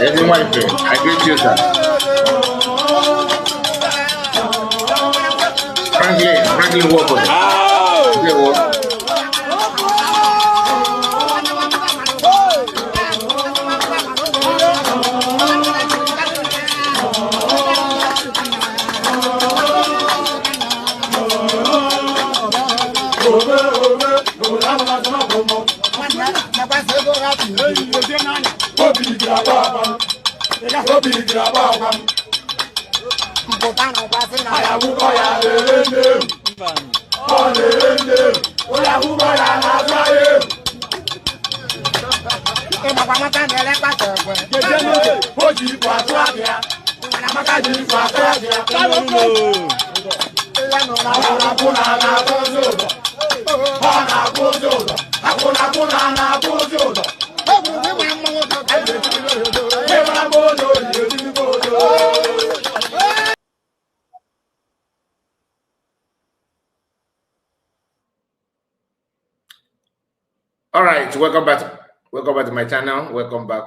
Everyone, I greet you, sir. Franklin Walker. All right, welcome back. Welcome back to my channel. Welcome back.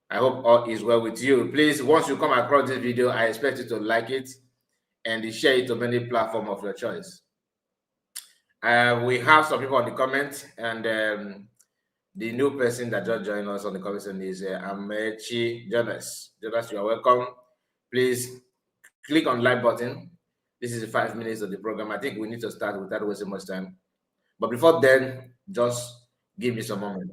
I hope all is well with you. Please, once you come across this video, I expect you to like it and share it to any platform of your choice. We have some people on the comment, and the new person that just joined us on the comment is Uchechi Jonas. Jonas, you are welcome. Please click on like button. This is the 5 minutes of the program. I think we need to start without wasting much time. But before then, just give me some moment.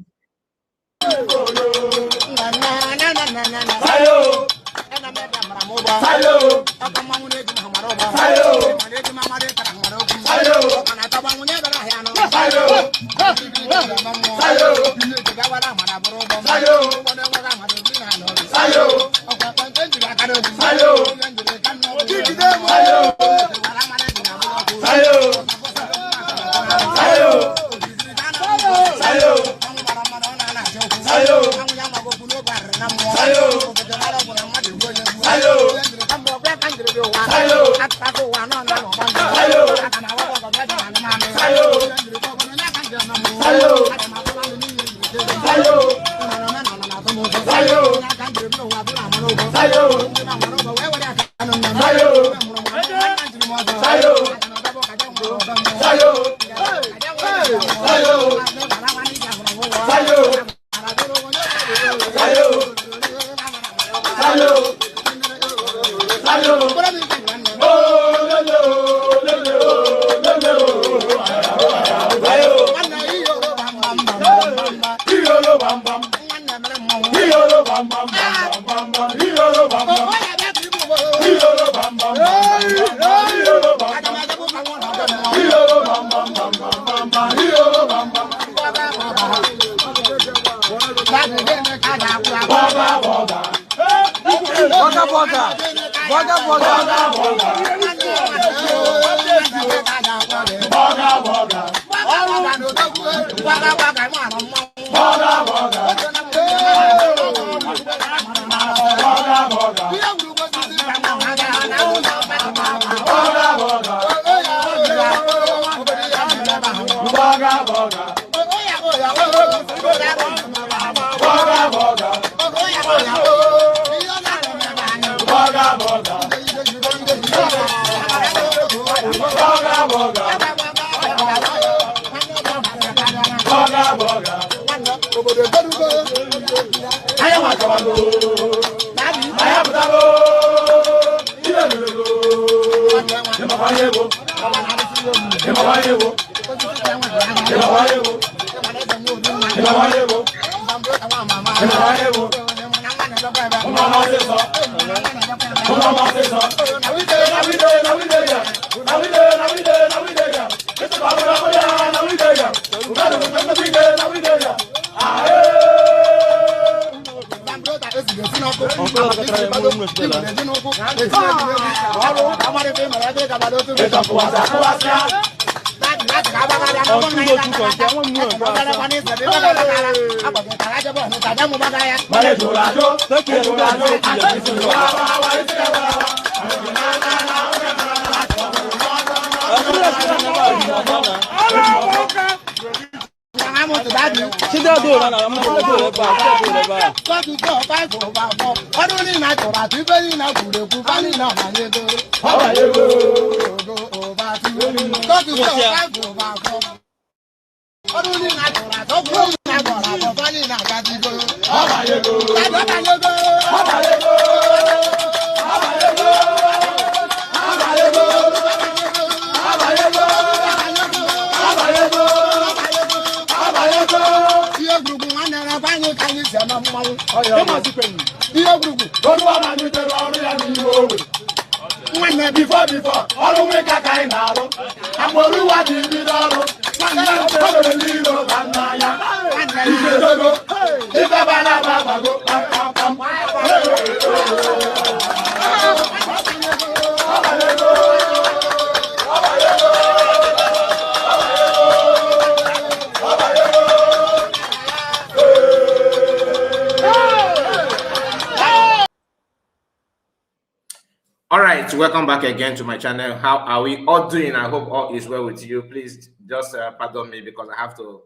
Welcome back again to my channel. How are we all doing? I hope all is well with you. Please just pardon me because I have to,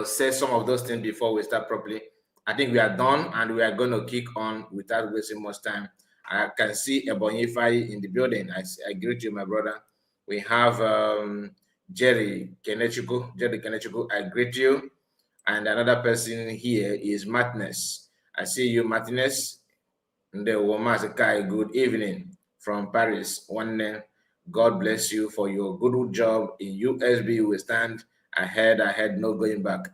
say some of those things before we start properly. I think we are done and we are going to kick on without wasting much time. I can see Ebonyify in the building. I greet you, my brother. We have Jerry Kenechuku. I greet you. And another person here is Martinez. I see you, Martinez. The woman, good evening from Paris. One name. God bless you for your good job in USB. We stand ahead, no going back.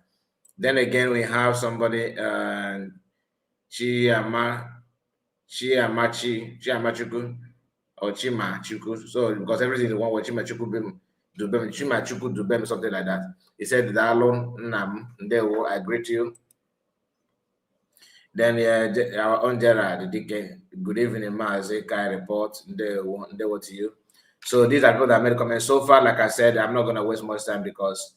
Then again, we have somebody, Chiamachuku or Chimachuku. So because everything is one word, Chimachuku Dubem, Chimachuku Dubem, something like that. He said, Dalon Nam, I greet you. Then our own Gerard, good evening, Mazeka report. They were to you. So these are people that made comments. So far, like I said, I'm not going to waste much time because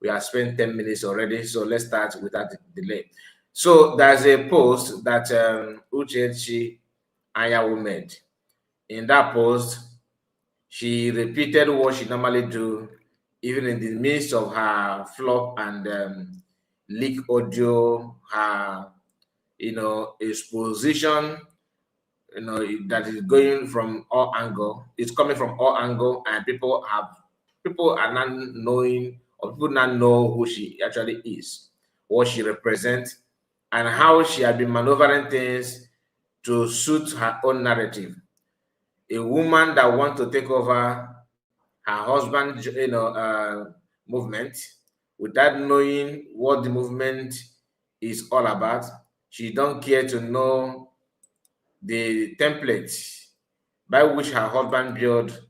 We have spent 10 minutes already, so let's start without delay. So there's a post that Uchechi Ayawu made. In that post, she repeated what she normally do, even in the midst of her flop and leak audio, her exposition, that is going from all angle. It's coming from all angle, and people are not knowing, or people not know who she actually is, what she represents, and how she had been maneuvering things to suit her own narrative. A woman that wants to take over her husband's, movement without knowing what the movement is all about. She don't care to know the template by which her husband built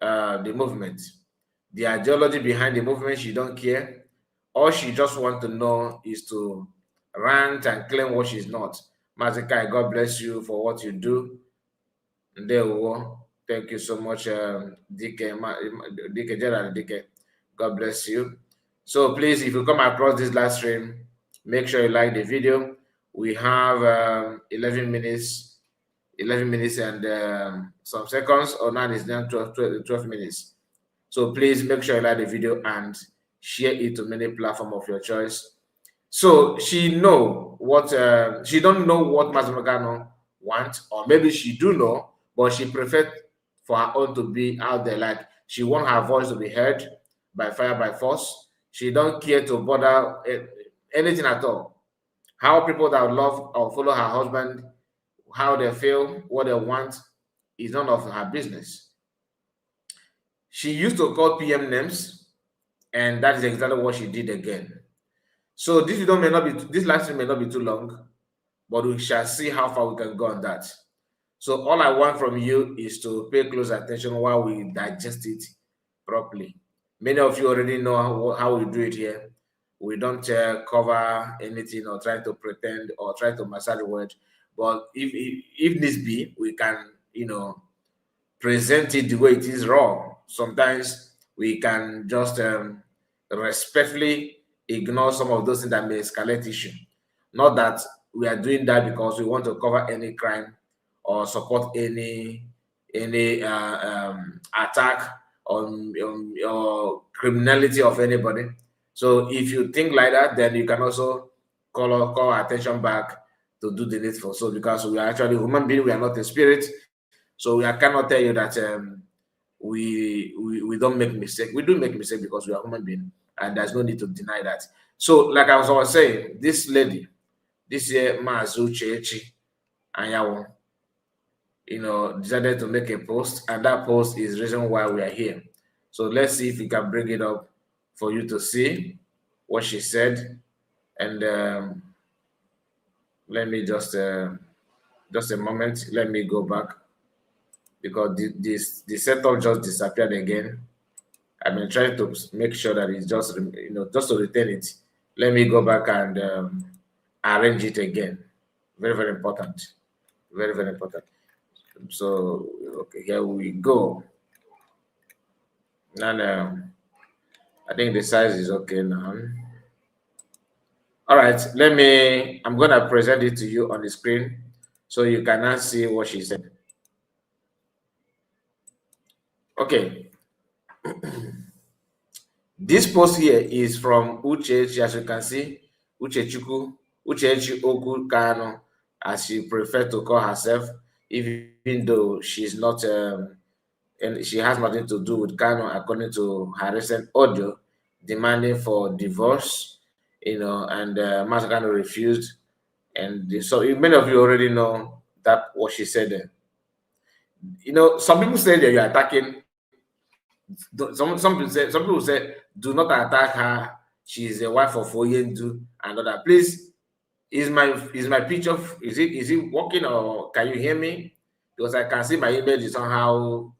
the movement, the ideology behind the movement. She don't care. All she just want to know is to rant and claim what she's not. Mazikai, God bless you for what you do. Ndewo. Thank you so much, DK Gerald DK. God bless you. So please, if you come across this live stream, make sure you like the video. We have 11 minutes and some seconds, or now it's down 12 minutes. So please make sure you like the video and share it to many platforms of your choice. So she know what she don't know what Mazumagano want, or maybe she do know, but she prefer for her own to be out there. Like, she want her voice to be heard by fire, by force. She don't care to bother anything at all. How people that love or follow her husband, how they feel, what they want, is none of her business. She used to call PM names, and that is exactly what she did again. So this video may not be, this live stream may not be too long, but we shall see how far we can go on that. So all I want from you is to pay close attention while we digest it properly. Many of you already know how we do it here. We don't cover anything or try to pretend or try to massage the word. But if needs be, we can, present it the way it is raw. Sometimes we can just respectfully ignore some of those things that may escalate issue. Not that we are doing that because we want to cover any crime or support any attack or criminality of anybody. So if you think like that, then you can also call attention back to do the needful. So because we are actually human beings, we are not a spirit. So I cannot tell you that we don't make mistakes. We do make mistakes because we are human beings, and there's no need to deny that. So, like I was saying, this lady, this year, Uchechi Ayawu, decided to make a post, and that post is the reason why we are here. So let's see if we can bring it up for you to see what she said, and let me just a moment. Let me go back, because the setup just disappeared again. I've been trying to make sure that it's just just to retain it. Let me go back and arrange it again. Very, very important. Very, very important. So okay, here we go. Now I think the size is okay now. All right, I'm gonna present it to you on the screen so you can now see what she said. Okay. This post here is from Uchechi, as you can see, Uchechi Oku Kanu, as she preferred to call herself, even though she's not, and she has nothing to do with Kanu, according to her recent audio, demanding for divorce, and Master Kanu refused. And so many of you already know that what she said there. Some people say that you're attacking. Some people say, do not attack her. She is a wife of Oyendu and other. Please, is my picture, is it working, or can you hear me? Because I can see my image is somehow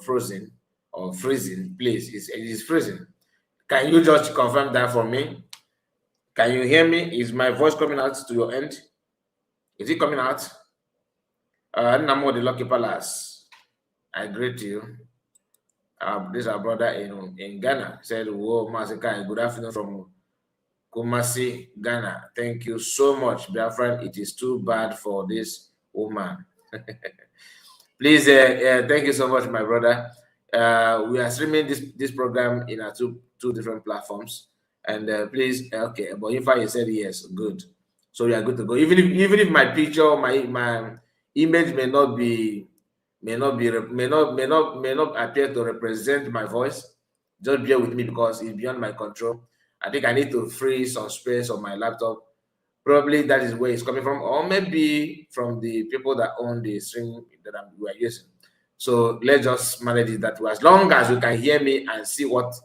frozen or freezing. Please, it is freezing. Can you just confirm that for me? Can you hear me? Is my voice coming out to your end? Is it coming out? Namo the Lucky Palace, I greet you. This is our brother in Ghana. Said, "Whoa, Masika, good afternoon from Kumasi, Ghana. Thank you so much, Biafran. It is too bad for this woman." Please, thank you so much, my brother. We are streaming this program in our two different platforms, and please, okay. But if I said yes, good. So we are good to go. Even if my picture, my image may not appear to represent my voice, just bear with me because it's beyond my control. I think I need to free some space on my laptop. Probably that is where it's coming from, or maybe from the people that own the string that we are using. So let's just manage it that way. As long as you can hear me and see what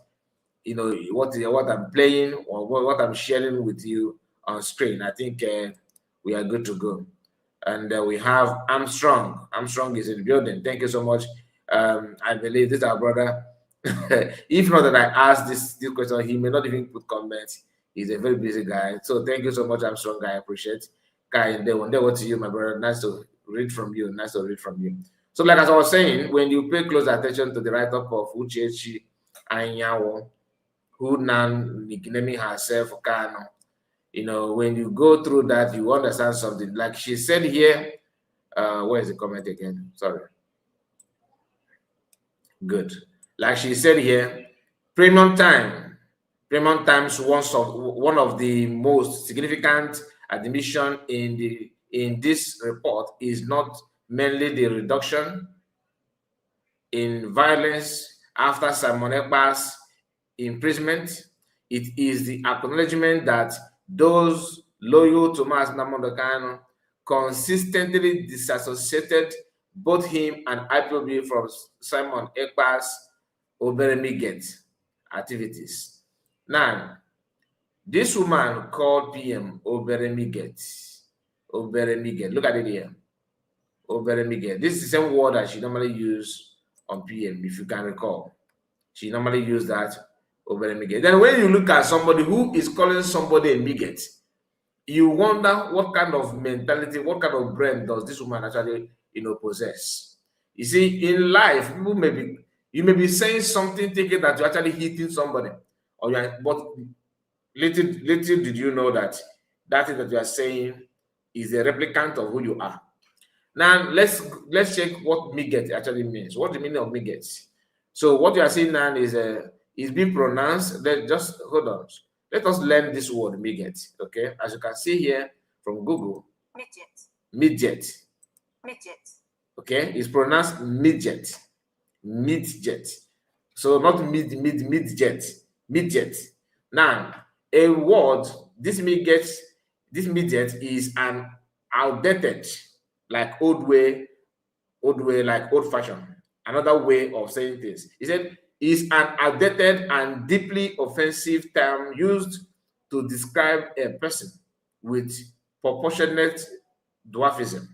what I'm playing or what I'm sharing with you on screen, I think we are good to go. And we have Armstrong. Armstrong is in the building. Thank you so much. I believe this is our brother. If not that I asked this question, he may not even put comments. He's a very busy guy. So thank you so much, Armstrong. I appreciate. Guy, they want to you, my brother. Nice to read from you. Nice to read from you. So, like as I was saying, when you pay close attention to the write-up of Uchechi Anyawo, who now nicknaming herself Kanu, when you go through that, you understand something. Like she said here, where is the comment again? Sorry. Good. Like she said here, premium times one of the most significant admission in this report is not mainly the reduction in violence after Simon Ekpa's imprisonment. It is the acknowledgement that those loyal to Mas Nnamdi Kanu consistently disassociated both him and IPOB from Simon Ekpa's Midget activities. Now, this woman called PM Midget. Look at it here. Midget. This is the same word that she normally uses on PM, if you can recall. She normally used that Midget. Then when you look at somebody who is calling somebody a midget, you wonder what kind of mentality, what kind of brain does this woman actually, possess. You see, in life, you may be saying something thinking that you're actually hitting somebody, but little did you know that thing that you are saying is a replicant of who you are. Now let's check what midget actually means. What the meaning of midget? So what you are seeing now is being pronounced. Just hold on. Let us learn this word midget. Okay, as you can see here from Google. Midget. Okay, it's pronounced midget. Midget. So not midget. Midget. Now, a word, this midget is an outdated, like old way, like old fashioned. Another way of saying this. He said is an outdated and deeply offensive term used to describe a person with proportionate dwarfism.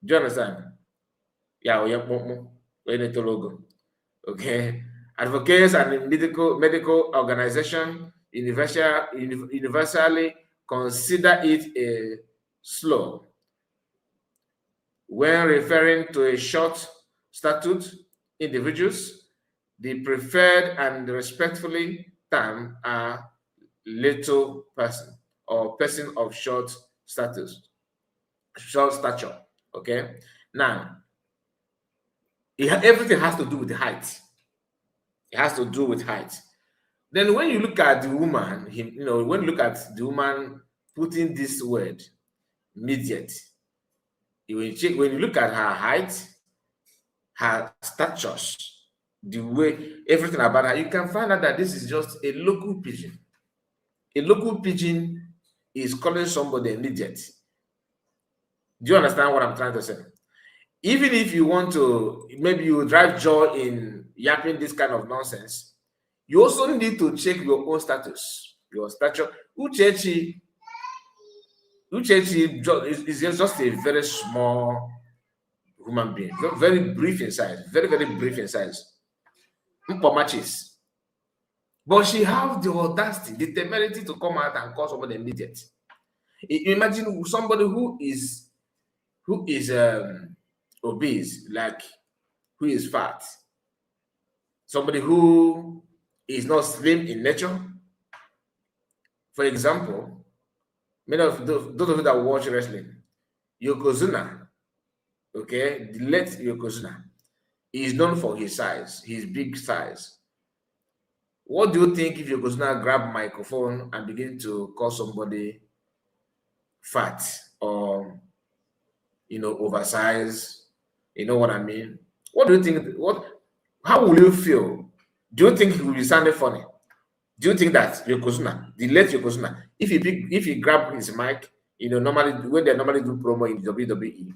Do you understand? Yeah, logo. Okay. Advocates and medical organization universally consider it a slur when referring to a short statute individuals. The preferred and respectfully term are little person or person of short stature. Okay. Now, everything has to do with the height. It has to do with height. Then when you look at the woman, when you look at the woman putting this word, midget, when you look at her height, her statures, the way, everything about her, you can find out that this is just a local pigeon. A local pigeon is calling somebody a midget. Do you understand what I'm trying to say? Even if you want to, maybe you drive joy in yapping this kind of nonsense, you also need to check your own status, your stature. Uchechi is just a very small human being, very brief in size, very, very brief in size. Matches. But she has the audacity, the temerity to come out and call somebody immediate. Imagine somebody who is obese, like who is fat, somebody who is not slim in nature. For example, many of those of you that watch wrestling, Yokozuna, okay, the late Yokozuna, is known for his size, his big size. What do you think if Yokozuna grab microphone and begin to call somebody fat or oversized? You know what I mean? What do you think? How will you feel? Do you think it will be sounding funny? Do you think that Yokozuna, the late Yokozuna, if he grab his mic, normally when they normally do promo in WWE,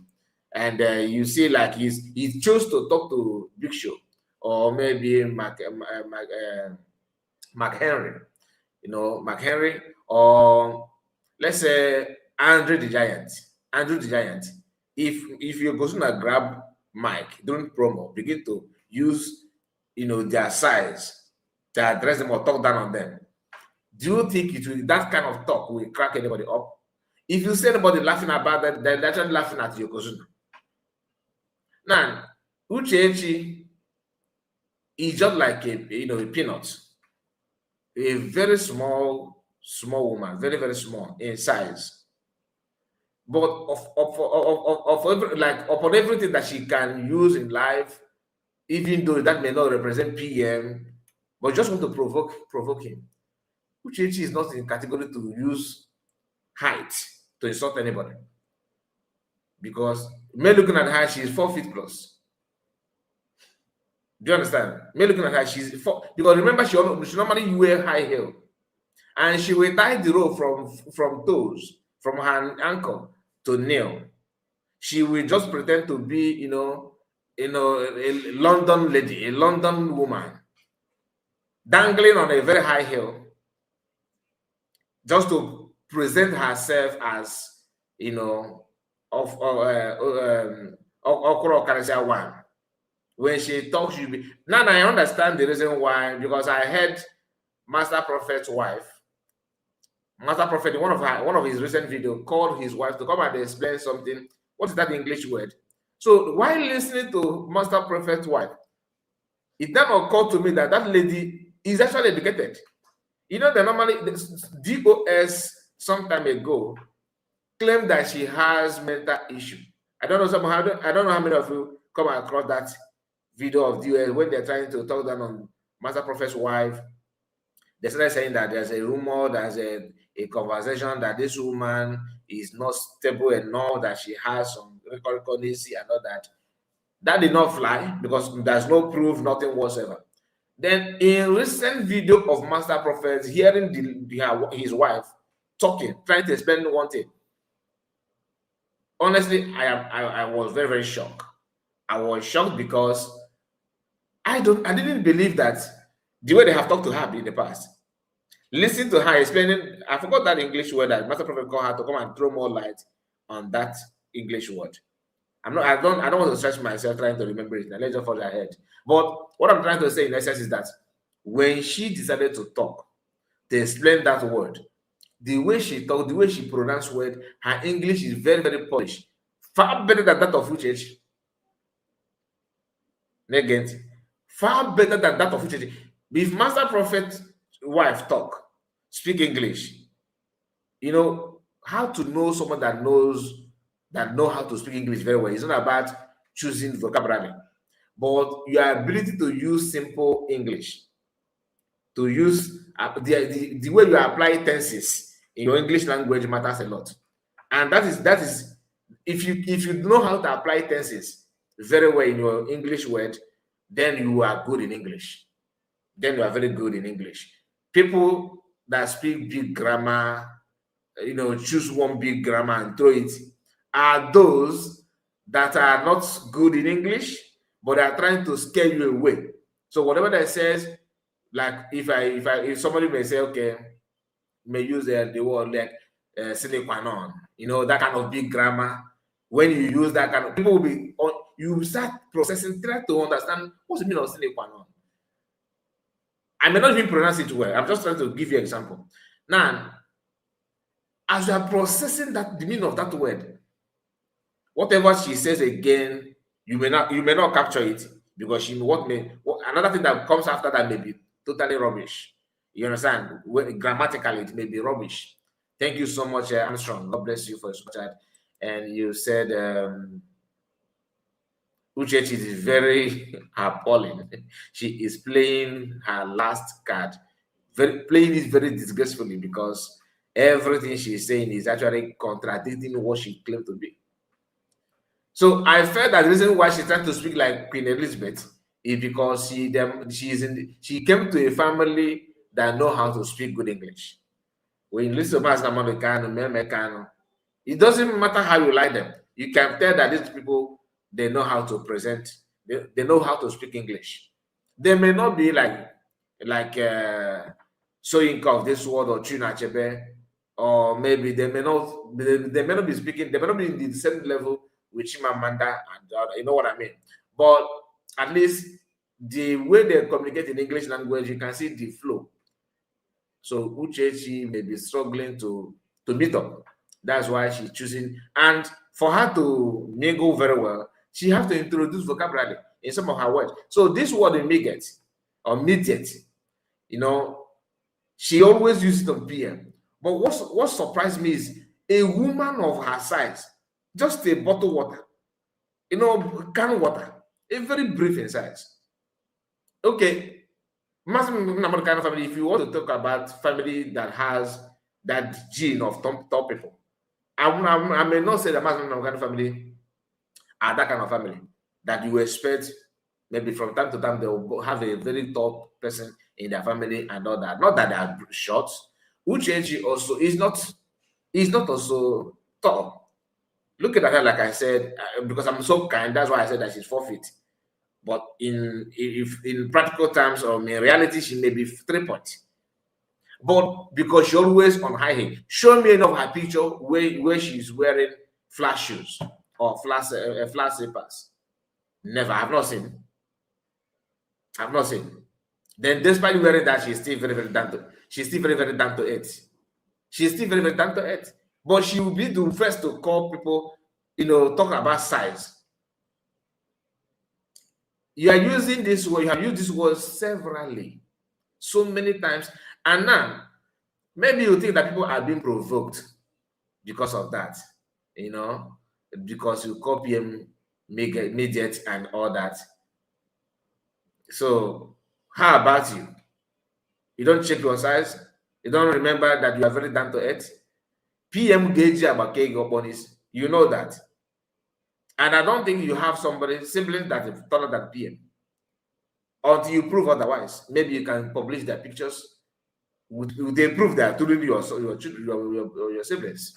and you see like he chose to talk to Big Show or maybe Mark Henry, Mark Henry, or let's say Andrew the Giant. If Yokozuna grab mic during promo, begin to use their size to address them or talk down on them, do you think that kind of talk will crack anybody up? If you see anybody laughing about that, they're actually laughing at Yokozuna. Now, Uchechi is just like a peanut, a very small woman, very, very small in size. But upon everything that she can use in life, even though that may not represent PM, but just want to provoke him. Uchechi is not in category to use height to insult anybody. Because me looking at her, she's 4 feet plus. Do you understand? Me looking at her, she's 4. Because remember, she normally wear high heel. And she will tie the rope from toes, from her ankle to nail. She will just pretend to be, a London lady, a London woman, dangling on a very high heel, just to present herself as, one. When she talks, she'll be. Now I understand the reason why, because I heard Master Prophet's wife, Master Prophet, one of his recent videos, called his wife to come and explain something. What is that English word? So while listening to Master Prophet's wife, it then occurred to me that that lady is actually educated. They normally, DOS some time ago claimed that she has mental issue. I don't know how many of you come across that video of DOS when they're trying to talk down on Master Prophet's wife. They started saying that there's a rumor, there's a conversation that this woman is not stable enough, that she has some recurrency and all that. That did not fly because there's no proof, nothing whatsoever. Then in recent video of Master Prophet, hearing his wife talking, trying to explain one thing. Honestly, I was very, very shocked. I was shocked because I didn't believe that the way they have talked to her in the past. Listen to her explaining. I forgot that English word that Master Prophet called her to come and throw more light on that English word. I don't want to stretch myself trying to remember it. Now let's just follow ahead. But what I'm trying to say in essence is that when she decided to talk, to explain that word, the way she talked, the way she pronounced word, her English is very, very polished. Far better than that of Uchechi. Again, far better than that of Uchechi. If Master Prophet's wife speak English, how to know someone that know how to speak English very well. It's not about choosing vocabulary, but your ability to use simple English, to use the way you apply tenses in your English language matters a lot. And that is if you know how to apply tenses very well in your English word, then you are good in English. Then you are very good in English. People that speak big grammar, choose one big grammar and throw it, are those that are not good in English, but are trying to scare you away. So whatever that says, like if somebody may say, okay, may use the word like sine qua non, that kind of big grammar. When you use that kind of, people will be you start processing, try to understand what's the meaning of sine qua non. I may not even pronounce it well. I'm just trying to give you an example. Now, as you are processing the meaning of that word, whatever she says again, you may not capture it. because another thing that comes after that may be totally rubbish. You understand? Grammatically, it may be rubbish. Thank you so much, Armstrong. God bless you for your chat. And you said Uchechi is very appalling. She is playing her last card. Playing it very disgracefully because everything she's saying is actually contradicting what she claimed to be. So I felt that the reason why she's trying to speak like Queen Elizabeth is because she came to a family that know how to speak good English. When you listen to Kanu, it doesn't matter how you like them. You can tell that these people, they know how to present. They know how to speak English. They may not be like Soyinka of this world or Chuna Chebe, or maybe they may not be speaking. They may not be in the same level with Chimamanda and you know what I mean. But at least the way they communicate in English language, you can see the flow. So Uchechi may be struggling to meet up. That's why she's choosing. And for her to mingle very well, she has to introduce vocabulary in some of her words. So this word in Midget or Midget, you know, she always uses it on PM. But what surprised me is a woman of her size, just a bottle water, you know, can water, a very brief in size. Okay, maximum number kind of family. If you want to talk about family that has that gene of top people, I may not say that maximum number kind of family are that kind of family that you expect. Maybe from time to time they will have a very top person in their family and all that. Not that they are short. Uchechi also is not also tall. Look at her, like I said, because I'm so kind. That's why I said that she's 4 feet. But in practical terms or in reality, she may be 3 points. But because she's always on high heel, show me enough her picture where she's wearing flat shoes or flat slippers. Never. I've not seen. Then, despite wearing that, she's still very, very down to. She's still very, very down to earth. She's still very, very down to earth. But she will be the first to call people, you know, talk about size. You are using this word. You have used this word severally, so many times, and now maybe you think that people are being provoked because of that, you know, because you copy them, Midget and all that. So, how about you? You don't check your size. You don't remember that you are very down to earth. PM Geji Abakege Oponis, you know that. And I don't think you have siblings that is taller than PM. Until you prove otherwise. Maybe you can publish their pictures. Would they prove that truly your siblings?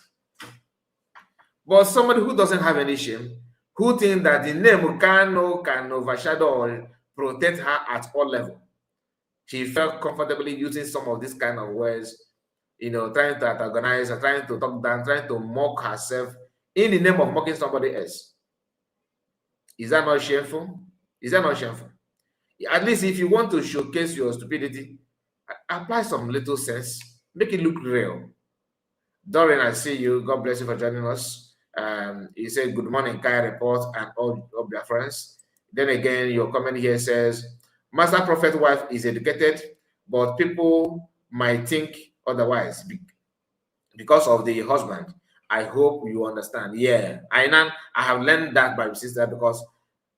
But somebody who doesn't have any shame, who thinks that the name can overshadow or protect her at all levels. She felt comfortably using some of these kind of words, you know, trying to antagonize her, trying to talk down, trying to mock herself in the name of mocking somebody else. Is that not shameful? Is that not shameful? At least if you want to showcase your stupidity, apply some little sense, make it look real. Dorian, I see you. God bless you for joining us. He said, good morning, Kaya Report and all of their friends. Then again, your comment here says, Master Prophet wife is educated, but people might think otherwise because of the husband. I hope you understand. Yeah, I have learned that by my sister because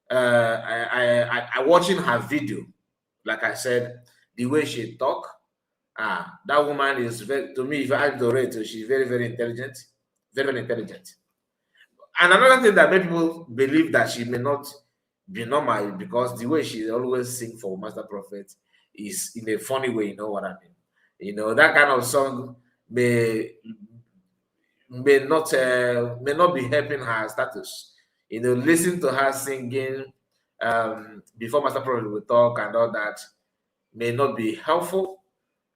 I watching her video. Like I said, the way she talk, that woman is very, to me, if I have to rate her, she's very, very intelligent, very, very intelligent. And another thing that made people believe that she may not be normal because the way she always sing for Master Prophet is in a funny way, you know what I mean? You know, that kind of song may not be helping her status. You know, listen to her singing before Master Prophet will talk and all that may not be helpful.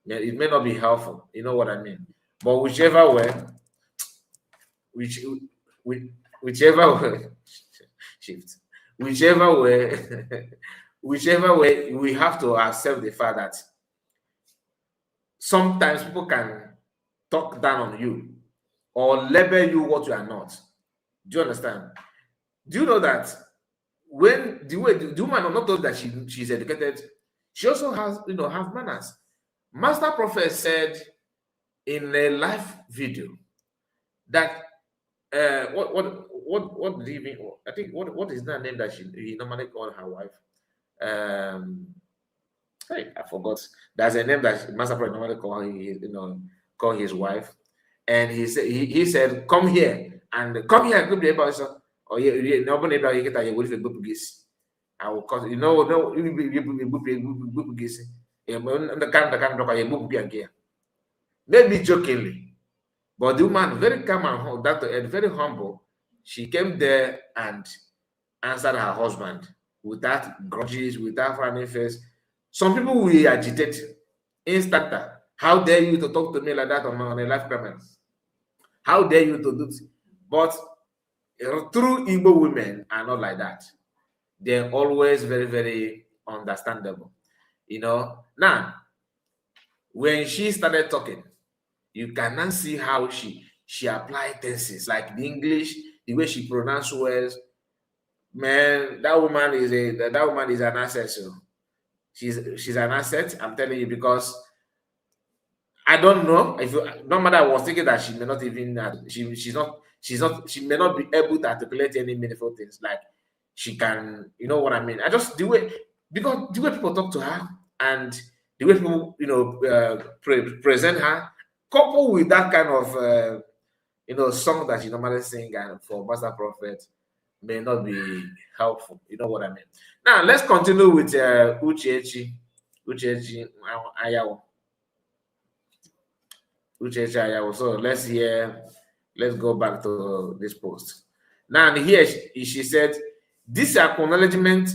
It may not be helpful. You know what I mean? But whichever way, whichever way, shift. Whichever way, we have to accept the fact that sometimes people can talk down on you or label you what you are not. Do you understand? Do you know that when the way the woman not told that she's educated, she also has have manners. Master Prophet said in a live video that what did he mean? I think what is that name that he normally called her wife? Hey, I forgot. There's a name that Master Prophet normally call his wife, and he said, "Come here and come here." Could be about so. Oh yeah, nobody about you get a with the I will cause no you the maybe jokingly, but the woman very calm and very humble. She came there and answered her husband without grudges, without frowning face. Some people will agitate instant. How dare you to talk to me like that on a live camera? How dare you to do this? But true Igbo women are not like that. They're always very, very understandable. Now, when she started talking, you cannot see how she applied tenses, like the English, the way she pronounced words. Man, that woman is an asset. So she's an asset. I'm telling you, because I don't know if no matter. I was thinking that she may not even she may not be able to articulate any meaningful things like she can. You know what I mean? I just because the way people talk to her and the way people present her, coupled with that kind of song that she normally sing and for Master Prophet may not be helpful. You know what I mean? Now let's continue with Uchechi Ayawo. Uchechi Ayawo. So let's go back to this post. Now here she said, this acknowledgement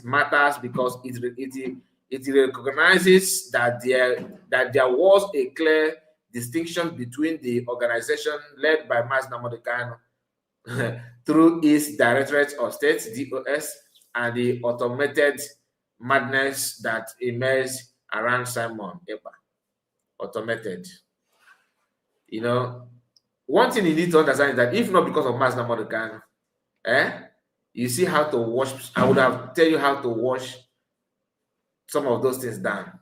matters because it recognizes that there was a clear distinction between the organization led by Mas Nnamdi Kanu through its Directorate of State (DOS) and the automated madness that emerged around Simon Ekpa. Automated. One thing you need to understand is that if not because of Mas Nnamdi Kanu, you see how to wash. I would have tell you how to wash some of those things down,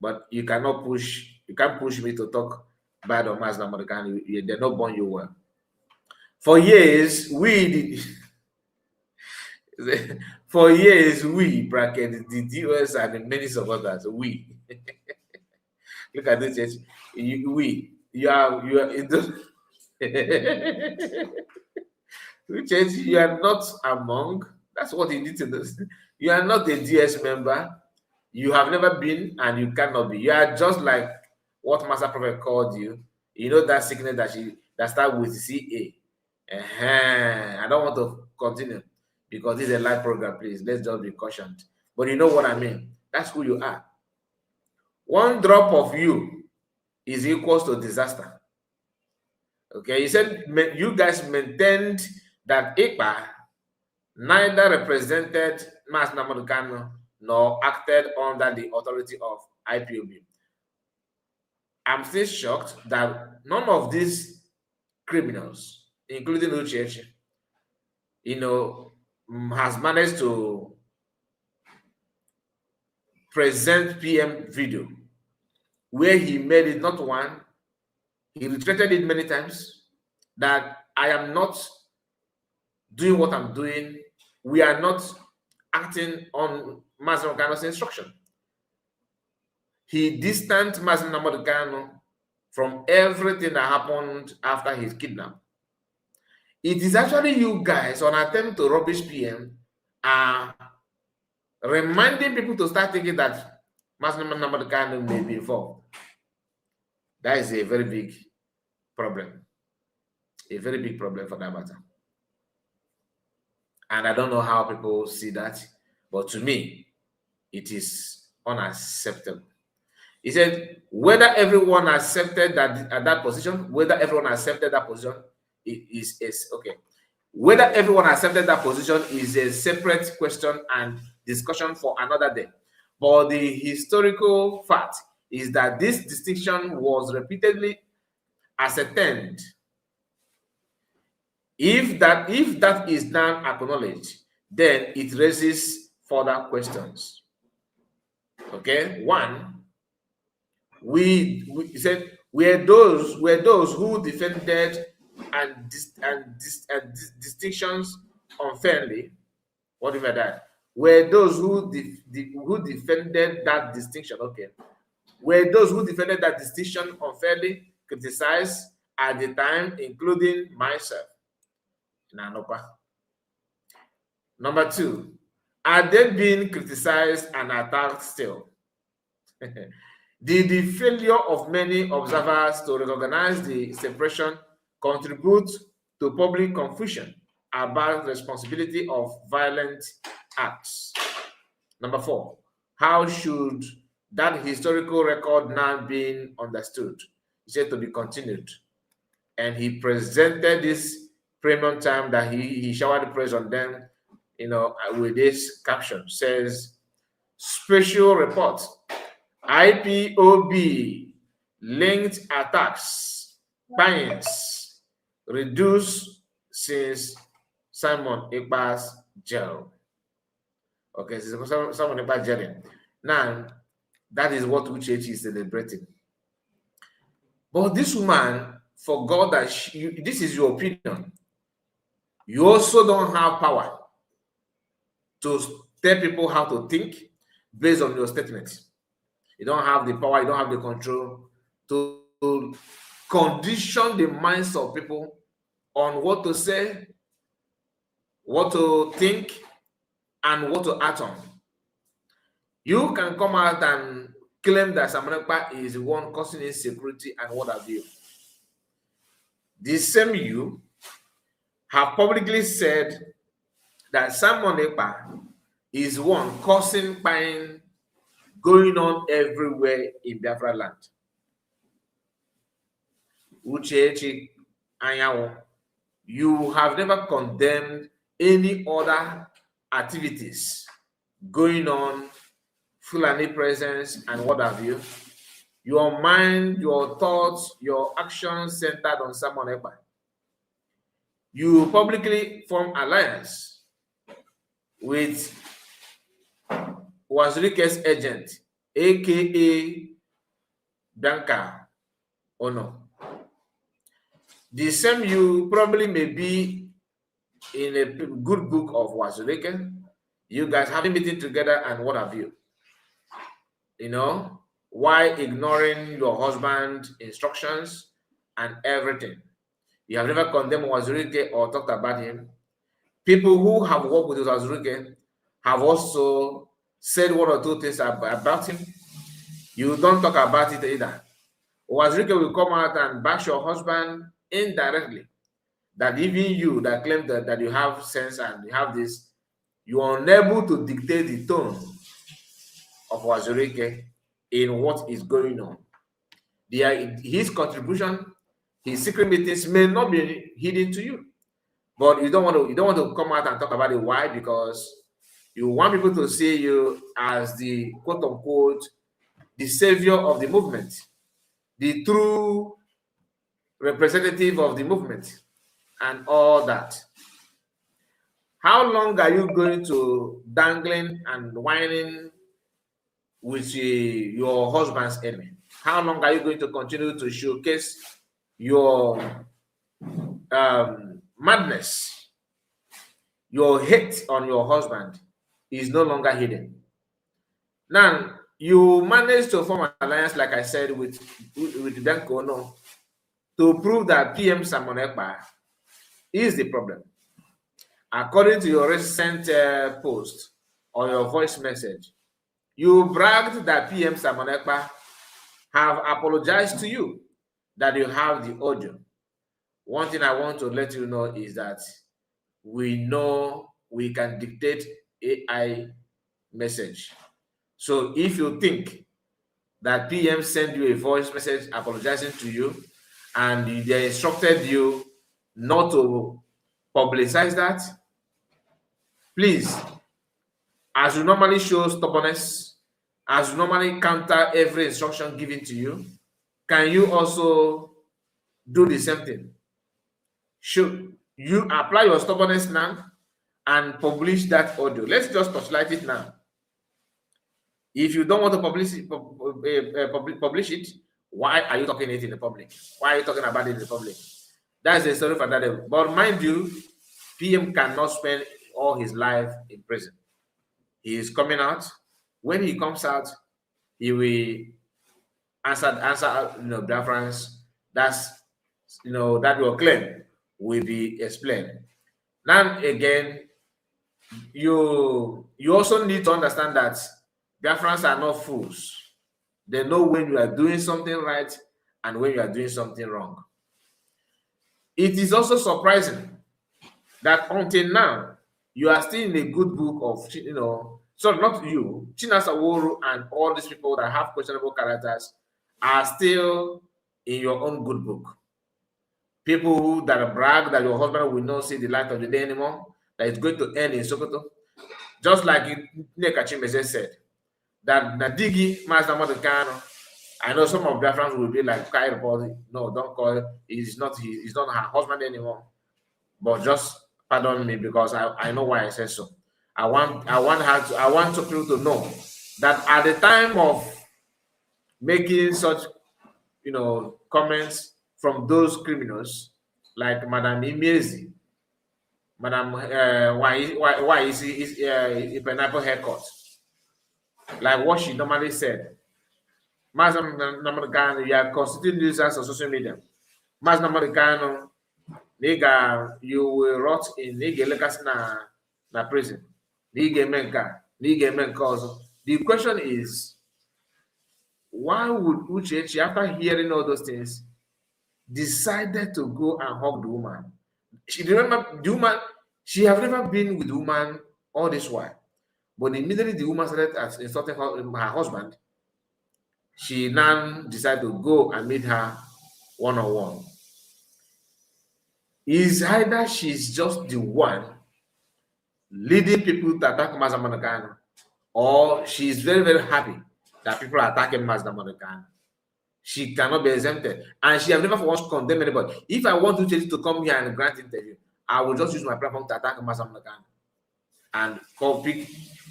but you cannot push. You can't push me to talk bad on Mas Nnamdi Kanu. They're not born you well. For years, bracket the DOS and many of others, look at this. You are you are not among. That's what you need to know. You are not a DS member. You have never been, and you cannot be. You are just like what Master Prophet called you. You know that sickness that starts with CA. I don't want to continue because this is a live program. Please, let's just be cautioned. But you know what I mean. That's who you are. One drop of you is equals to disaster. Okay, you said you guys maintained that Ekpa neither represented Mas Nnamdi Kanu nor acted under the authority of IPOB. I'm still shocked that none of these criminals, including Uchechi, has managed to present PM video where he made it not one, he reiterated it many times that I am not doing what I'm doing. We are not acting on Mas Nnamdi Kanu's instruction. He distanced Mas Nnamdi Kanu from everything that happened after his kidnapping. It is actually you guys on attempt to rubbish PM are reminding people to start thinking that Mas Nnamdi Kanu may be involved. That is a very big problem. A very big problem for that matter. And I don't know how people see that, but to me, it is unacceptable. He said, whether everyone accepted that position, is okay. Whether everyone accepted that position is a separate question and discussion for another day. But the historical fact is that this distinction was repeatedly ascertained. If that is now acknowledged, then it raises further questions. Okay, one, we said we're those who defended and distinctions unfairly. What do you mean by that? Were those who defended that distinction. Okay, were those who defended that distinction unfairly criticized at the time, including myself. Number two, are they being criticized and attacked still? Did the failure of many observers to recognize the separation contribute to public confusion about the responsibility of violent acts? Number four, how should that historical record now be understood? He said to be continued. And he presented this premium time that he showered praise on them, with this caption. Says, special report, IPOB linked attacks, fines reduced since Simon Ekpa's jail. Okay, so Simon Ekpa's jail. Now, that is what Uchechi is celebrating. But this woman forgot that this is your opinion. You also don't have power to tell people how to think based on your statements. You don't have the power, you don't have the control to condition the minds of people on what to say, what to think, and what to act on. You can come out and claim that Simon Ekpa is the one causing insecurity and what have you. The same you have publicly said that Simon Ekpa is one causing pain going on everywhere in Biafra land. Uchechi Anyawo, you have never condemned any other activities going on, Fulani presence and what have you. Your mind, your thoughts, your actions centered on Simon Ekpa. You publicly form alliance with Wazirike's agent, aka Danka Ono. The same you probably may be in a good book of Wazirike. You guys having meeting together and what have you. Why ignoring your husband's instructions and everything. You have never condemned Wazirike or talked about him. People who have worked with Wazirike have also said one or two things about him. You don't talk about it either. Wazirike will come out and bash your husband indirectly. That even you that claim that you have sense and you have this, you are unable to dictate the tone of Wazirike in what is going on. His contribution, his secret meetings may not be hidden to you, but you don't want to come out and talk about it. Why? Because you want people to see you as the quote unquote the savior of the movement, the true representative of the movement, and all that. How long are you going to dangling and whining with your husband's enemy? How long are you going to continue to showcase your madness? Your hate on your husband is no longer hidden. Now, you managed to form an alliance, like I said, with Danko Ono to prove that PM Simon Ekpa is the problem. According to your recent post or your voice message, you bragged that PM Simon Ekpa have apologized to you, that you have the audio. One thing I want to let you know is that we know we can dictate AI message. So if you think that PM sent you a voice message apologizing to you and they instructed you not to publicize that, please, as you normally show stubbornness, as you normally counter every instruction given to you, can you also do the same thing? Should you apply your stubbornness now and publish that audio. Let's just torchlight it now. If you don't want to publish it, why are you talking it in the public? Why are you talking about it in the public? That's a story for that day. But mind you, PM cannot spend all his life in prison. He is coming out. When he comes out, he will answer Biafrans. That's that your claim will be explained. Now again, you also need to understand that Biafrans are not fools. They know when you are doing something right and when you are doing something wrong. It is also surprising that until now, you are still in a good book of, so not you, Chinasa Woru and all these people that have questionable characters are still in your own good book. People that brag that your husband will not see the light of the day anymore, that it's going to end in Sokoto. Just like Nekachimeze said, that Nadigi, Master Kanu, I know some of their friends will be like, no, don't call it. He's not her husband anymore. But just pardon me because I know why I said so. I want people to know that at the time of making such comments from those criminals like Madam Imezi, Madam why is a pineapple haircut, like what she normally said. Mas Namaricano, you are constituting users of social media. Mas Namaricano, nigga, you will rot in nigga legacy na prison. Nigga menka also. The question is, why would Uchechi, after hearing all those things, decided to go and hug the woman? She remember the woman, she have never been with the woman all this while. But immediately the woman started insulting her husband, she now decided to go and meet her one-on-one. Is either she's just the one leading people to attack Mazda Monagano, or she's very, very happy that people are attacking Mazda Monagano. She cannot be exempted. And she has never once condemned anybody. If I want to come here and grant interview, I will just use my platform to attack Mazda Monagano and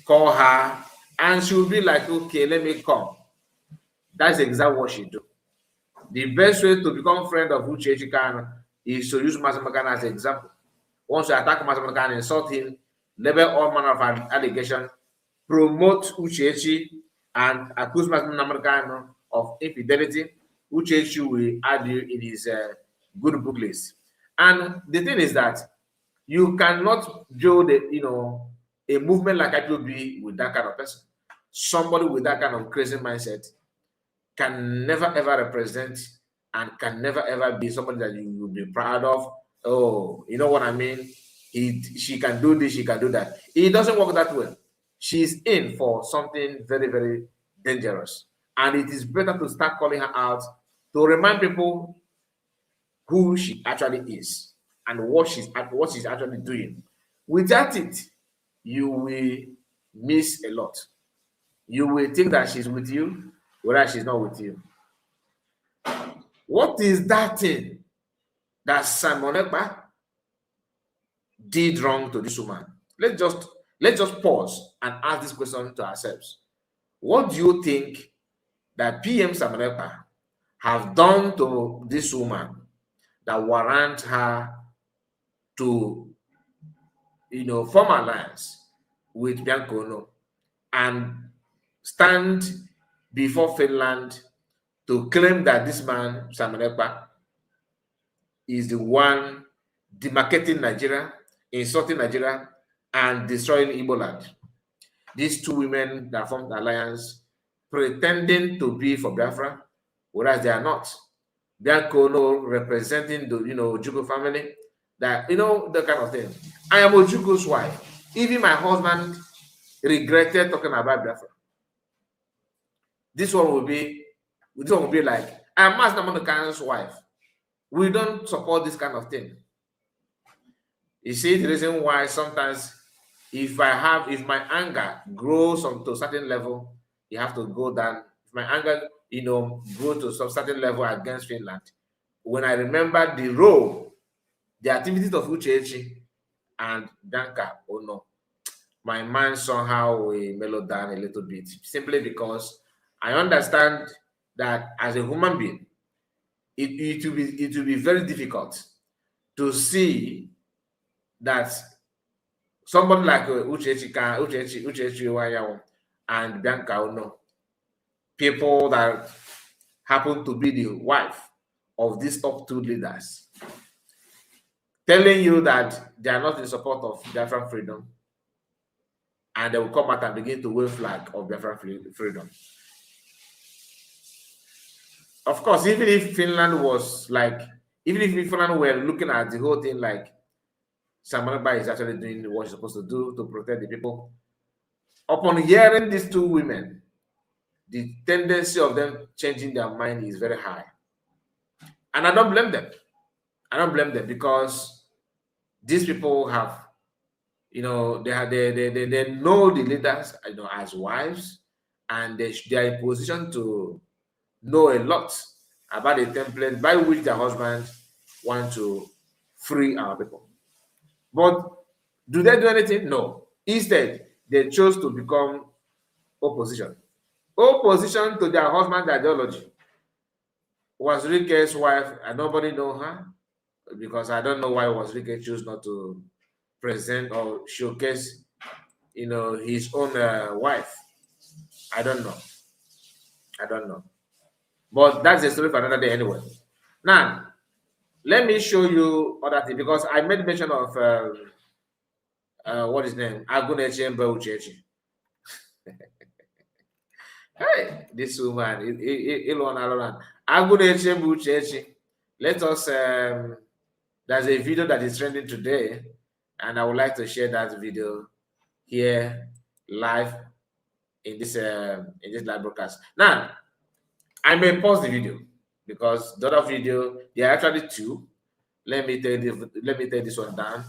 call her, and she will be like, okay, let me come. That's exactly what she do. The best way to become friend of Uchechi Kanu is to use Masamakana as an example. Once you attack Masamakana, insult him, label all manner of allegation, promote Uchechi, and accuse Masamakana of infidelity, Uchechi will add you in his good book list. And the thing is that you cannot build a movement like IPOB with that kind of person. Somebody with that kind of crazy mindset can never ever represent and can never ever be somebody that you will be proud of. Oh, you know what I mean? She can do this, she can do that. It doesn't work that way. She's in for something very, very dangerous. And it is better to start calling her out to remind people who she actually is and what she's actually doing. Without it, you will miss a lot. You will think that she's with you, whereas she's not with you. What is that thing that Simon Ekpa did wrong to this woman? Let's just pause and ask this question to ourselves. What do you think that PM Simon Ekpa have done to this woman that warrant her to form alliance with Biancono and stand before Finland to claim that this man, Simon Ekpa, is the one demarcating Nigeria, insulting Nigeria, and destroying Igbo land? These two women that formed the alliance, pretending to be for Biafra, whereas they are not. Biancono representing the Ojukwu family, that the kind of thing. I am Ojukwu's wife. Even my husband regretted talking about Biafra. This one will be like, I'm Master Monagano's wife. We don't support this kind of thing. You see the reason why sometimes if my anger grows to a certain level, you have to go down. If my anger, go to some certain level against Finland, when I remember the activities of Uchechi, and Bianca, oh no, my mind somehow mellowed down a little bit, simply because I understand that as a human being, it will be very difficult to see that somebody like Uchechi Wanyawo and Bianca Ono, people that happen to be the wife of these top two leaders, telling you that they are not in support of Biafran freedom, and they will come out and begin to wave flag of Biafran freedom. Of course, even if Finland was like, even if Finland were looking at the whole thing like Samanaba is actually doing what he's supposed to do to protect the people, upon hearing these two women, the tendency of them changing their mind is very high. And I don't blame them. I don't blame them, because these people have, they know the leaders, as wives, and they are in position to know a lot about the template by which their husbands want to free our people. But do they do anything? No. Instead, they chose to become opposition to their husband's ideology. Was Rike's wife, and nobody know her, because I don't know why was Rike choose not to present or showcase, his own wife. I don't know. But that's a story for another day anyway. Now, let me show you other things, because I made mention of what is his name? Uchechi Uchechi. Hey, this woman, Uchechi. Let us, there's a video that is trending today, and I would like to share that video here live in this live broadcast. Now, I may pause the video, because the other video, there are actually two. Let me take this one down.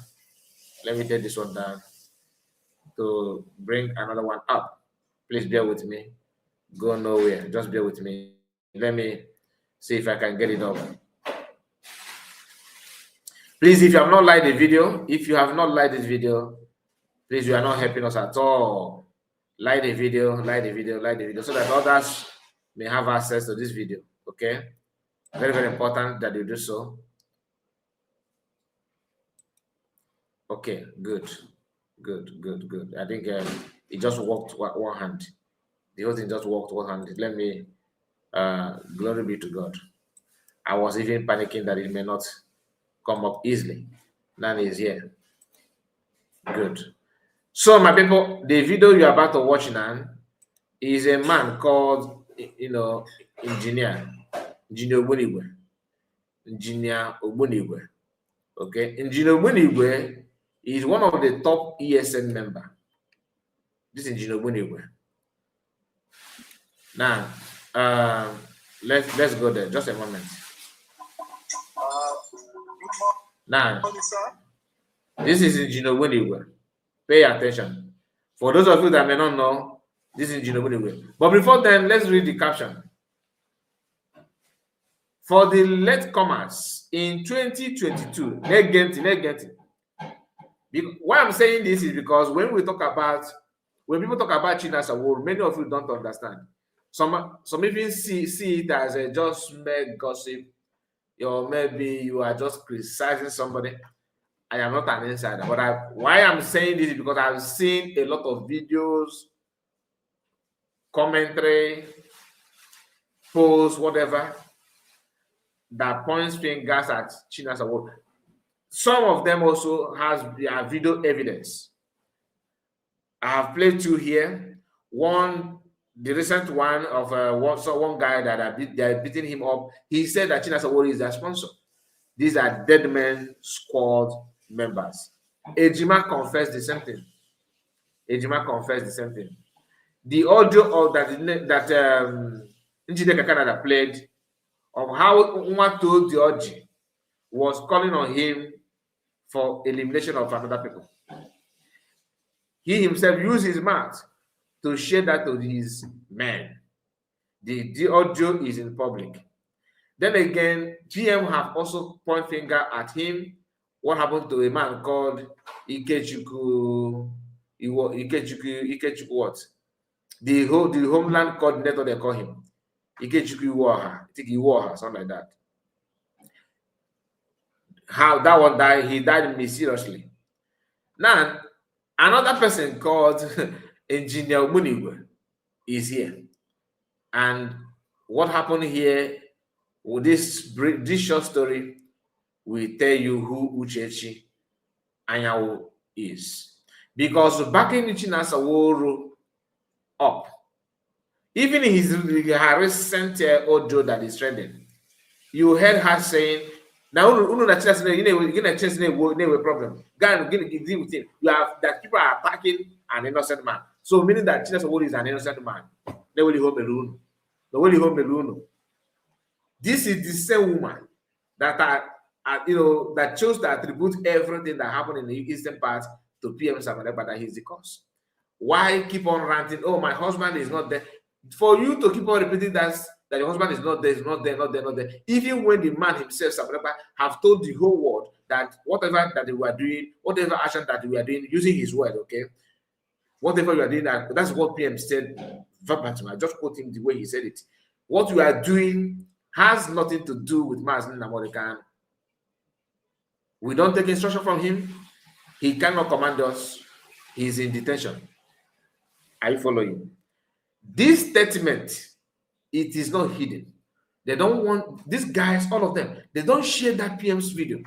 Let me take this one down to bring another one up. Please bear with me. Go nowhere. Just bear with me. Let me see if I can get it up. Please, if you have not liked the video, please, you are not helping us at all. Like the video, so that others may have access to this video. Okay? Very, very important that you do so. Okay, good. I think it just worked one hand. The whole thing just worked one hand. Let me, glory be to God. I was even panicking that it may not come up easily. Now it's here. Good. So, my people, the video you're about to watch now is a man called, Engineer Ogbonigwe. Okay, Engineer Ogbonigwe is one of the top ESN member. This is Engineer Ogbonigwe. Now, let's go there. Just a moment. Now, this is Engineer Ogbonigwe. Pay attention. For those of you that may not know, this is Engineer Ogbonigwe. But before then, let's read the caption. For the latecomers in 2022, let's get it. Why I'm saying this is because when people talk about China's award, many of you don't understand. Some even see it as a just mere gossip, or maybe you are just criticizing somebody. I am not an insider, but why I'm saying this is because I've seen a lot of videos, commentary, posts, whatever, that points fingers at China's award. Some of them also has their video evidence. I have played two here. One, the recent one of one guy that they're beating him up. He said that China's award is their sponsor. These are Dead Men Squad members. Ejima confessed the same thing. The audio of that Njideka Canada played of how Nwatoji Oji was calling on him for elimination of another people. He himself used his mouth to share that to his men. The audio is in public. Then again, GM have also pointed finger at him what happened to a man called Ikechuku, Ikechuku what? The homeland coordinator, they call him. Ikechuku Iwoha. I think Iwoha, something like that. How that one died, he died mysteriously. Now, another person called Engineer Munigwe is here. And what happened here with this short story will tell you who Uchechi Anyanwu is. Because backing Chinasa Woro up, even in her recent audio that is trending, you heard her saying, now you know a problem. God deal with it. You have that people are attacking an innocent man. So meaning that Chinasa Woro is an innocent man. They will hold Meluno. They will hold Meluno. This is the same woman that that chose to attribute everything that happened in the eastern part to PM Samaneba, that he's the cause. Why keep on ranting? Oh, my husband is not there. For you to keep on repeating that your husband is not there, is not there, not there, not there. Even when the man himself, Samaneba, have told the whole world that whatever that we are doing, whatever action that we are doing, using his word, okay, whatever you are doing, that's what PM said verbatim. I just quote him the way he said it. What you are doing has nothing to do with Mazin Namorikan. We don't take instruction from him. He cannot command us. He's in detention. Are you following? This statement, it is not hidden. They don't want these guys, all of them, they don't share that PM's video.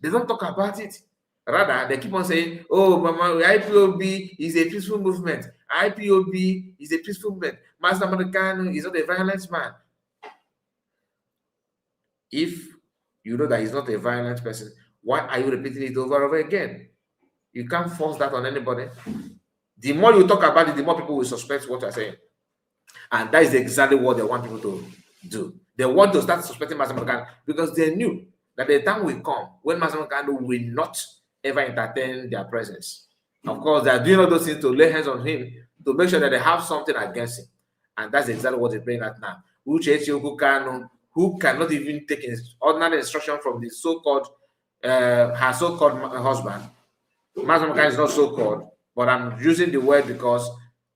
They don't talk about it. Rather, they keep on saying, oh, Mama, IPOB is a peaceful movement. IPOB is a peaceful movement. Master Kanu is not a violent man. If you know that he's not a violent person, why are you repeating it over and over again? You can't force that on anybody. The more you talk about it, the more people will suspect what you're saying. And that is exactly what they want people to do. They want to start suspecting Master Kanu because they knew that the time will come when Master Kanu will not ever entertain their presence. Of course, they are doing all those things to lay hands on him to make sure that they have something against him. And that's exactly what they're playing at now. Uchechi Kanu, who cannot even take ordinary instruction from the so-called her so-called husband. Master Kanu is not so-called, but I'm using the word because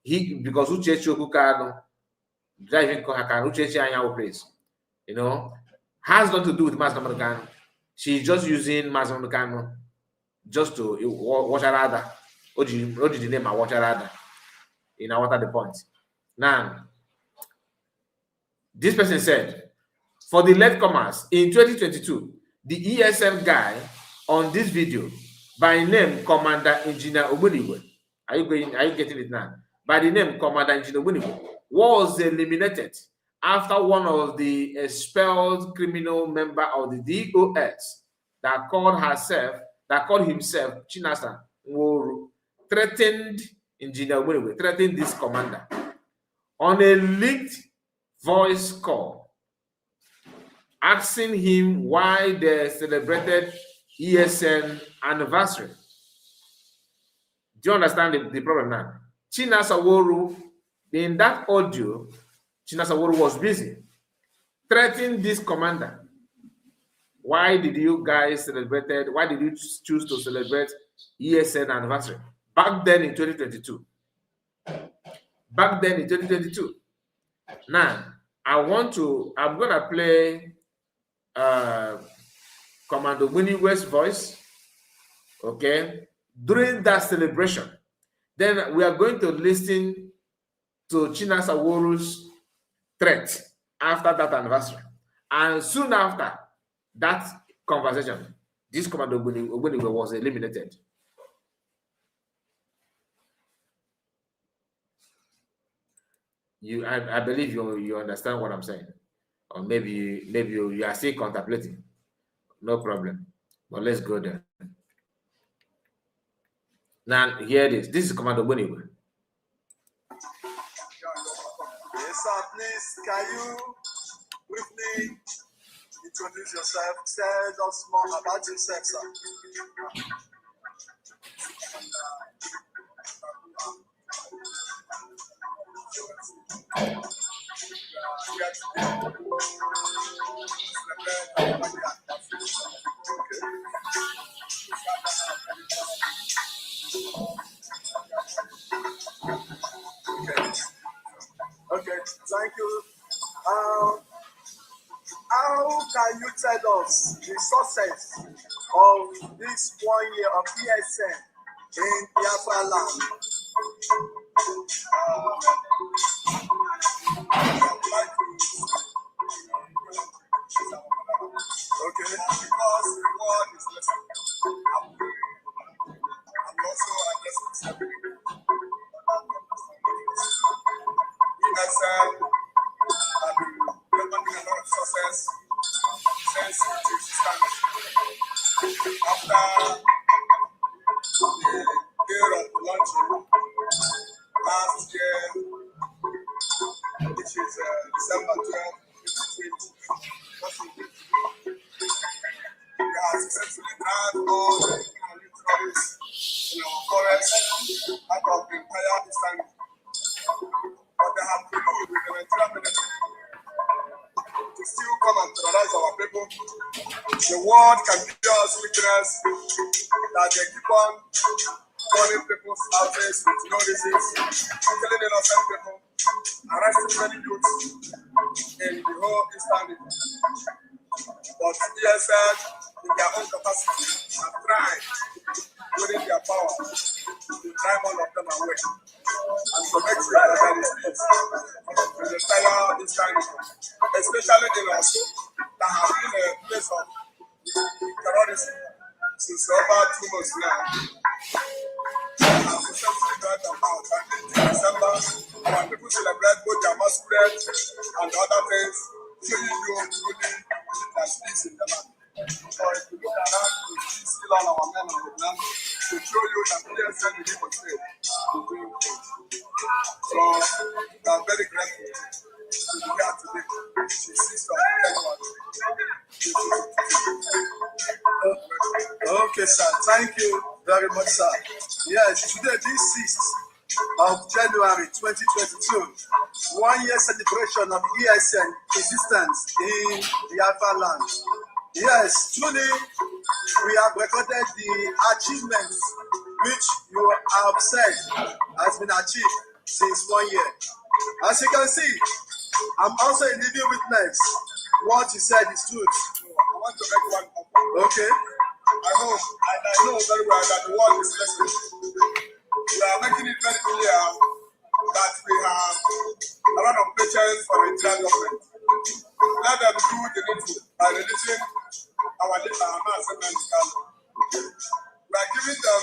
Uchechi Kanu, don't even call her Kanu, Uchechi Anyanwu place, has nothing to do with Master Kanu. She's just using Master Kanu just to watch her other. What did the name I watch her other? What are the points? Now, this person said, for the latecomers in 2022, the ESM guy on this video by name Commander Engineer Ogboniwe, are you getting it now? By the name Commander Engineer Ogboniwe was eliminated after one of the expelled criminal member of the DOS that called himself Chinasa Nworu threatened Engineer Ogboniwe, threatened this commander on a leaked voice call, asking him why they celebrated ESN anniversary. Do you understand the problem now? Chinasa Nworu, in that audio, Chinasa Nworu was busy threatening this commander. Why did you guys celebrate? Why did you choose to celebrate ESN anniversary? Back then in 2022. Now, I'm gonna play Commando Ogboniwe's voice, okay, during that celebration. Then we are going to listen to Chinasa Nworu's threat after that anniversary. And soon after that conversation, this Commando Ogboniwe was eliminated. I believe you understand what I'm saying, or maybe you are still contemplating. No problem, but let's go there. Now here it is. This is Commando Ogboniwe. Yes, sir. Please, can you briefly introduce yourself? Tell us more about yourself, sir. Thank you. How can you tell us the success of this 1 year of ESN in Biafra land? Okay, because the word is listening. I'm also addressing stability. ESN have been recording a lot of success since it is established. After the year of the launching last year, which is December 12, 2020, we have successfully had all the territories in our forest out of the entire Eastern, but they have collude with the Nigerian military to still come and terrorize our people. The world can give us witness that they keep on burning people's houses with no reasons, killing innocent people, arresting many youths in the whole Eastern region. But ESN, in their own capacity, have tried, within their power, to drive all of them away and to make sure that there is peace in the entire Eastern region, especially in Osu, that has been a place of terrorism since over 2 months now. I have successfully drive them out, and in December, our people celebrate both their masquerade and other things, showing you truly there's peace in the land. So if you look around, you see still all our men on the land to show you that ESN in Igbo State is doing good. So we are very grateful to be here today, which is 6th of January. Okay, sir. Thank you very much, sir. Yes, today, this 6th of January 2022, 1 year celebration of ESN existence in Biafra land. Yes, truly, we have recorded the achievements which you have said has been achieved since 1 year. As you can see, I'm also a living witness. What you said is truth. I want to make one offer. Okay. I hope and I know very well that the world is listening. We are making it very clear that we have a lot of patience for the Nigerian government. Let them do the needful by releasing our leader, Hamas and Kanu. We are giving them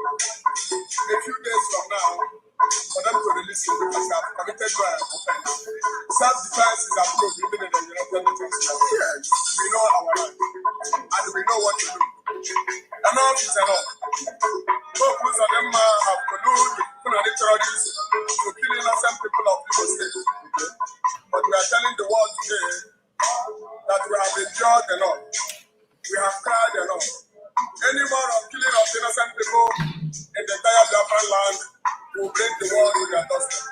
a few days from now for them to release him because they have committed to an offense. Self-defense is approved even in the United Nations. Yes, we know our right and we know what to do. Enough is enough. Both of them have colluded with Fulani terrorists to kill innocent people of Igbo State. But we are telling the world today that we have endured enough. We have cried enough. Any more of killing of innocent people in the entire Biafra land will bring the world to their doorstep.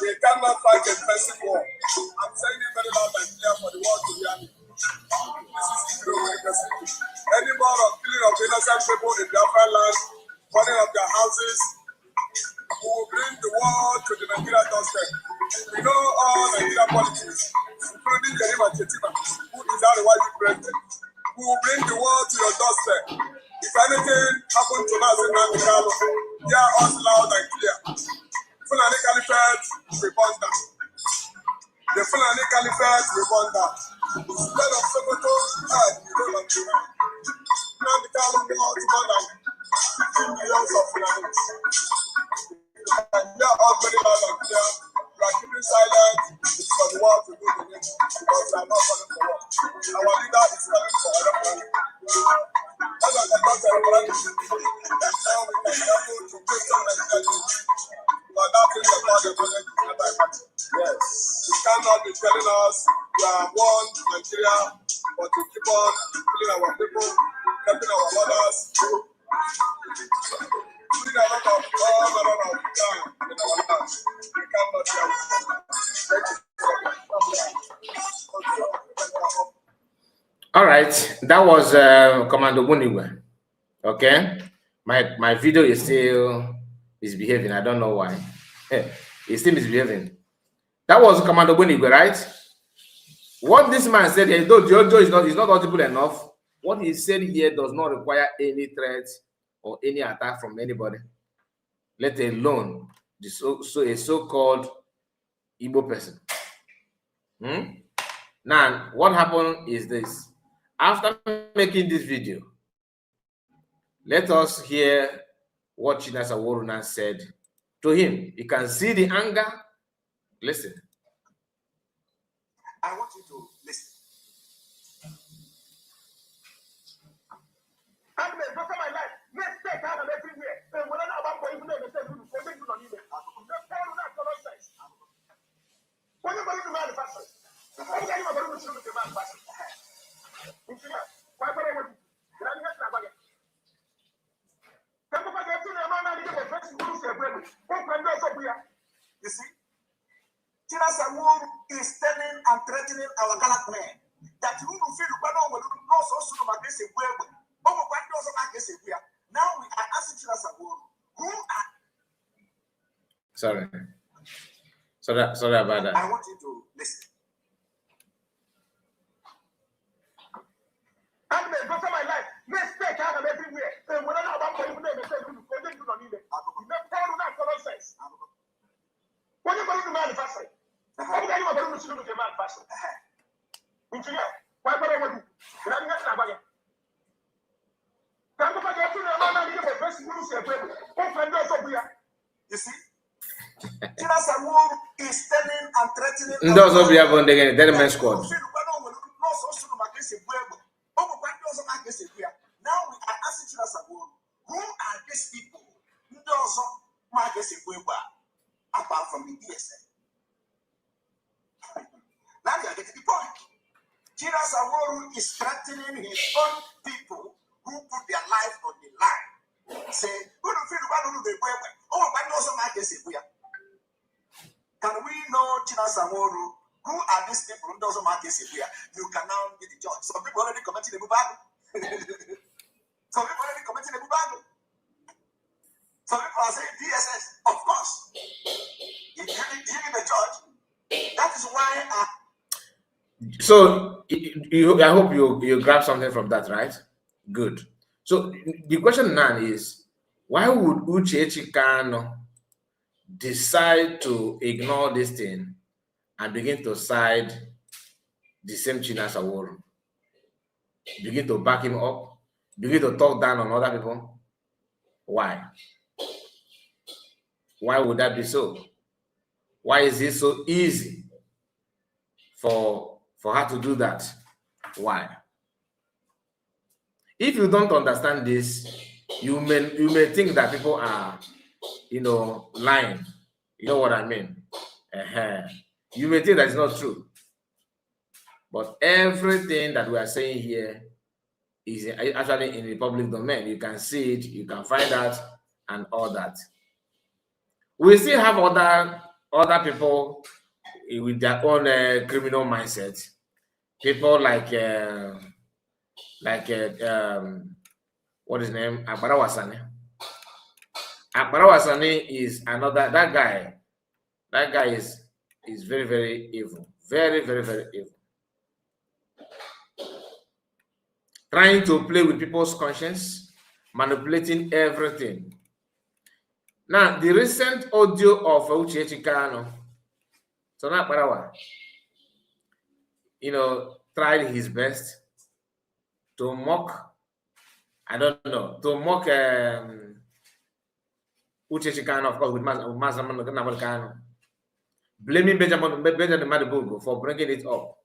We cannot fight a defensive war. I'm saying it very loud and clear for the world to hear me. This is the true. Any more of killing of innocent people in Biafra land, burning of their houses, who will bring the world to the Nigerian doorstep. We know all Nigerian politics, including Yerima Chetima, who is our white president, who will bring the world to your doorstep. If anything happens to us in Nigeria, they are all loud and clear. Fulani Caliphate, we burn down. The Fulani Caliphate, we burn down. Instead of Sokoto, we roll on the ground. Now the Kanu belongs to more than 15 millions of Fulanis. And they are all very loud and clear. We are keeping silent for the world to do the next because we are not calling for war. Our leader is calling for a referendum. As I got a referendum, now we can be able to question Nigeria. But that is about the project is never happening. Yes. You cannot be telling us we are one Nigeria, but to keep on killing our people, helping our mothers, doing a lot of time in our lives. We cannot do it. All right, that was Commando Buniwe. Okay, my video is still misbehaving. I don't know why. He's still misbehaving. That was Commander Bonigwe, right? What this man said here, though Jojo is not audible enough, what he said here does not require any threat or any attack from anybody, let alone a so-called Igbo person. Now, what happened is this. After making this video, let us hear what Chinasa Woruna said to him. You can see the anger. Listen. I want you to listen. I'm going to my life. Let's take out of everywhere. And when I'm about to even say, you go make you on email. Just tell you that nonsense. When you're going to manufacture, I'm going to go to the manufacturer. Why would I want to? Can I get that again? Come back to the man and give a person who's a brother. What can you do here? You see? Tina Samuel is telling and threatening our Galak men that you will feel well also soon against a web. Now we are asking Tina Samuel, who are. Sorry about that. I want you to listen. I'm going to go to my life. Let's take out of everywhere. And when I'm about to even say, you go make you on email. You never tell you that nonsense. When you're going to manufacture, I'm going to go to the manufacturer. Engineer, why would I want to? Can I get that again? Come back to the man and give a person who's a brother. What can you do here? You see? Tina Samuel is telling and threatening. Those will be on the Deadman Squad. Now we are asking Tina Samuel, who are these people? Apart from the DSM. Now you are getting the point. Tina Samuel is threatening his own people who put their life on the line. Say, who don't feel about the way? Oh, but also my case. Can we know Tina Samoru? Who are these people who doesn't matter if we are? You can now be the judge. Some people already committed a bubble. Some people already committed a bubble. Some people are saying DSS. Of course. If you be the judge, that is why So I hope you grab something from that, right? Good. So the question now is, why would Uchechi Kanu decide to ignore this thing and begin to side the same Chinasa Woru? Begin to back him up, begin to talk down on other people? Why? Why would that be so? Why is it so easy for her to do that? Why? If you don't understand this, you may think that people are, lying. You know what I mean? You may think that it's not true. But everything that we are saying here is actually in the public domain. You can see it, you can find out, and all that. We still have other people with their own criminal mindset. People like what is his name? Akbara Wasani. Akbara Wasani is another. That guy is very, very evil. Very, very, very evil. Trying to play with people's conscience, manipulating everything. Now, the recent audio of Uchechi Kanu, so now Parawa, tried his best to mock, to mock Uchechi Kanu, of course, with Mazaman Kanu, blaming Benjamin Madibugo for bringing it up.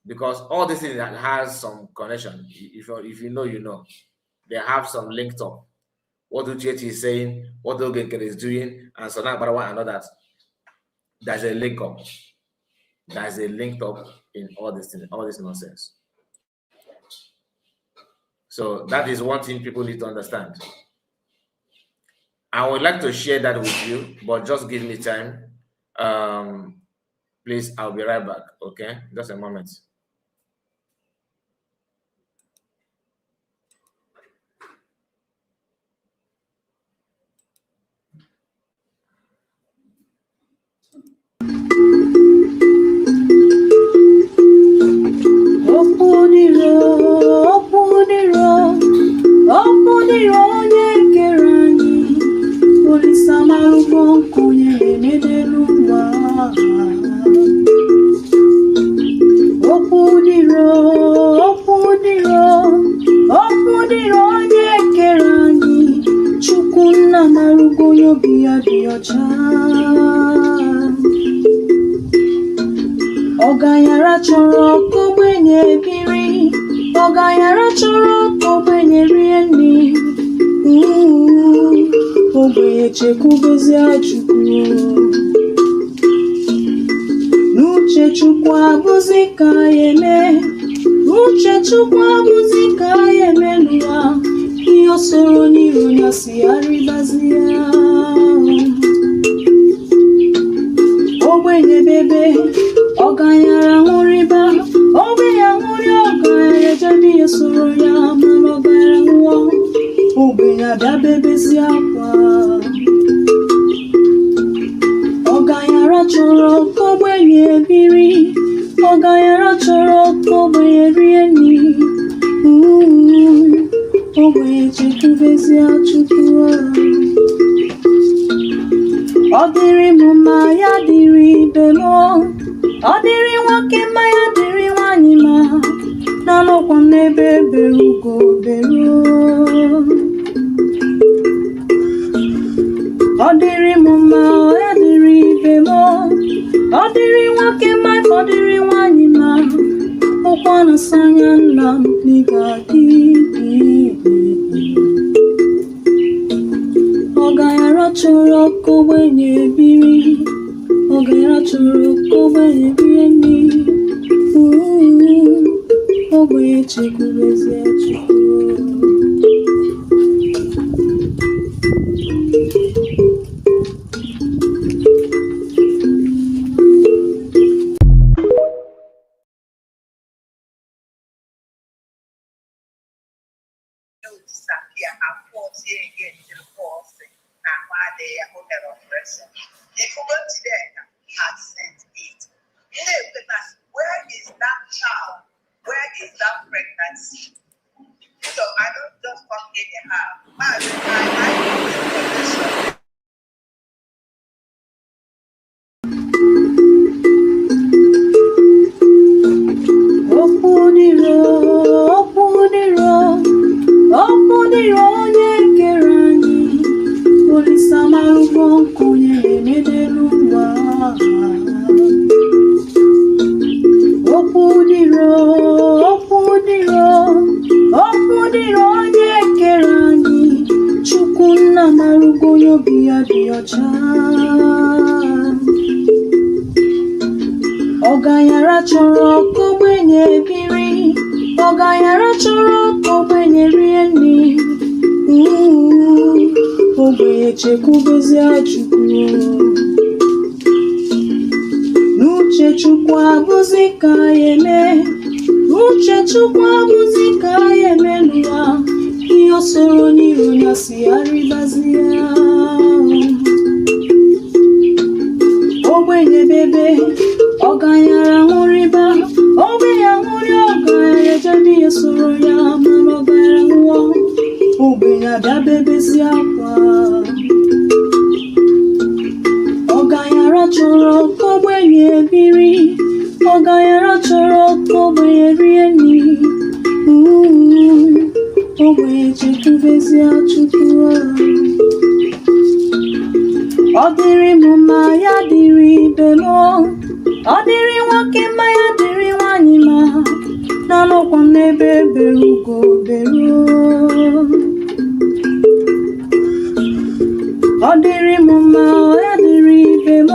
Because all this thing has some connection. If you know, you know. They have some linked up. What Uchechi is saying, what Ogenker is doing, and so now Barawa and all that. There's a link up. There's a link up in all this nonsense. So that is one thing people need to understand. I would like to share that with you, but just give me time. Please, I'll be right back. Okay, just a moment. ya dị ọcha. Ọgaranya chọrọ ka ogbenye biri, ọgaranya chọrọ ka ogbenye rie nri. Ogbenye chekwubezie Chukwu. N'uche Chukwu abụzi ka ya eme, n'uche Chukwu abụzi ka ya eme n'ụwa. Ihe o soro n'iru ya si arịbazie. Ogbenye bebe, ọgaranya ṅụrịba, ogbenye ṅụrị, ọgaranya jebe ihe soro ya, mana ọgaranya nwụọ, ogbenye adabebezi akwa. Ọgaranya chọrọ ka ogbenye biri, ọgaranya chọrọ ka ogbenye rie nri. Ogbenye chekwubezie Chukwu. Ọ dịrị m mma, ya dịrị ibe m, ọ dịrị nwoke mma, ya dịrị nwanyị mma, na-anọkwa n'ebe bere ugo bere. Ọ dịrị m mma, ya dịrị ibe m, ọ dịrị nwoke mma, ọ dịrị nwanyị mma, ụkwa na-asa anya nna m n'ịga-adị. Ọgaranya chọrọ ka ogbenye biri, ọgaranya chọrọ ka ogbenye rie nri. Ogbenye chekwubezie Chukwu. Disappear and force here again to the force and while they are under oppression. If you go to them, has sent it. Where is that child? Where is that pregnancy? So I don't just come anyhow. I onye kere anyị, Olisa marụgo nkonye na-emedelu ụwa. Okwu dịrị onye kere anyị, Chukwu nna marụgo onye obi ya dị ọcha. Ọgaranya chọrọ ka ogbenye biri, ọgaranya chọrọ ka ogbenye rie nri. Ogbenye chekwubezie Chukwu. N'uche Chukwu abụzi ka ya eme, n'uche Chukwu abụzi ka ya eme n'ụwa. Ihe o soro n'iru ya si arịbazie. Ogbenye bebe, ọgaranya ṅụrịba, ogbenye ṅụrị, ọgaranya jebe ihe soro ya, mana ọgaranya nwụọ, ogbenye adabebezi akwa. Ọgaranya chọrọ ka ogbenye biri, ọgaranya chọrọ ka ogbenye rie nri. Ogbenye chekwubezie Chukwu. Ọ dịrị m mma, ya dịrị ibe m, ọ dịrị nwoke mma, ya dịrị nwanyị mma, na-anọkwa n'ebe bere ugo bere. Ọ dịrị m mma, ya dịrị ibe m,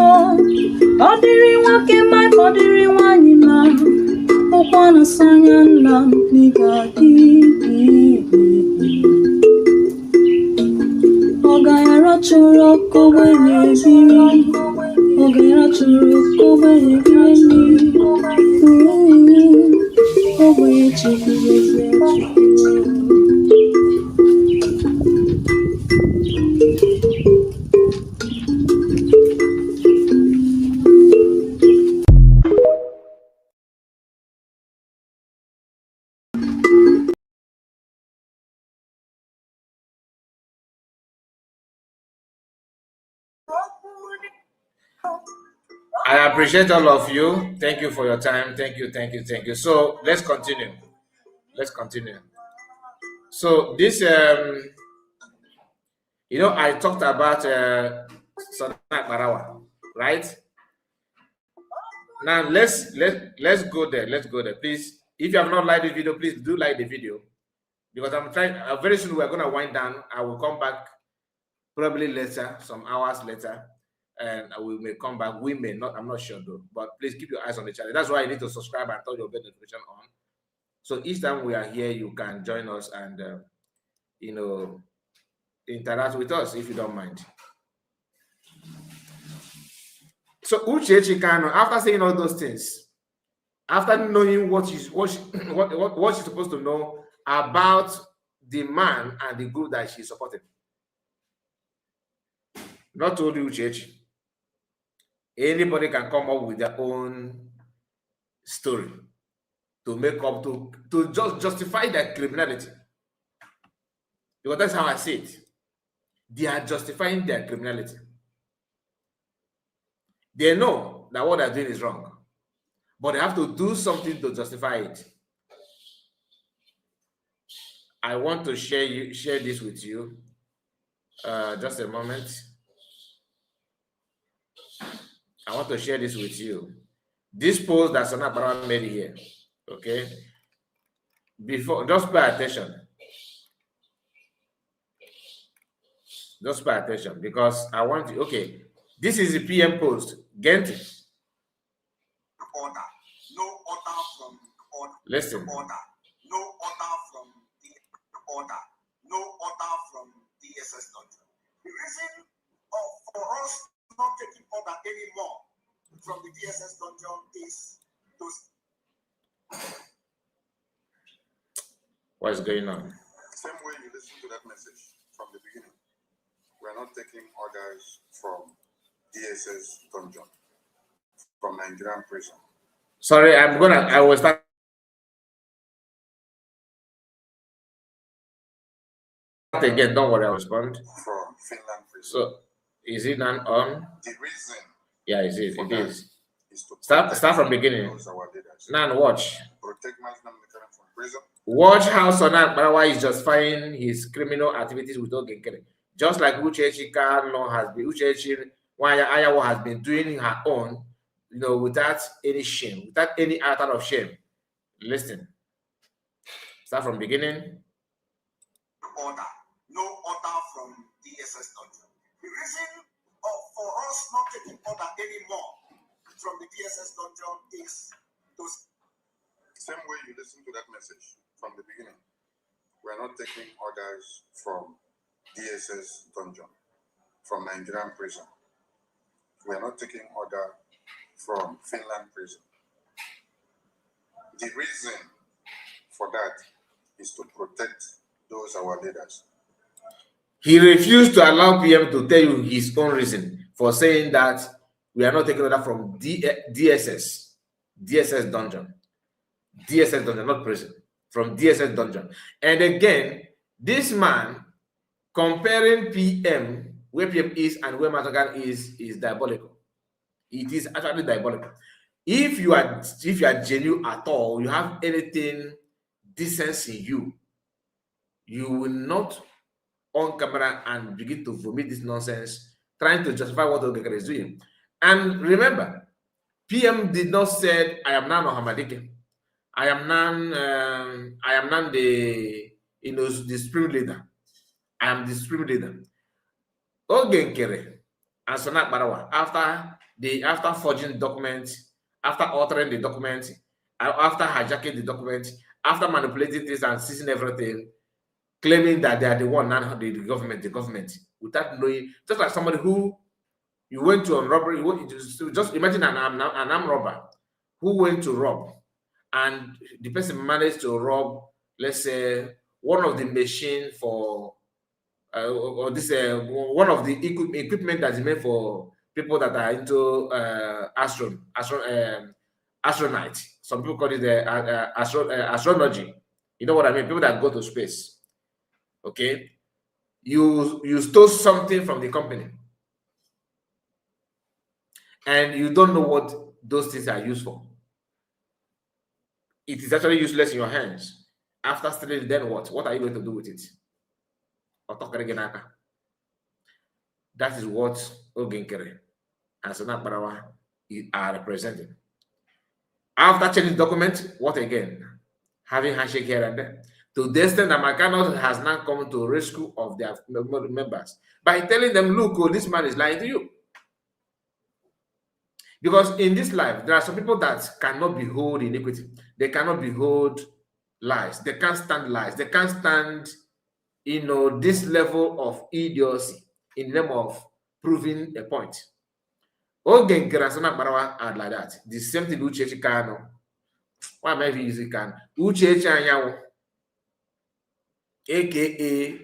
ọ dịrị nwoke mma, ọ dịrị nwanyị mma, ụkwa na-asa anya nna m n'ịga-adị. Ọgaranya chọrọ ka ogbenye biri, ọgaranya chọrọ ka ogbenye rie nri. Ogbenye chekwubezie Chukwu. I appreciate all of you. Thank you for your time. Thank you. So let's continue. So this, I talked about Sonak Barawa, right? Now let's go there. Let's go there. Please, if you have not liked the video, please do like the video, because I'm trying. Very soon we're gonna wind down. I will come back probably later, some hours later, and we may come back. We may not. I'm not sure though. But please keep your eyes on the channel. That's why you need to subscribe and turn your bell notification on. So each time we are here, you can join us and you know, interact with us if you don't mind. So Uchechi Kanu, after saying all those things, after knowing what she's supposed to know about the man and the group that she's supporting, not only Uchechi, anybody can come up with their own story to make up to just justify their criminality. Because that's how I see it. They are justifying their criminality. They know that what they're doing is wrong, but they have to do something to justify it. I want to share this with you. Just a moment. I want to share this with you. This post that Sana Bara made here. Okay. Before, just pay attention. Just pay attention, because I want you. Okay. This is the PM post. Get it. Order. No order from order. Listen. Order. No order from the order. No order from DSS doctrine. The reason for us not taking order anymore from the DSS dungeon is those. What is going on? Same way you listen to that message from the beginning. We're not taking orders from DSS dungeon, from Nigerian prison. Sorry, I will start again. Don't worry, I'll respond. From Finland prison. So, is it not on? The reason. Yeah, it is. It is. Start from beginning. Now watch. Protect from prison. Watch how Sonak Barawa is justifying his criminal activities with Ogenkere. Just like Uchechi Kanu has been, Uchechi Ayawo has been doing her own, you know, without any shame, without any out of shame. Listen. Start from beginning. Order. No order from DSS dungeon. The reason for us not taking order anymore from the DSS dungeon is those. Same way you listen to that message from the beginning. We're not taking orders from DSS dungeon, from Nigerian prison. We're not taking order from Finland prison. The reason for that is to protect those our leaders. He refused to allow PM to tell you his own reason for saying that we are not taking order from DSS dungeon. DSS dungeon, not prison. From DSS dungeon. And again, this man comparing PM, where PM is and where Matagan is diabolical. It is actually diabolical. If you are genuine at all, you have anything decent in you, you will not on camera and begin to vomit this nonsense, trying to justify what Ogekere is doing. And remember, PM did not say, I am now Mohammadike. I am now the supreme leader. I am the supreme leader. Ogekere and Sonak Barawa, after forging documents, after altering the document, after hijacking the document, after manipulating this and seizing everything, claiming that they are the one, not the government, without knowing, just like somebody who you went to a robbery, just imagine an armed robber who went to rob, and the person managed to rob, let's say, one of the machine for, one of the equipment that is made for people that are into astronaut. Some people call it astrology. You know what I mean? People that go to space. Okay, you stole something from the company, and you don't know what those things are used for. It is actually useless in your hands. After stealing, then what? What are you going to do with it? That is what Ogenkere and Sonakbarawa are representing. After changing the document, what again? Having handshake here and there. To the extent that Makano has now come to rescue of their members by telling them, look, oh, this man is lying to you. Because in this life, there are some people that cannot behold iniquity. They cannot behold lies. They can't stand lies. They can't stand, this level of idiocy in the name of proving a point. Ogen Gerasona Barawa are like that. The same thing Uchechi Kanu. Why am I even using Kanu? Uchechi Anyawo, aka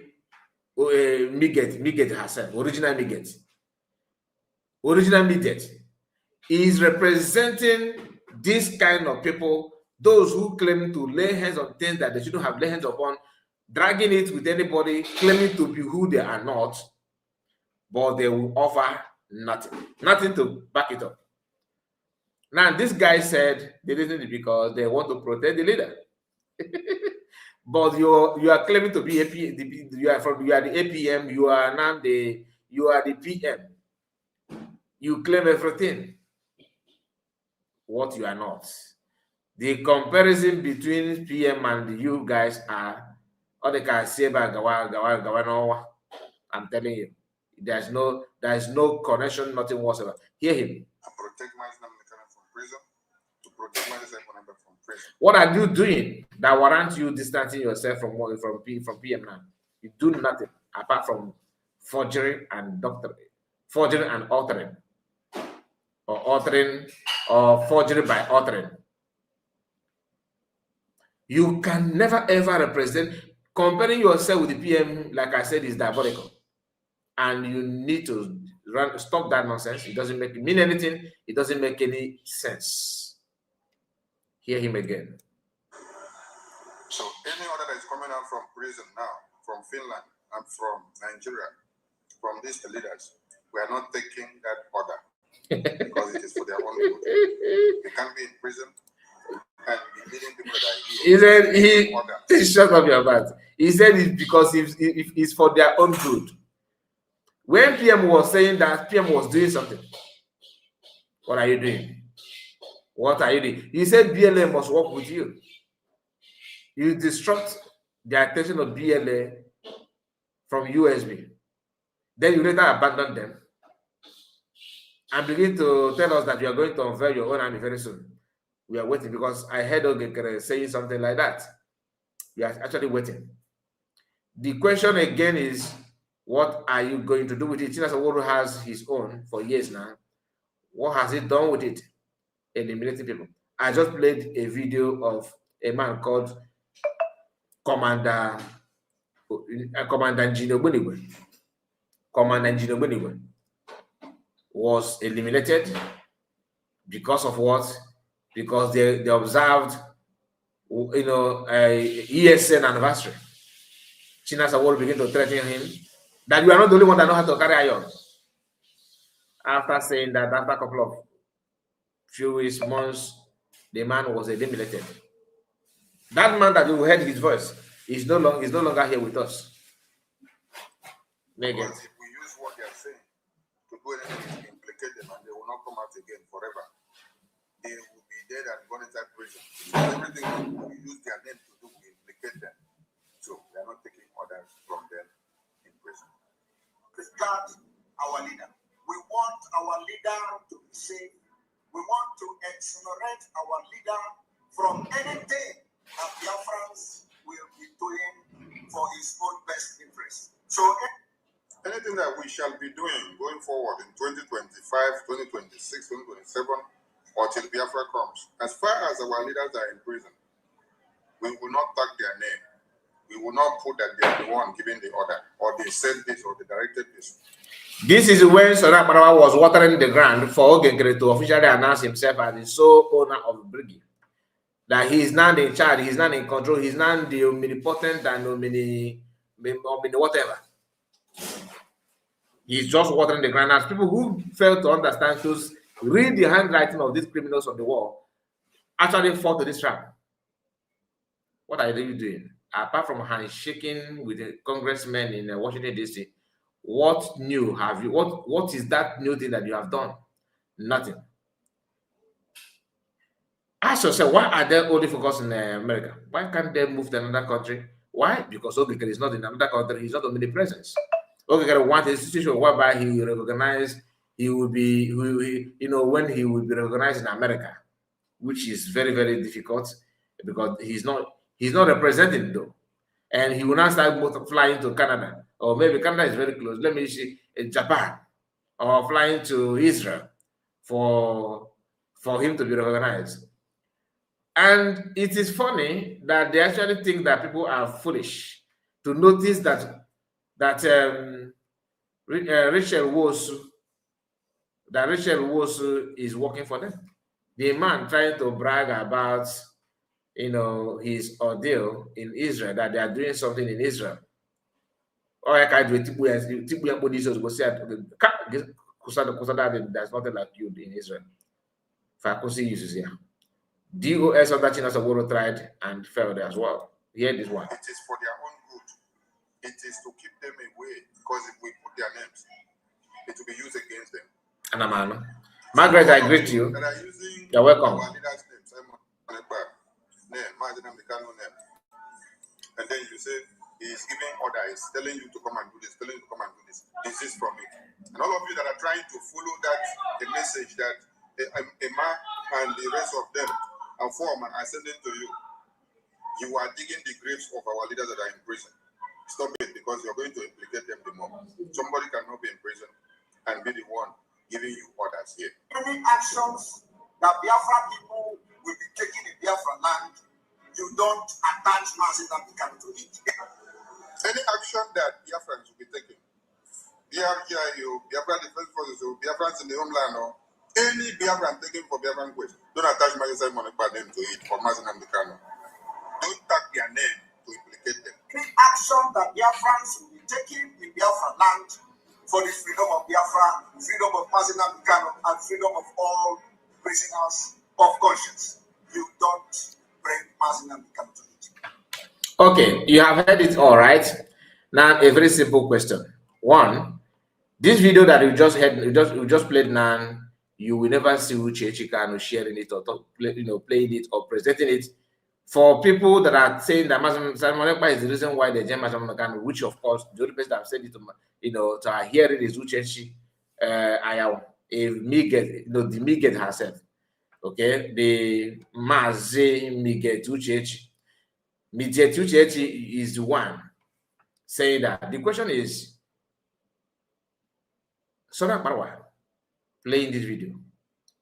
Midget herself, original Midget. Original Midget is representing this kind of people, those who claim to lay hands on things that they shouldn't have laid hands upon, dragging it with anybody, claiming to be who they are not, but they will offer nothing to back it up. Now, this guy said they did it because they want to protect the leader. But you are claiming to be you are the APM, you are the PM. You claim everything. What you are not. The comparison between PM and you guys are all they can say about Gawa. I'm telling you, there's no connection, nothing whatsoever. Hear him. I protect myself from prison, to protect myself from prison. What are you doing that warrants you distancing yourself from PM now? You do nothing apart from forgery and altering, or forgery by altering. You can never ever represent. Comparing yourself with the PM, like I said, is diabolical, and you need to stop that nonsense. It doesn't mean anything. It doesn't make any sense. Hear him again. So any order that is coming out from prison now, from Finland and from Nigeria, from these leaders, we are not taking that order because it is for their own good. They can't be in prison and be leading people that are he shut up your mouth. He said it's because if it's for their own good. When PM was saying that PM was doing something, what are you doing? What are you doing? He said BLA must work with you. You disrupt the attention of BLA from USB. Then you later abandon them and begin to tell us that you are going to unveil your own army very soon. We are waiting because I heard Ogekere saying something like that. We are actually waiting. The question again is, what are you going to do with it? Chinasa Woro has his own for years now. What has he done with it? Eliminating people. I just played a video of a man called Commander Gino Bunigwe. Commander Gino Bunigwe was eliminated because of what? Because they observed, a ESN anniversary. Chinasa Woro began to threaten him that you are not the only one that knows how to carry iron. After saying that, after a couple of few weeks, months, the man was eliminated. That man that you heard his voice is no longer here with us. Because if we use what they are saying to do anything to implicate them, and they will not come out again forever, they will be dead and gone inside prison. Everything we use their name to do will implicate them. So we are not taking orders from them in prison. Regard our leader. We want our leader to be safe. We want to exonerate our leader from anything that Biafrans will be doing for his own best interest. So anything that we shall be doing going forward in 2025, 2026, 2027, or till Biafra comes, as far as our leaders are in prison, we will not tag their name. We will not put that they are the one giving the order, or they said this, or they directed this. This is when Sonak Marawa was watering the ground for Ogengere to officially announce himself as the sole owner of Briggy. That he is now in charge, he is now in control, he is now the omnipotent and omni whatever. He's just watering the ground. As people who fail to understand, to read the handwriting of these criminals on the wall, actually fall to this trap. What are you doing? Apart from handshaking with the congressmen in Washington, D.C., What new have you? What is that new thing that you have done? Nothing. Ask yourself, why are they only focused in America? Why can't they move to another country? Why? Because Ogekere is not in another country. He's not omnipresent. Ogekere wants a situation whereby he will recognize, he will be, when he will be recognized in America, which is very, very difficult because he's not represented though. And he will now start flying to Canada, or maybe Canada is very close. Let me see, Japan, or flying to Israel for him to be recognized. And it is funny that they actually think that people are foolish to notice that Rachel Wosu is working for them. The man trying to brag about his ordeal in Israel, that they are doing something in Israel. Oh, I can't do it. There's nothing like you in Israel. Fakusi uses here. DOS of that China tried and failed as well. Here this one. It is for their own good. It is to keep them away, because if we put their names, it will be used against them. Anamano. Margaret, I greet you. That are using You're welcome. our leaders' names, Ekpa name, Kanu name. And then you say he's giving orders, telling you to come and do this, telling you to come and do this. This is from it. And all of you that are trying to follow that, the message that Emma and the rest of them and Foreman are sending to you, you are digging the graves of our leaders that are in prison. Stop it, because you're going to implicate them the more. Somebody cannot be in prison and be the one giving you orders here. Any actions that Biafra people will be taking in Biafra land, you don't attach massive Kanu to it. Any action that Biafrans will be taking, Biafra Defense Forces, or Biafrans in the homeland, or any Biafran taking for Biafran quest, don't attach Majesty Monekpa name to it, or Mazen Kanu. Don't tag their name to implicate them. Any action that Biafrans will be taking in Biafra land for the freedom of Biafra, freedom of Mazen Kanu, and freedom of all prisoners of conscience, you don't bring Mazen Kanu to it. Okay, you have heard it all right. Now, a very simple question. One, this video that you just heard, you just played now, you will never see Uchechi Kanu sharing it or playing it or presenting it. For people that are saying that Mazen Ekpa is the reason why they jam Mazen Kanu, which of course the only person that said it to our hearing is Uchechi, Midget, the Midget herself. Okay, the Maze Midget Uchechi. Midget Uchechi is the one saying that. The question is, Sona Parwa playing this video,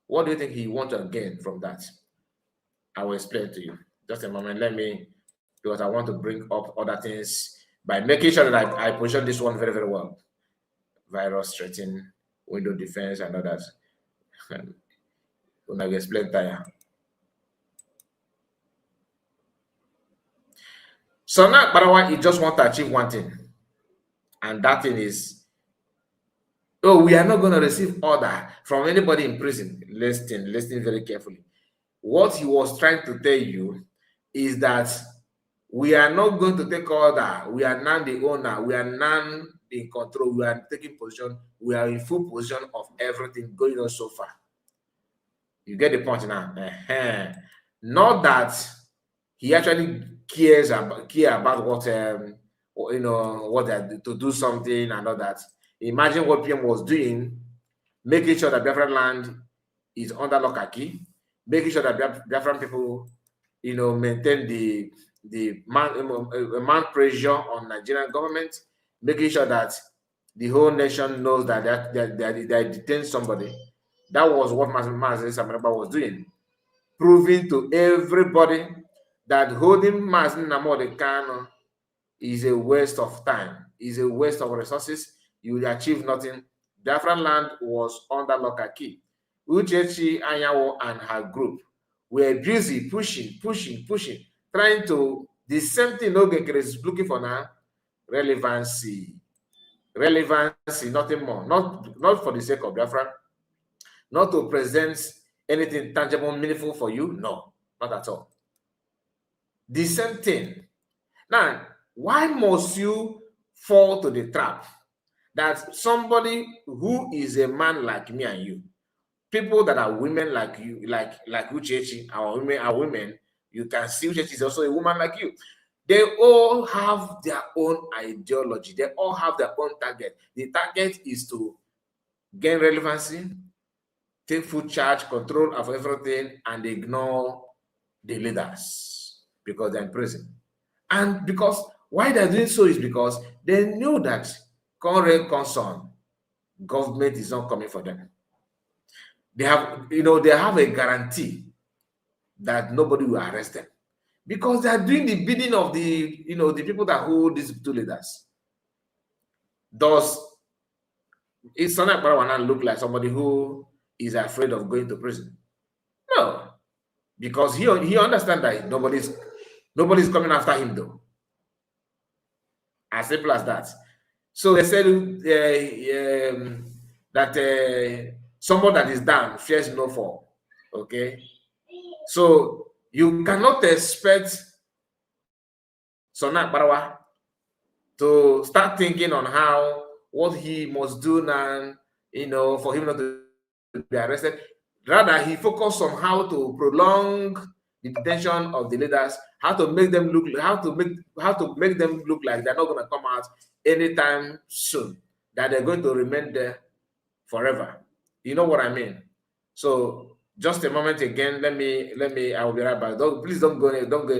what do you think he wants to gain from that? I will explain to you. Just a moment, because I want to bring up other things by making sure that I position this one very, very well. Virus threatening, window defense, and others. When I explain that. So now, Barawa, he just want to achieve one thing, and that thing is, we are not going to receive order from anybody in prison. Listen very carefully. What he was trying to tell you is that we are not going to take order. We are now the owner. We are now in control. We are taking position. We are in full position of everything going on so far. You get the point now. Not that he actually care about what what they to do something and all that. Imagine what PM was doing, making sure that Biafran land is under lock and key, making sure that Biafran people, maintain the man pressure on Nigerian government, making sure that the whole nation knows that they detain somebody. That was what Mazen Ekpa was doing, proving to everybody that holding Mazen Kanu is a waste of time, is a waste of resources. You will achieve nothing. Biafran land was under lock and key. Uchechi Anyanwu and her group were busy pushing, trying to, the same thing Ogekere is looking for now, relevancy, nothing more. Not for the sake of Biafran, not to present anything tangible, meaningful for you. No, not at all. The same thing. Now, why must you fall to the trap that somebody who is a man like me and you, people that are women like you, like Uchechi, our women, you can see Uchechi is also a woman like you. They all have their own ideology. They all have their own target. The target is to gain relevancy, take full charge, control of everything, and ignore the leaders because they're in prison. And because why they're doing so is because they know that concern, government is not coming for them. They have, they have a guarantee that nobody will arrest them because they are doing the bidding of the, the people that hold these two leaders. Does Sana Ekpa look like somebody who is afraid of going to prison? No, because he understands that nobody's coming after him though. As simple as that. So they said that someone that is down fears no fall. Okay, so you cannot expect Sana Ekpa to start thinking on what he must do now, for him not to be arrested. Rather, he focused on how to prolong the detention of the leaders, how to make them look like they're not going to come out anytime soon, that they're going to remain there forever. You know what I mean? So just a moment again. Let me. I will be right back. Please don't go anywhere. Don't go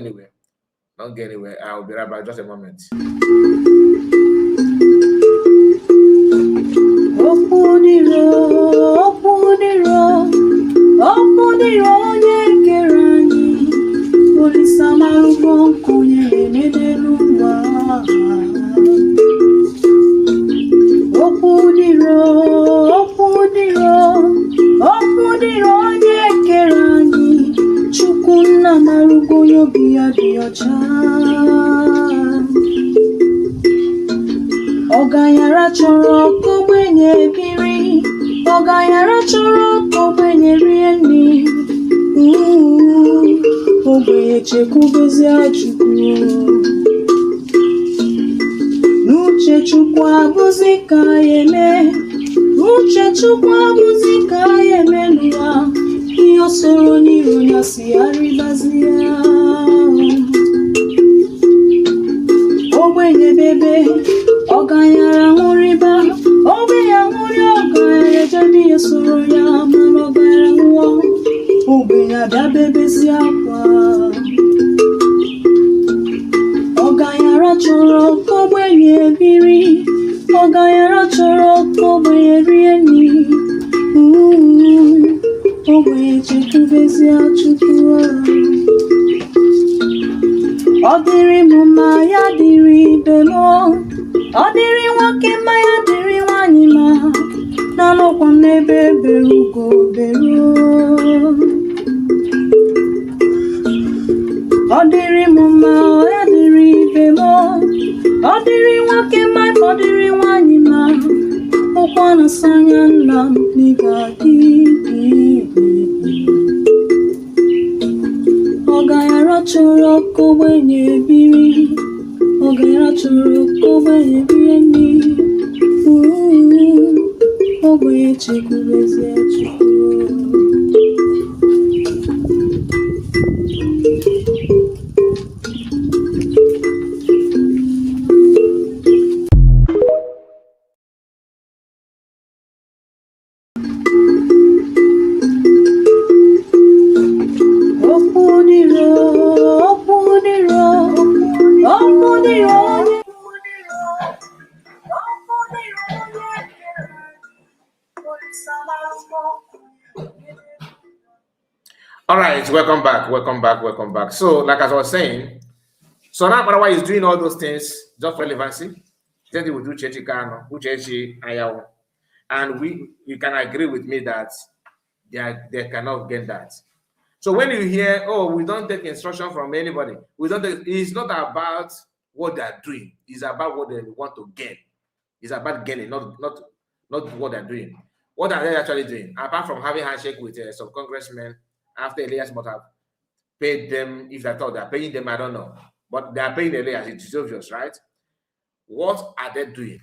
anywhere. I will be right back. Just a moment. Oganyara chọrọ kogbenye biri, Oganyara chọrọ kogbenye rie nri, ogbenye chekwubezi Chukwu. N'uche Chukwu abụzi ka ya eme, N'uche Chukwu abụzi ka ya eme n'ụwa, ihe o soro n'iru ya si arịbazi ya. Ogbenye bebe, Oganyara ṅụrịba, ogbenye ṅụrị Oganyara ejebe ihe soro ya, mana Oganyara ṅụọ, ogbenye adabebezi akwa. Oganyara chọrọ ka ogbenye biri, Oganyara chọrọ ka ogbenye rie nri, ogbenye chekwubezi Chukwu. Ọ dịrị m mma, ya dịrị ibe m, ọ dịrị nwoke mma, ya dịrị nwanyị mma, na-anọkwa n'ebe bere ugo bere. Ọ dịrị m mma, ya dịrị ibe m, ọ dịrị nwoke mma, ọ dịrị nwanyị mma, ụkwa na-asa anya nna m n'ịga-adị. Oganyara chọrọ ka ogbenye biri, Oganyara chọrọ ka ogbenye rie nri, ogbenye chekwubezi Chukwu. All right, welcome back. So, like as I was saying, so now Parawa is doing all those things just for relevancy. Then they will do Uchechi Kanu, Uchechi Ayaw, and you can agree with me that they cannot get that. So when you hear, oh, we don't take instruction from anybody, it's not about what they're doing. It's about what they want to gain. It's about gaining, not what they're doing. What are they actually doing? Apart from having handshake with some congressmen after Elias must have paid them, if I thought they're paying them, I don't know. But they are paying Elias, it's obvious, right? What are they doing?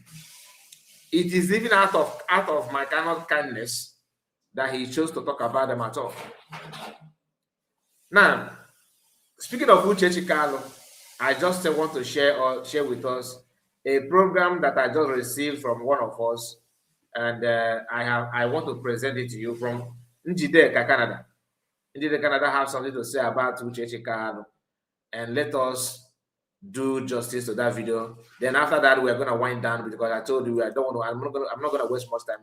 it is even out of my kind of kindness that he chose to talk about them at all. Now, speaking of Uchechi Kanu, I just want to share with us a program that I just received from one of us, and I want to present it to you from Njideka, Canada. Njideka, Canada have something to say about Uchechi Kanu, and let us do justice to that video. Then after that, we are going to wind down because I told you I don't want to. I'm not going to waste much time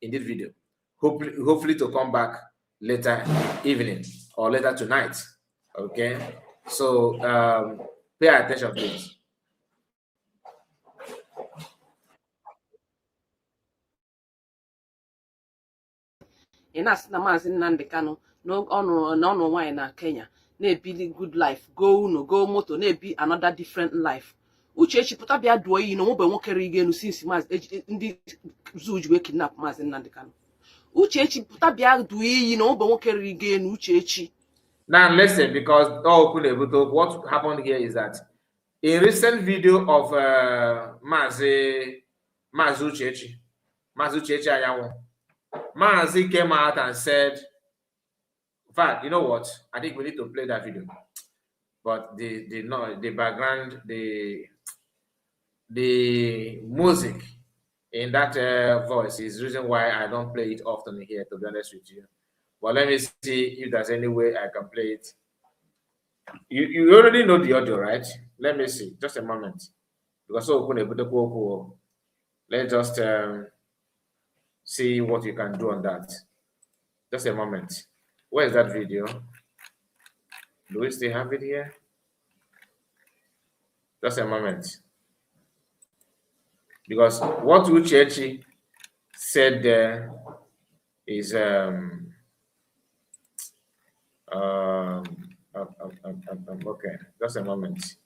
in this video. Hopefully to come back later evening or later tonight. Okay, so pay attention, please. Ina na Maazị Nnamdi Kanu n'ọnụ nwaanyị na Kenya na-ebili good life, go moto, na-ebi another different life. Uchechi pụta bịa duo iyi na onwebe nwoke rige enu since ndị zoo ji wee kidnap Maazị Nnamdi Kanu. Uchechi pụta bịa duo iyi na onwebe nwoke rige enu Uchechi. Now listen, because what happened here is that a recent video of Maazị Uchechi Anyanwụ, Maazị came out and said, in fact, you know what? I think we need to play that video. But the background, the music in that voice is the reason why I don't play it often here, to be honest with you. But let me see if there's any way I can play it. You already know the audio, right? Let me see. Just a moment. Because let's just see what you can do on that. Just a moment. Where is that video? Do we still have it here? Just a moment. Because what Uchechi said there is okay. Just a moment.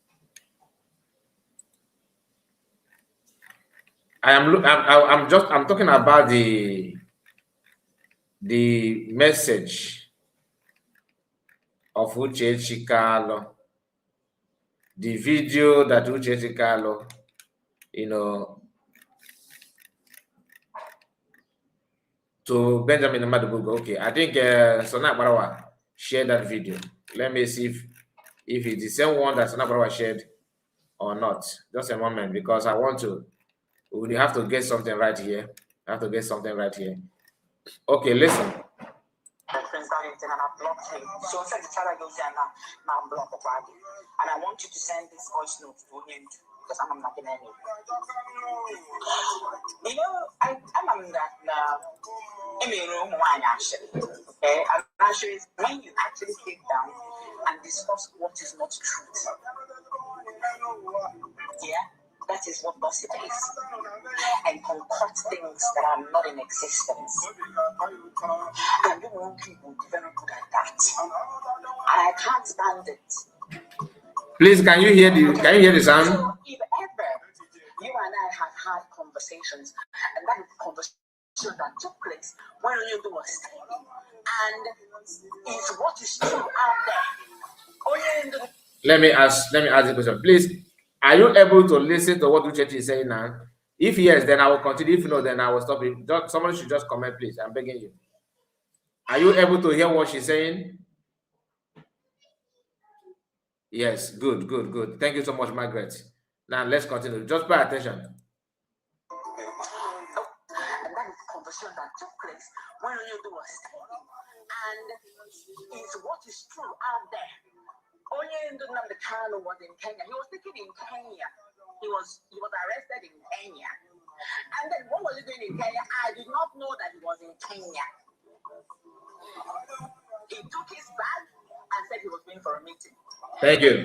I'm talking about the message of Uchechi Kanu, the video that Uchechi Kanu, to Benjamin Madubugo. Okay, I think Sona Barawa shared that video. Let me see if it's the same one that Sona Barawa shared or not. Just a moment, because we have to get something right here. Okay, listen. And I blocked him. So I said the child goes there now I'm blocked the body. And I want you to send this voice note to him because I'm not getting any. You know, I'm that in a room wine actually. Okay, I'm actually when you actually sit down and discuss what is not truth. Yeah. That is what gossip is. And concoct things that are not in existence. And you want people to be very good at that. And I can't stand it. Please, can you hear the sound? So if ever you and I have had conversations, and that is the conversation that took place when you do a statement, and it's what is true out there. Let me ask the question, please. Are you able to listen to what Uchechi is saying now? If yes, then I will continue. If no, then I will stop it. Someone should just comment, please. I'm begging you. Are you able to hear what she's saying? Yes, good. Thank you so much, Margaret. Now let's continue. Just pay attention. And that is the conversation that took place when you do a statement, and it's what is true out there. Onye Nnamdi Kanu was in Kenya. He was taken in Kenya. He was arrested in Kenya. And then what was he doing in Kenya? I did not know that he was in Kenya. He took his bag and said he was going for a meeting. Thank you.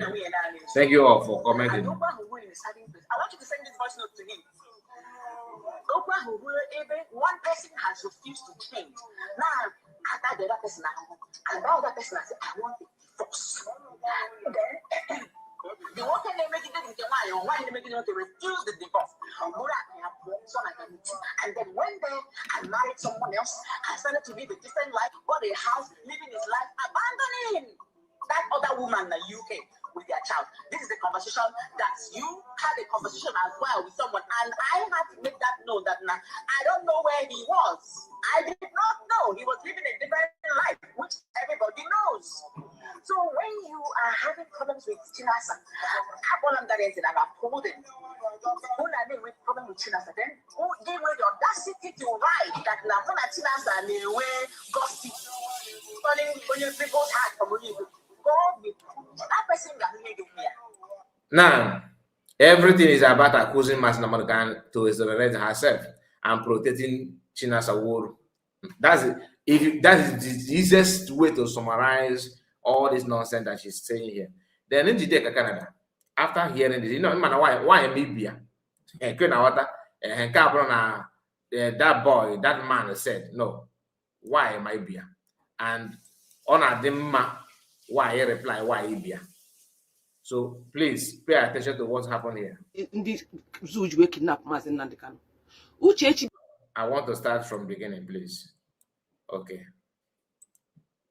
Thank you all for commenting. I want you to send this voice note to him. One person has refused to change. Now, I the other person, and that other person said, I want it. Then the one thing they make it why they make it to refuse the divorce. And then when I married someone else, I started to live a different life, bought a house, living his life, abandoning that other woman in the UK with their child. This is the conversation that you had a conversation as well with someone, and I had to make that known that I don't know where he was. I did not know. He was living a different life, which everybody knows. So when you are having problems with Chinasa, I'm holding. When I mean with problem with Chinasa, then who gave me the audacity to write that Nafona Chinasa and the way gossip, turning people's heart from you. God will that person that made it here. Now, everything is about accusing Masinaman to exonerate herself and protecting Chinasa Wuru. That's it. That is the easiest way to summarize all this nonsense that she's saying here. Then in Jideka Canada, after hearing this, you know, why Libya? And that boy, that man said, no, why am I Libya? And on them, why he reply, why Libya? So please pay attention to what's happened here. Uchechi. I want to start from beginning, please. Okay.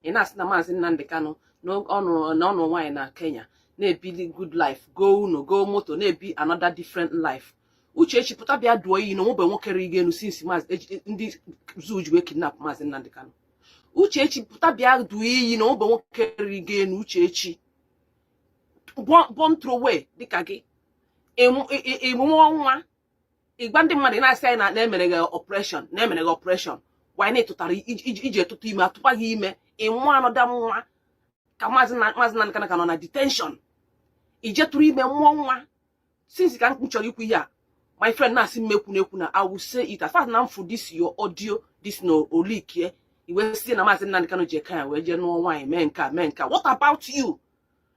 Ina na Maazị Nnamdi Kanu no ọnụ nwanyị na Kenya na-ebili good life go no go moto na-ebi another different life. Uchechi pụta bịa duo iyi na nwebe nwoke ri enu since ndị zoo ji wee kidnap Maazị Nnamdi Kanu. Uchechi pụta bịa duo iyi na nwebe nwoke ri enu. Uchechi bomb throw away dịka gị ịmụọ nwa ịgba ndị mmadụ na-asị anyị na emere gị operation why na-etụtara iji etụtụ ime atụkwa gị ime ịmụ anọda nwa ka Maazị Nnamdi Kanu ka nọ na detention ijetụrụ ime mmụọ nwa since ka m chọrọ ikwu ya my friend na-asị mmekwu na-ekwu na I will say it as far as na mfu this your audio this no olikie iwe si na Maazị Nnamdi Kanu je Kenya wee je nụọ nwaanyị mee nka what about you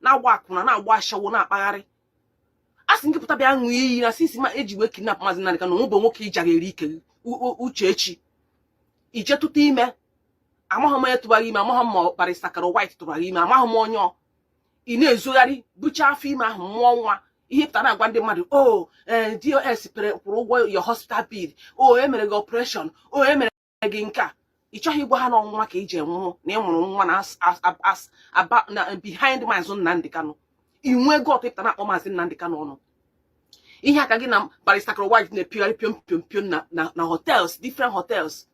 na-agba akwụna na-agba ashawo na-akpagharị asị nke pụta bịa ṅụ iyi na since ma eji wee kidnap Maazị Nnamdi Kanu nwebe nwoke ijara eri ike Uchechi ije tụta ime amaghị m onye tụbara ime amaghị m ma Barrister Karo White tụbara ime amaghị m onye ị na-ezogharị bucha afọ ime ahụ mmụọ nwa ihe pụtara na-agwa ndị mmadụ DOS kwụrụ ụgwọ your hospital bill emere gị operation emere gị nka ị chọghị ịgwa ha n'ọnwụnwa ka ije nwụọ na ịmụrụ nwa na behind Maazị Nnamdi Kanu inwe ego ọtọ ịpụta na-akpọ Maazị Nnamdi Kanu ọnụ ihe aka gị na Barrister Karo White na-epigharị piom na hotels different hotels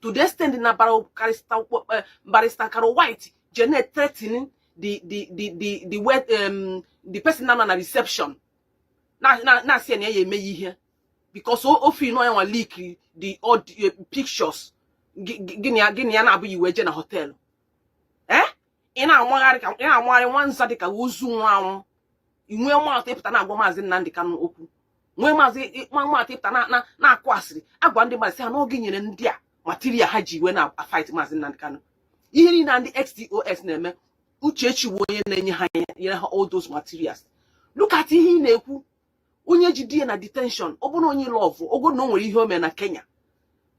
to the extent na Barrister Karo White Janet threatening the person na reception na see na ya eme ihe because o feel no ya leak the pictures gini ya na abụ iwe je na hotel ị na-amagharị nwanza dịka ozu nwa anwụ inwe mmatụ ịpụta na-agwa Maazị Nnamdi Kanu okwu nwee maazị mmatụ ịpụta na-akụ asịrị agwa ndị mmadụ sị ha n'oge nyere ndị a material ha ji iwe na fight Maazị Nnamdi Kanu ihe niile ndị XTOS na-eme Uchechi bụ onye na-enye ha all those materials. Look at ihe ị na-ekwu onye ji di na detention ọ bụrụ onye love ogo na o nwere ihe o mere na Kenya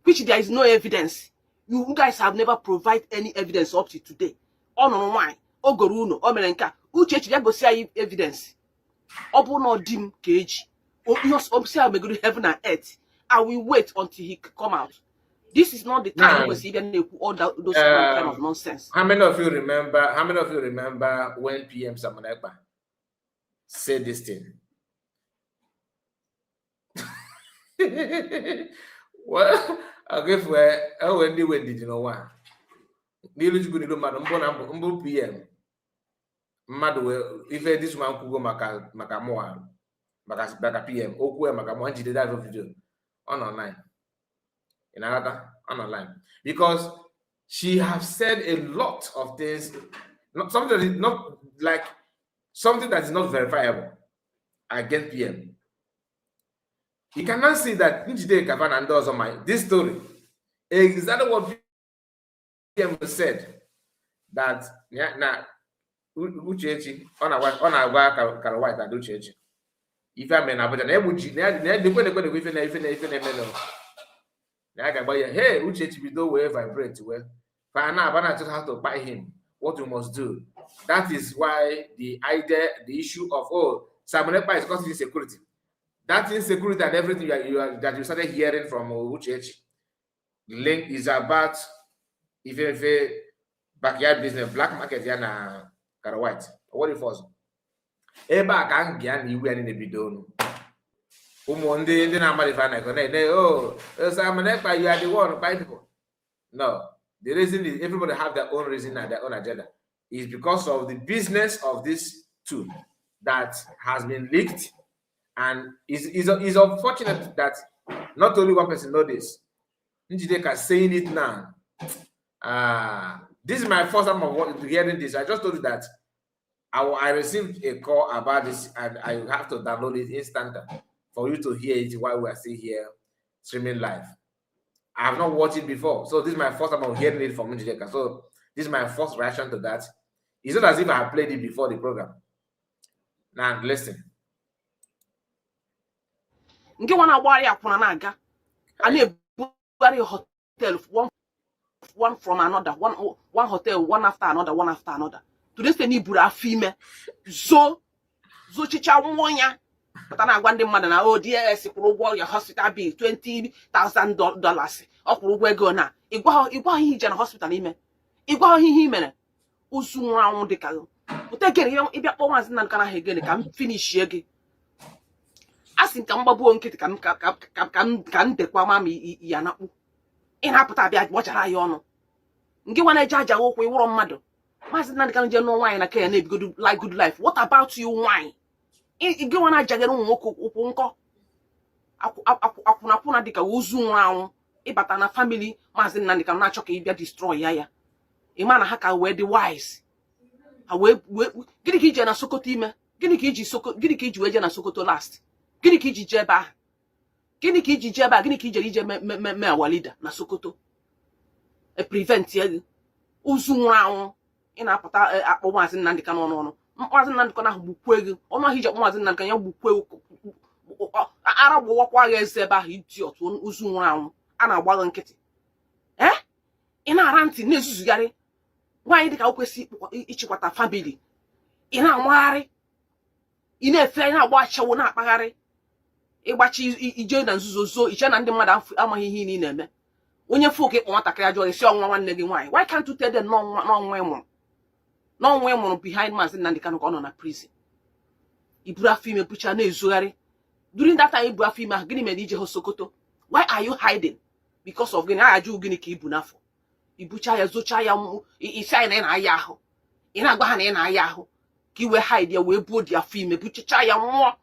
which there is no evidence. You guys have never provided any evidence up to today. Ọ nụrụ nwaanyị o goro unu o mere nka Uchechi ya gosi anyị evidence ọ bụ na ọ dị m ka eji osi a megoro heaven and earth. I will wait until he come out. This is not the time we see them all those kind of nonsense. How many of you remember when PM Samuel Ekpa said this thing? Well, I guess when did you know why? Mbo PM. Madu, if this man could go maka PM, okwe maka mo did that video online. In another online, because she has said a lot of things, something that is not like something that is not verifiable against PM. You cannot see that Midget and does on this story. Exactly what PM said that Uchechi on a Karo White and Uchechi. If I mean, hey, Uchechi video will vibrate well. But just have to buy him. What you must do. That is why the issue of Samuel Ekpa is causing insecurity. That insecurity and everything that you started hearing from Uchechi. The link is about if backyard business, black market, yana Karo White. What if was? Eba can get you in the video. Umundi na Marifana connect. Oh, Simon Ekpa, you are the one by people. No, the reason is everybody have their own reason and their own agenda. Is because of the business of this tool that has been leaked, and is unfortunate that not only one person know this. Njideka saying it now. This is my first time of hearing this. I just told you that I received a call about this, and I have to download it instant for you to hear it while we are still here streaming live. I have not watched it before, so this is my first time of hearing it from Njideka. So this is my first reaction to that. It's not as if I have played it before the program. Now listen. Nke wana gbara ya kwuna na-aga. A na-ebugharị hotel one from another, one hotel, one after another. Today say ni buru afọ ime. Zochicha nwonya. Pata na agwa ndị mmadụ na ODS kwụrụ ụgwọ ya hospital bill $20,000. Ọ kwụrụ ụgwọ ego na. Ịgwa ihe ije na hospital ime. Ịgwa ihe mere. Ozu nwụrụ anwụ dị ka pụta gere ya ịbịa kpọọ Maazị Nnamdi ha egene ka m finish ege. Asị m ka m gbabuo nkịtị ka m dekwa ma ya nakpu. Ị na-apụta abịa gbachara ya ọnụ. Nke nwa na-eje aja ụkwụ ịwụrọ mmadụ. Maazị Nnamdi Kanu je nụọ nwaanyị na Kenya na-ebigodo like good life. What about you nwaanyị? Ị nwa na-ajagere ụmụ nwoke ụkwụ nkọ. Akwụna dịka ozu nwụrụ anwụ. Ịbata na family Maazị Nnamdi Kanu na-achọ ka ị bịa destroy ya. Ịma na ha ka wee dị wise. Ha wee gịnị ka ije na Sokoto ime? Gịnị ka iji wee je na Sokoto last? Gịnị ka iji je ebe ahụ? Gịnị ka iji je ebe a? Gịnị ka ije me awalida na Sokoto? Prevent ya gị. Ozu nwụrụ anwụ. Ị na-apụta akpọ Maazị Nnamdi Kanu ọnụ. Maazị Nnamdi Kanu ahụ gbukwe gị. Ọnụ ahụ ije akpọ Maazị Nnamdi Kanu ya gbukwe ara gbawakwa ya eze ebe ahụ idiot ozu nwụrụ anwụ. A na-agba gị nkịtị. Ị na-ara ntị na-ezuzugharị. Nwaanyị dịka o kwesị ịchịkwata family. Ị na-amagharị. Ị na-efe na-agba achawo na-akpagharị. Ịgbachi ije na nzuzo zo iche na ndị mmadụ amaghị ihe ị na-eme. Onye fụka ịkpọ nwatakịrị ajọ isi ọnwa nwanne gị nwaanyị. Why can't you tell them n'ọnwa ịmụrụ? N'ọnwa ịmụrụ behind Maazị Nnamdi Kanu ka ọ nọ na prison. Iburu afọ ime bucha na-ezugharị. During that time ibu afọ ime ahụ gịnị mere ije ho Sokoto? Why are you hiding? Because of gịnị? A ajụ gịnị ka ibu n'afọ. Ibucha ya zocha ya isi anyị na ị na-aya ahụ. Ị na-agwa ha na ị na-aya ahụ. Ka i wee hide ya wee buo dị afọ ime buchacha ya nwụọ.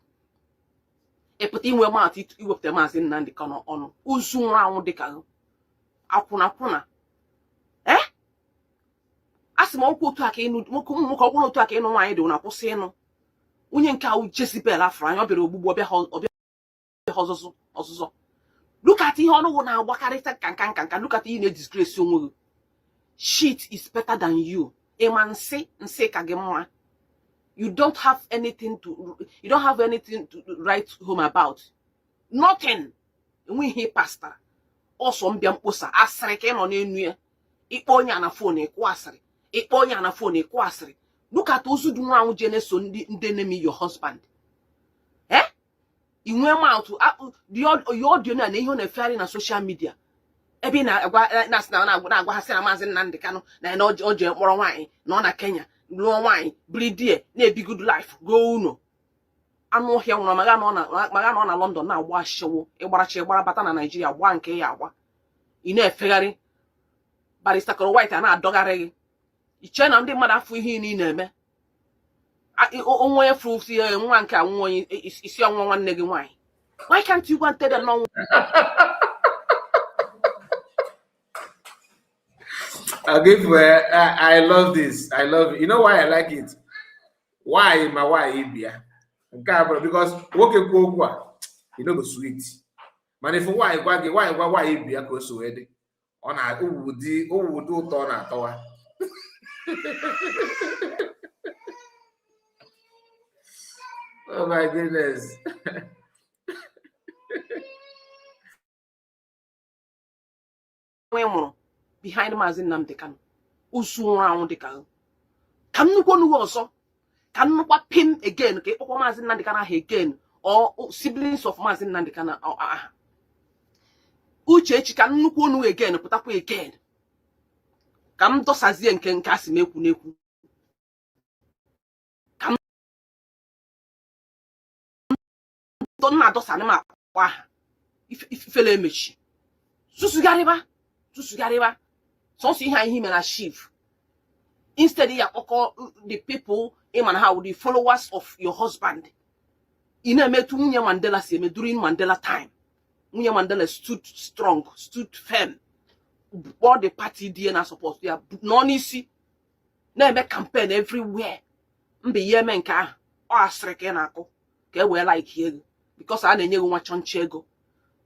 Ịpụta inwe maatụ iwepụta Maazị Nnamdi Kanu ọnụ. Ozu nwụrụ anwụ dịka akwụna. Asị m okwu otu aka ịnụ nwoke ọkwụrụ otu aka ịnụ nwaanyị dị na kwụsị ịnụ. Onye nke ahụ Jezebel afọ anya ọ bịara ogbugbu ọbịa ọzụzọ. Look at ihe ọnụ na-agbakarịta nka. Look at ihe na-disgrace onwe gị. Shit is better than you. Ịma nsị ka gị mma. You don't have anything to write home about. Nothing. Enwe ihe pastara. Ọsọ mbịa mkposa asịrị ka ị nọ n'enu ya. Ịkpọ onye na phone ịkwụ asịrị. Ịkpọ onye na phone ịkwụ asịrị. Look at ozu dị nwa anwụ je na-eso ndị enemy your husband. Inwe mouth the audio na ihe ọ na-efegharị na social media. Ebe na-agwa ha sị na Maazị Nnamdi Kanu na o je mkpọrọ nwaanyị nọ na Kenya lụọ nwaanyị bridie na-ebi good life go uno. Anụ ọhịa nwụrụ maga nọ na London na-agba ashewo ịgbara bata na Nigeria gba nke ya agba. Ị na-efegharị Barrister Koro White a na-adọgharị gị. Iche na ndị mmadụ afọ ihe ị na-eme. Onwe ya furu si nwa nke anwụ onye isi ọnwa nwanne gị nwaanyị. Why can't you go and tell them no? I love this. I love it. You know why I like it? Why my wife Ibia? Because woke kwa you know go sweet. Man if why Ibia go so ready. On a who would do turn at all. Oh my goodness. Behind Maazị Nnamdi Kanu. Usu nwụrụ anwụ dịka ka nnukwu onugbu ọzọ. Ka nnukwu pim again ka ịkpọkwa Maazị Nnamdi Kanu ahụ again or siblings of Maazị Nnamdi Kanu aha. Uchechi ka nnukwu onugbu again pụtakwa again. Ka m dosazie nke asị m ekwu. na dosana ma kwa ifele emechi susugariba so see how him and achieve instead ya koko the people him and how the followers of your husband ina metu nwunye Mandela si eme during Mandela time. Nwunye Mandela stood strong, stood firm. All the party DNA support ya no n'isi na eme campaign everywhere. Mbe ye me nke ahụ ọ asịrị ka ị na-akụ ka e wee like ego because a na-enye gị nwa chọnchị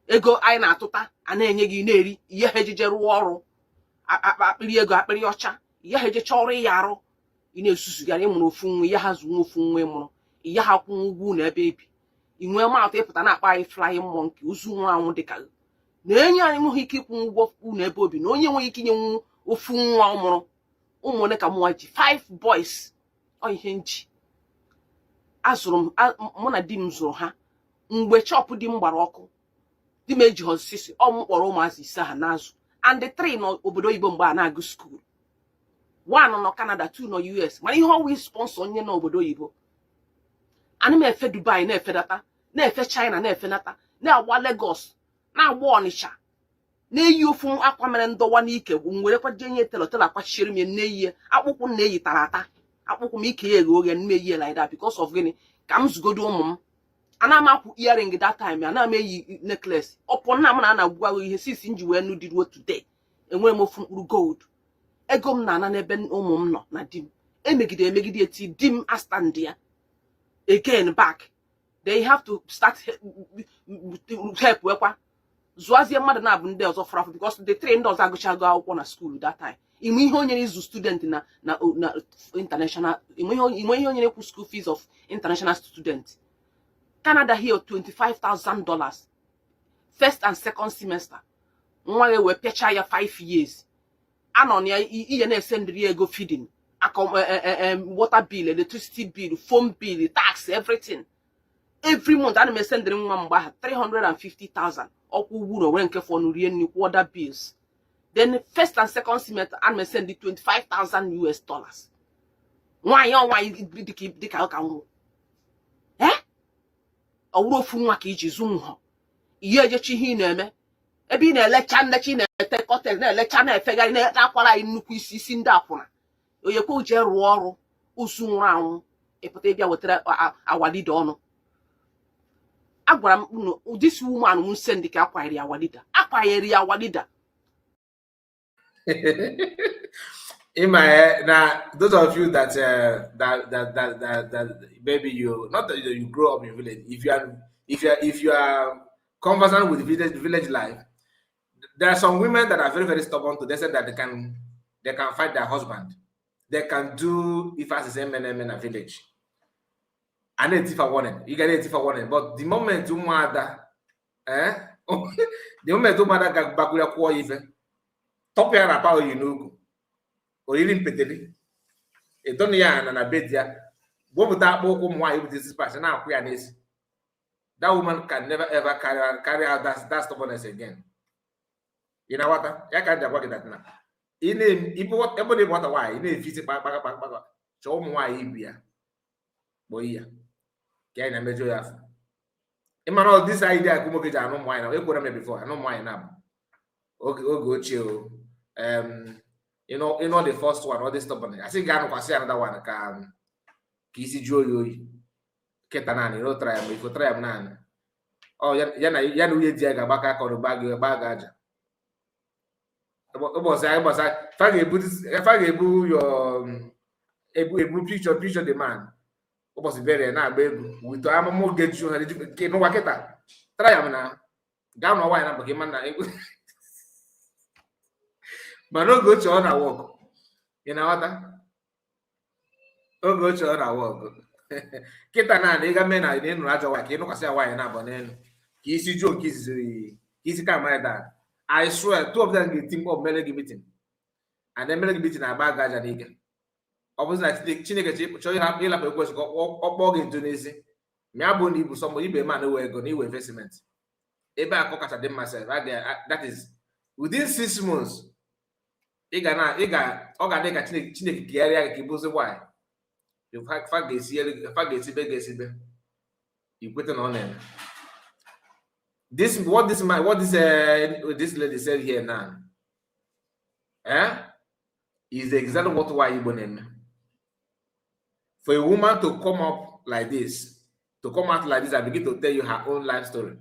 ego anyị na-atụta a na-enye gị na-eri ihe ha ejije rụọ ọrụ akpịrị ego akpịrị ọcha ihe ha ejecha ọrụ ya arụ ị na-esusugara ịmụrụ ofu nwa ihe ha zụ ofu nwa ịmụrụ ihe ha kwụ ụgwọ na ebe ebi inwe maatụ ịpụta na-akpa anyị flying monkey ozu nwa anwụ dịka na-enye anyị nweghị ike ịkwụ ụgwọ na ebe obi na onye nweghị ike inye ofu nwa ọmụrụ ụmụnne ka mụnwa ji 5 boys ọ ihe nji azụrụ mụ na di m zụrụ ha mgbe chọpụ di m gbara ọkụ di m eji osisi ọ kpọrọ ụmụazị ise ha n'azụ and the 3 nọ obodo oyibo mgbe a na-agụ skuul 1 nọ Canada 2 nọ US mana ihe ọwụ sponsor onye nọ obodo oyibo ana m efe Dubai na-efe data na-efe China na-efe nata na-agba Lagos na-agba Ọnịcha na-eyi ofu akwa mere ndọwa n'ike nwere kwaje nye telotelo akwachiri m na-eyi akpụkwụ na-eyi tara ata akpụkwụ m ike ya eghe oghe na-eyi like that because of gịnị ka m zugodo ụmụ m ana m akwụ earring that time ana m eyi necklace ọpụ nna m na-agwa ihe sisi nji wee nu diruo today enwere m ofu mkpụrụ gold ego m na-ana n'ebe ụmụ m nọ na di m emegide eti di m astand ya again back they have to start help wekwa zụazie mmadụ na-abụ ndị ọzọ fọrọ afọ because the 3 ndị ọzọ agụchago akwụkwọ na school that time inwe ihe onyere izu student na international inwe ihe onyere kwụ school fees of international student. Canada here $25,000 first and second semester nwa ya wee pecha ya 5 years anọ ya ihe na-esendiri ego feeding water bill, electricity bill, phone bill, tax, everything every month ana m esendiri nwa mgbe ahụ $350,000 ọkwụ ugwu na nwere nke fọnụ rie nnukwu other bills. Then first and second semester ana m esendi $25,000 nwaanyị dịka ụka nwụ ọwụrụ ofu nwa ka iji zụ nhọ ihe ejechi ihe ị na-eme ebe ị na-elecha nlechi na-ete kọtel na-elecha na-efegharị na-akwara anyị nnukwu isi ndị akwụna oyekwe uje rụọ ọrụ usu nwụrụ anwụ ịpụta ịbịa wetara awalida ọnụ. Agwara m unu this woman m send ka akwanyere ya awalida in my head now, those of you that maybe you not that you grow up in village, if you are conversant with village life, there are some women that are very, very stubborn to they say that they can fight their husband, they can do if as the same men in a village. And it's if I wanted, you get it if I wanted, but the moment you mother, the moment you mother got back with even top here power you know. Or even petty. A Donian and a bed there. What would that walk why with this person now? Queerness. That woman can never ever carry out that stubbornness again. You know what? I can't work that now. In if what everybody want a why, in a visit back. Show me why he be a boy. Can I measure you? Emmanuel, this idea, I know why now. You put them before. I know why now. Okay, go chill. You know the first one, all this stubborn. I think I see another one. Kisi Joy Ketanani, no try me for try nan. Oh, Yanu Yaga Baka or baggage. I was if I gave your a picture the man. What was very now, baby? With I'm a mortgage you no waketa. Try am now. Down a wine up again. But no go to on a walk. You know what? No go to on a walk. Kitana, they got men I didn't rather work. You know, I say why and up on then. Kissy joke is come my dad. I swear, 2 of them get team of melody meeting. And then melody meeting a bad guy and again. Obviously, like the Chineke, show you how you have a question or bog into this. Miabuni, somebody be man who are going to investment. Eba cock at them myself. That is within 6 months. Iga organic Chineke area kibuze why. You fag you put it on them. this lady said here now, is exactly what why you name. For a woman to come up like this, to come out like this and begin to tell you her own life story.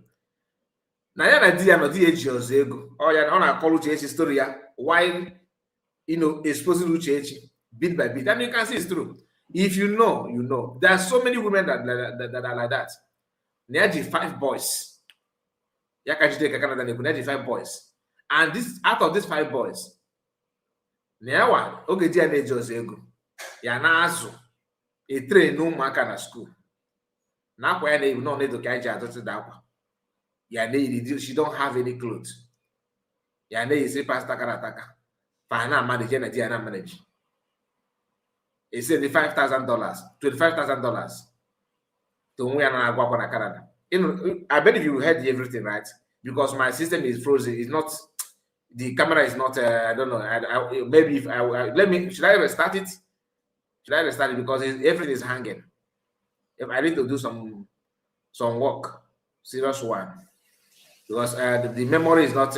Now, ya na di ya no di eji ozo ego. Oh, ya na call Uchechi story ya while exposing Uchechi bit by bit. And you can see it's true. If you know, you know. There are so many women that are like that. Near the 5 boys. Ya can take Canada the 5 boys. And this out of these 5 boys, near one, okay, di ya na eji ozo ego. Ya na azu. A train no maka na school. Now why they no need to catch her to that one. Yeah, she don't have any clothes. Yeah, they say pastor karataka. Fana manage and manage. He said the $5,000, $25,000 to we and Canada. I bet if you heard everything right, because my system is frozen. It's not the camera is not. I don't know. Maybe if let me. Should I restart it? Should I restart it because everything is hanging? If I need to do some work, serious one. Because the memory is not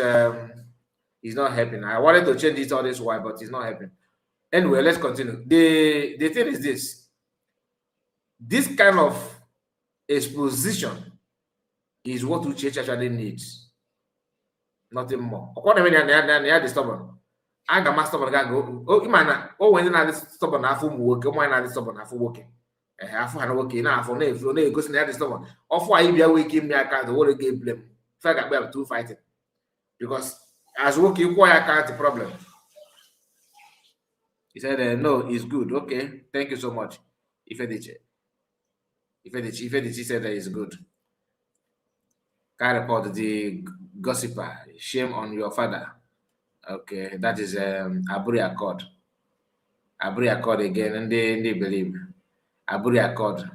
helping. I wanted to change it all this while, but it's not helping. Anyway, let's continue. The thing is this kind of exposition is what Uchechi actually needs. Nothing more. According to me, they stubborn. I got my stubborn guy go. Oh, imagine. Oh, when you stubborn, I feel work. Oh, when stubborn, I feel working. I feel working. Now, for me, if you go to the stubborn, off why you be waking me, I can't. The whole game blame. I got be able to fight because as working, why I can't the problem. He said, no, it's good. Okay, thank you so much. Ifediche said that it's good. Can report the gossiper. Shame on your father. Okay, that is Aburi Accord. Aburi Accord again, and they believe. Aburi Accord.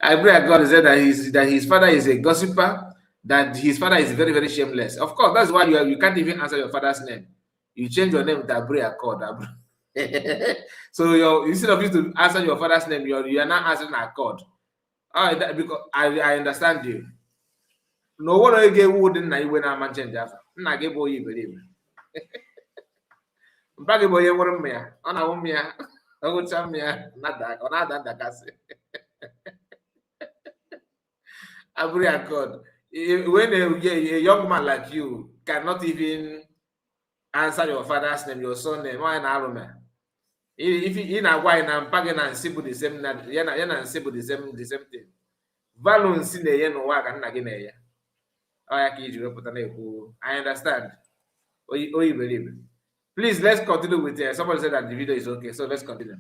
Aburi Accord said that his father is a gossiper, that his father is very, very shameless. Of course, that's why you can't even answer your father's name. You change your name to Aburi Accord. So instead of you to answer your father's name, you are now answering Accord. Because I understand you. No one get wood in when I'm a change after. I get boy, you believe. Baggy boy, you were me. On a woman, I would tell me not that, or not that I say. Aburi Accord. When a young man like you cannot even answer your father's name, your son's name, why not? If you in a wine and pagan and simple the same, yana and simple the same thing. Value in the yen work and again. I understand. Or you believe. Please, let's continue with somebody said that the video is okay, so let's continue.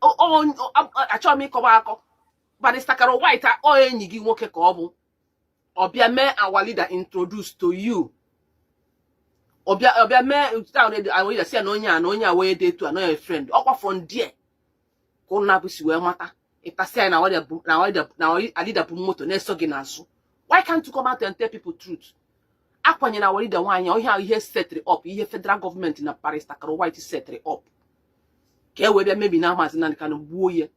Achọrọ m ịkọwa akọ Barrister Kanu White ọ enyi gị nwoke ka ọ bụ ọbịa mee our leader introduce to you ọbịa mee our leader si na onye a wee dey to another friend ọkwa from there ka ụnụ na-abụsi wee mata ịtasị anyị na leader bụ moto na-eso gị n'azụ. Why can't you come out and tell people truth? Akwanyere our leader nwaanyị ihe setri up ihe federal government na Barrister Kanu White setri up ka e wee bịa mebi na Maazị Nnamdi Kanu gbuo ya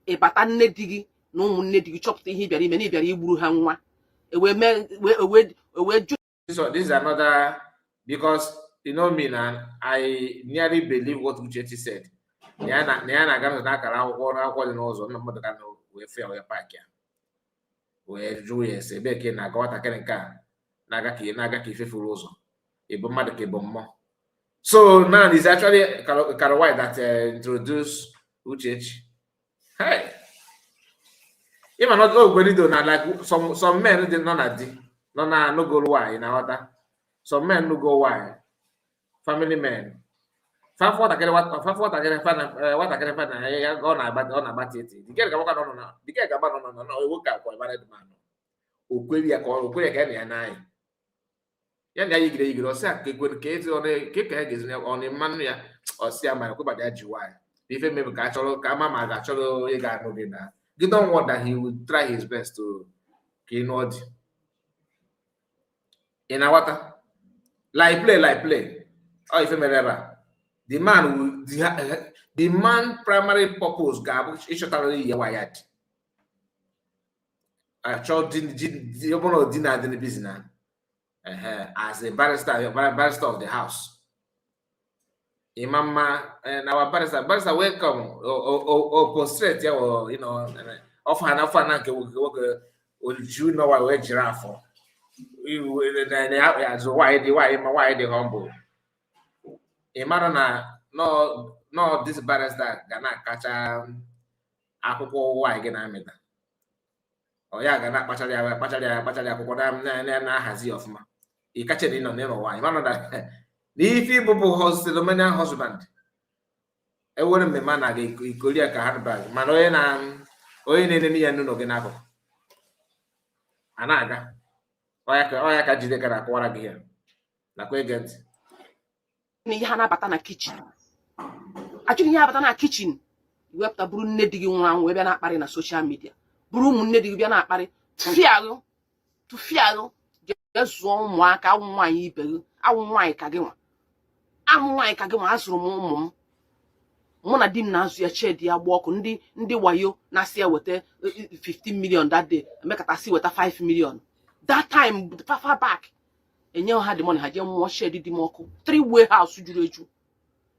ịbata nne di gị na ụmụnne di gị chọpụta ihe bịara ime na ịbịara igburu ha nwa This is another, because you know me now, I nearly believe what Uchechi said. Niana gonna nakara akwụkwọ dị n'ụzọ nna mmadụ ka wee fee wee paaki ya wee jụọ ya ese ebe ke na nwatakịrị nke a na-aga ka ifefuru ụzọ ịbụ mmadụ ka ịbụ mmụọ. So now it's actually Kanu White that introduced Uchechi. Hey, even not all do not like some men did not do no go why in order. Some men no go why. Family men. What I can find I go on about it. The girl go no. The girl go no. We work for married man. Okwebi akọ ka na nai. Ya na yigire yigire osi akekwe ka eti one ke ka gezine on man ya osi ama ko bada jiwa. Ife maybe ka chọrọ ka mama ga chọrọ ye ga no be na. You don't want that he would try his best to kinod in a water like play. Oh, if you remember, the man primary purpose gab is totally wired. achọ di ọbụna di na dị busy na as a barrister of the house. Imama and our barrister welcome or prostrate, or often ke you know why we're giraffe. Why the humble. Imara na no this barrister gana kacha akwụkwọ why gị na-amịta. Ọ ya ga na-akpachara akwụkwọ na-ahazi ọfụma. Ị kacha dị nọ n'ịrụ nwaanyị. Mana na n'ife ịbụbụ hostelomanian husband, ewere mmemme na ikoria ka handbag, mana onye na-enene ya n'ụlọ gị n'akụkụ a na-aga ọya ka jide ka na-akọwara gị ya nakwa ege ntị. Ihe ha na-abata na kichin, achọghị ihe abata na kichin, wepụta bụrụ nne di gị nwụrụ anwụ bịa na-akparị na soshal midia, bụrụ ụmụnne di gị bịa na-akparị, tụfialụ jee zụọ ụmụaka awụ nwaanyị ibe gị, awụ nwaanyị ka gị nwa, azụrụ m ụmụ m, mụ na di m na-azụ ya, chedi ya gba ọkụ, ndị wayo na-asị ya weta 15 million that day, emekọtasị weta 5 million that time far back, enye ha dị money, ha jee mmụọ shed dị m ọkụ 3-way house juru eju,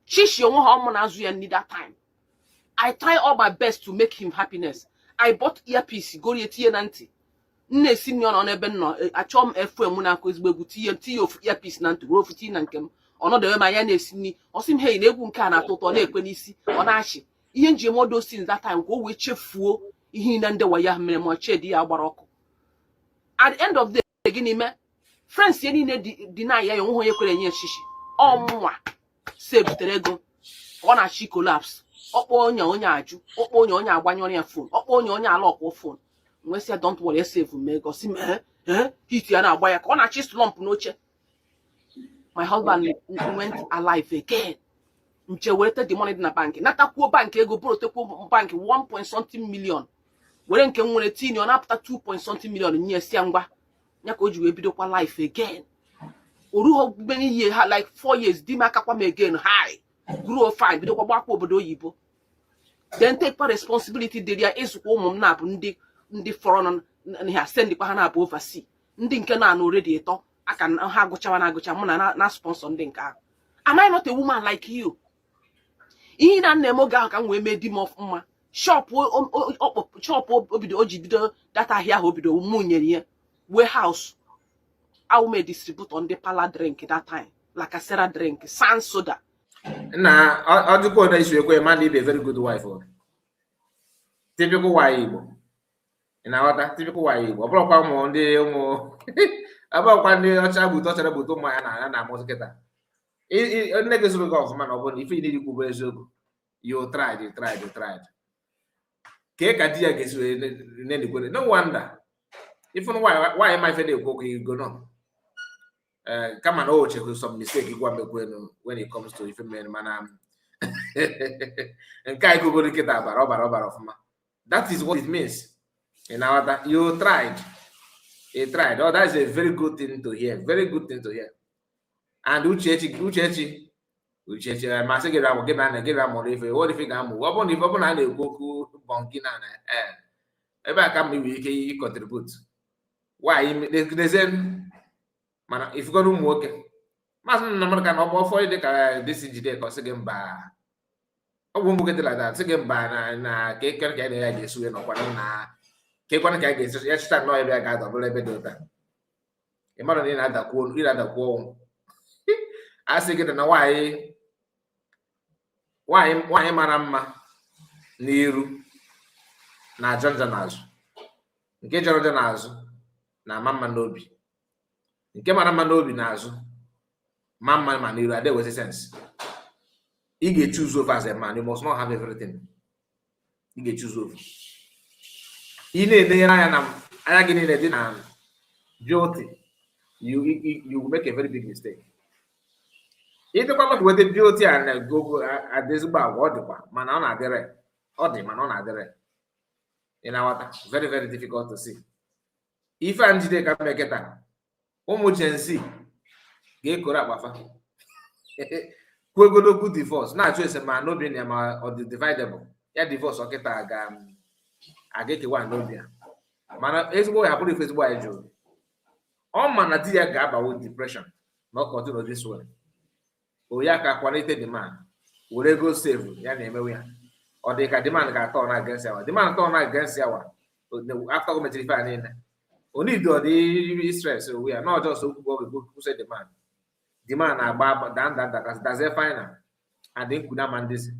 chishi onwe ha ọmụ na-azụ ya nni that time. I try all my best to make him happiness. I bought earpiece, gori etinye na ntị, nne esi nri ọ n'ebe nọ, achọ m FM na-akụ ezigbo egwu, tinye ofu earpiece na ntị, ruo ofu tinye na nke m, ọnọdụ ebe ma ya na-esi nri, ọ sị m hei na egwu nke a na-atọ ụtọ, na-ekwe n'isi, ọ na-achị ihe nji modo sin that time ka o wee chefuo ihe na ndị waya mere ma chedi ya gbara ọkụ. At the end of the day, gịnị mee? Friends ya niile dị na ya onwe onye kwere nye shishi, ọmụnwa se butere ego, ọ na-achị collapse, ọkpọ onye ajụ, ọkpọ onye agbanyere ya phone, ọkpọ onye ala ọkpọ phone, nwee sị don't worry, save m ego, si hit ya na-agba ya ka ọ na-achị slump n'oche. My husband went alive again. Nche were the money dị na bank, natakwuo bank ego, bụrụ tekwuo bank 1.something million, were nke nwere tinye ọ na-apụta 2.something million nye si ngwa ya ka o ji wee bidokwa life again. Oruho many years, like 4 years, di m akakwa m again high, grow fine, bidokwa gbakwa obodo oyibo. Then take responsibility dịrị ya ịzụkwa ụmụ m na-abụ ndị fọrọ na ha sendikwa ha na-abụ oversea, ndị nke na-anụ already ịtọ aka ha agụchawa na-agụcha mụ na sponsor ndị nke ahụ. Am I not a woman like you? Ihe na nna m oge ahụ ka m wee mee di m ọfụma, shop obido o ji bido data ahịa ahụ obido mụ nyere ya warehouse, awume distributor ndị pala drink that time, like a Sarah drink, sans soda. Na ọ dịkwa ụda isu ekwe mmadụ ibe very good wife or typical wife Igbo. Na typical wife Igbo. Ọ bụrụkwa ụmụ abụrụkwa ndị ọcha buto chara buto ụmụ ya na amụsị kịta. Nne gị zụrụ gị ọfụma na ọ bụrụ ife ị niile kwubu eziokwu. You tried. Kee ka di ya ga-esi wee no wonder. Even why my friend go no. Come on, oh, check some mistake when it comes to if men man and kai go get of ma. That is what it means. You know that you tried. Oh, that is a very good thing to hear. Very good thing to hear. And Uchechi, I say get more if what if you can move? What if I go bonkina? Ebe aka m nwere ike contribute. Why they say mana if you go ụmụ nwoke masị na mmadụ ka na ọ bụ ọfọ dị ka disi jide ka ọ sị gị mba, ọ bụ nwoke dị like that sị gị mba na ka ekere ka ya ga-esi wee nọkwana na ka ekwana ka ya ga-esi ya chịta nnọọ ebe ya ga-ada bụrụ ebe dị ụta. Ị mara na ị na-adakwu ọnwụ a sị gị na nwaanyị mara mma n'iru na ajọ njọ n'azụ, nke jọrọ njọ n'azụ na ama mma n'obi, nke mara mma n'obi n'azụ ma mma ma n'iru adị wezi sense. Ị ga-choose over as a man, you must not have everything. Ị ga-choose over. Ị na-edenyere anya na anya gị niile dị na beauty, you will make a very big mistake. Ị dịkwa maka weta beauty and go adịzigbo agwa ọ dịkwa mana ọ na-adịrị ọ dị mana ọ na-adịrị ị na-aghọta. Very very difficult to see. Ife a njide ka mmeketa ụmụ Gen-Z ga-ekoro akpafa kwuegodo okwu divorce na-achụ ese ma n'obi na ma ọ dị dividable ya divorce ọkịta aga-ekewa n'obi ya Mana ezigbo ya bụrụ ezigbo anyị jụrụ. Ọ ma na di ya ga-abawo depression ma ọ continue this way. O ya ka kwalite demand. Were ego save ya na-emewe ya. Ọ dị ka demand ga-atọ na against ya. Demand atọ na against ya after go mechi ife niile. O need ọ dị stress we are not just who say demand. Demand na-agba that's a final. And then kuna mandisi.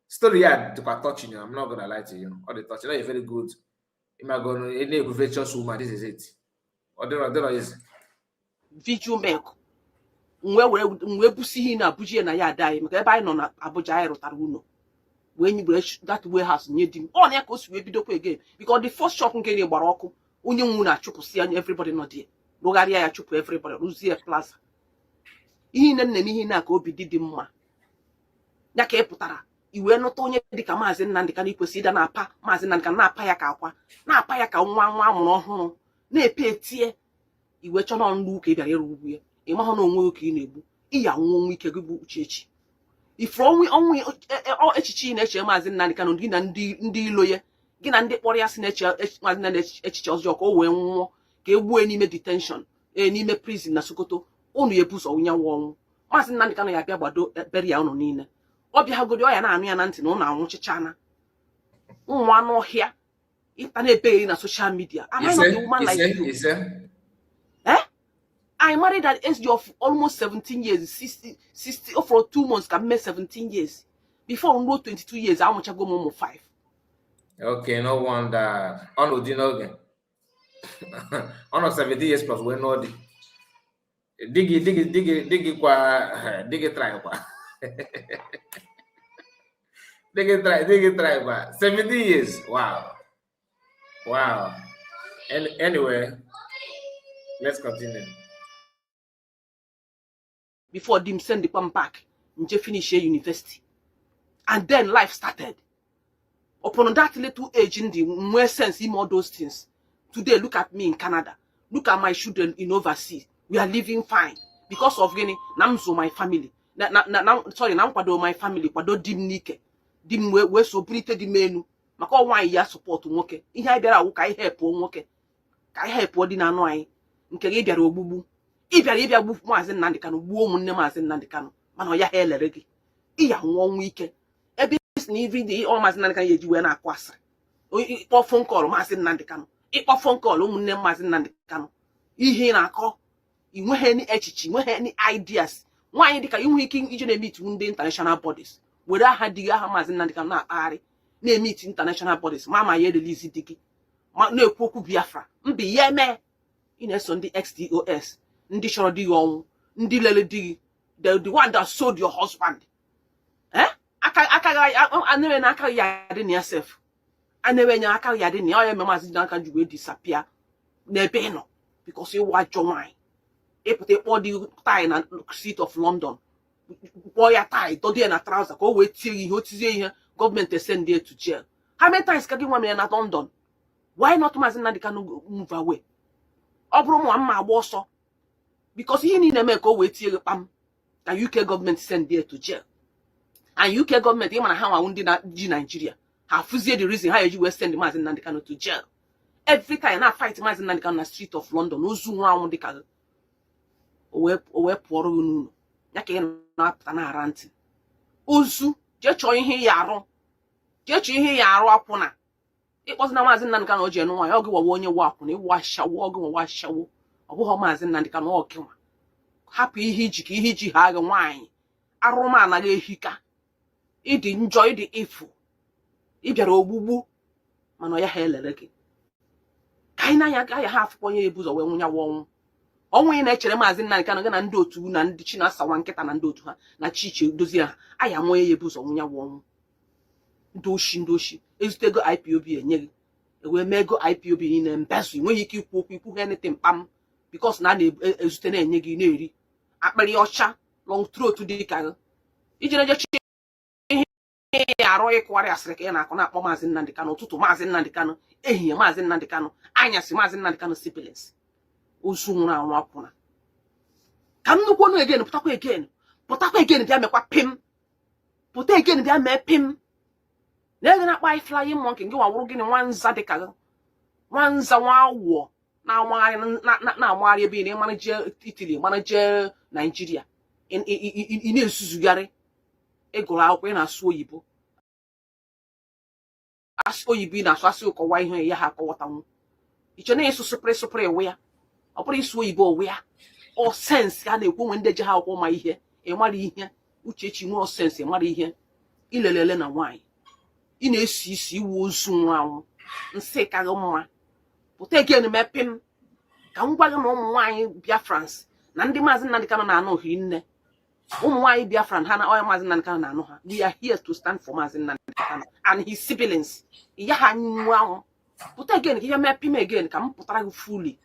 Story ya dịkwa touching. I'm not gonna lie to you. All the touching is very good. Imagine any virtuous woman, this is it. Or there is Video milk. Mwe busi hi na Abuja na ya adai maka ebe anyị nọ na Abuja anyị rụtara ụlọ. When you that warehouse nye dim. Ọ na ya ka o si wee bidokwa again because the first shop nke ni gbara ọkụ onye nwu na chụpụsị anya everybody nọ there. Rụgharịa ya chụpụ everybody rụzie plaza. Ihe nne ihe na ka obi dị mma. Ya ka epụtara iwe nụta onye dịka Maazị Nnamdi Kanu ikwesị ịda na-apa Maazị Nnamdi Kanu na-apa ya ka akwa na-apa ya ka nwa amụrụ ọhụrụ na-epe etie iwe chọrọ nlu ka ị bịara ịrụ ugwu ya ị mahụ na onwe ka ị na-egbu ịya nwa onwe ike gị bụ Uchechi ifuru ọnwụ echiche ị na-eche Maazị Nnamdi Kanu gị na ndị ilo ya gị na ndị kpọrọ ya si na-eche Maazị Nnamdi echiche ọzọ ka o wee nwụọ ka e gbuo n'ime detention n'ime prison na Sokoto unu ya ebuso onye nwa ọnwụ Maazị Nnamdi Kanu ya bịa gbado beri ya unu niile ọ bịagodi ọ ya na-anụ ya na ntị na ụnụ anwụchichana nwa anụ ọhịa ịta na-ebeghị na social media. Am I not a woman like you? I married at the age of almost 17 years, 60 for 2 months, can make 17 years. Before I 22 years, how much I go more 5? Okay, no wonder. On again. On 17 years plus, we're not digi try kwa. Digi try kwa. 17 years. Wow. And anyway, let's continue. Before them send the one back, Nje finish university. And then life started. Upon that little age in the more sense in all those things. Today, look at me in Canada. Look at my children in overseas. We are living fine. Because of gini, namzo my family. Now kwado my family, kwado dim nike. Dim we so brite di menu. Maka wa ya support nwoke. Ihe ai biara wu ka I help nwoke. Ka I help odi na anu ai. Nke ge biara ogbugbu. I biara gbu Maazị Nnamdi Kanu gbuo ụmụnne Maazị Nnamdi Kanu. Mana ya ha elere gị. Iya nwa ọnwụ ike. Ebe na every day all Maazị Nnamdi Kanu eji we na akwasa. Ikpọ phone call Maazị Nnamdi Kanu. Ikpọ phone call ụmụnne Maazị Nnamdi Kanu. Ihe na-akọ inweghị any echiche, inweghị any ideas. Nwaanyị dịka inwe ike ije na-emit ndị international bodies. Were aha dịghị aha Maazị Nnamdi Kanu na-akpagharị na-emit international bodies. Ma ya release dịgị. Ma na-ekwu okwu Biafra. Mbi ya eme. Ị na-eso ndị XDOS. Ndị chọrọ di ọnwụ. Ndị lele di the one that sold your husband. Anewe na aka ya dị na yourself. Anewe nya aka ya dị na ya eme Maazị Nnamdi Kanu ji disappear n'ebe nọ because you watch your mind. Put a body tie na seat of London. Boy a tie, do na trouser, go wait till you here. Government send there to jail. How many times can you want me in London? Why not Maazị Nnamdi Kanu move away? Obromo amma waso. Because he need to make go wait till the UK government send there to jail. And UK government, even how I won't Nigeria. Have fuzzy the reason how you will send Maazị Nnamdi Kanu to jail. Every time I fight Maazị Nnamdi Kanu na street of London, no zoom around the car. Owe pụọrọ unu ya ka ị na-apụta na arantị ozu jee chọọ ihe ya arụ akwụna ịkpọzi na Maazị Nnamdi Kanu oje nwa ya ọ gị wawa onye wa akwụna ịwa ashawo ọ bụghị Maazị Nnamdi Kanu ọ gị nwa hapụ ihe iji ka ihe iji ha gị nwaanyị arụmana gị ehika ịdị njọ ịdị ifu ịbịara ogbugbu mana ya ha elere gị ka anyị na-anya ga ya ha afụkwa onye ebuzo wee nwụnyawa ọnwụ ọnwụ ị na-echere Maazị Nnamdi Kanu na ndị otu na ndị chi na-asawa nkịta na ndị otu ha na chiche dozie ha aya nwa ya ebuzo nwụnyawa ọnwụ ndị oshi ezutego IPOB enye gị ewee mee ego IPOB niile mbezu enweghị ike ikwu okwu ikwu ha nete mkpam because na a na-ezute na-enye gị na-eri akpịrị ọcha long throat dị ka gị iji na-eje chi ihe ya arụ ịkụgharị asịrị ka ị na-akụ na-akpọ Maazị Nnamdi Kanu ụtụtụ Maazị Nnamdi Kanu ehihie Maazị Nnamdi Kanu anyasị Maazị Nnamdi Kanu siblings ozu nwụrụ anwụ akwụna ka nnukwu ọnụ egen pụtakwa egen bịa mekwa pim pụta egen bịa mee pim na-ege na-akpa flying monkey gị nwawụrụ gịnị nwa nza dịka gị nwanza nwawo na-amagharị ebe ị na je Italy mana je Nigeria ị na-esuzugharị ịgụrụ akwụkwọ ị na-asụ oyibo asụ oyibo ị na-asụ asị ụkọwa ihe ya ha akọwatanwu iche na ịsụ sụpịrị ewe ya ọ bụrụ ịsụ oyibo owe ya ọ sensị a na-ekwu nwe ndị ji ha akwụkwọ ma ihe ịmara ihe Uchechi nwe sensị ịmara ihe ilelele na nwaanyị ị na-esi isi iwu ozu nwa anwụ nsị kaghị mma pụta egen mepim ka m gwa gị na ụmụ nwaanyị Biafrans na ndị maazị Nnamdi Kanu na-anụ ohiri nne ụmụ nwaanyị Biafran ha na onye maazị Nnamdi Kanu na-anụ ha we are here to stand for maazị Nnamdi Kanu and his siblings ya ha nwa anwụ pụta egen ka ihe mepim egen ka m pụtara gị fuli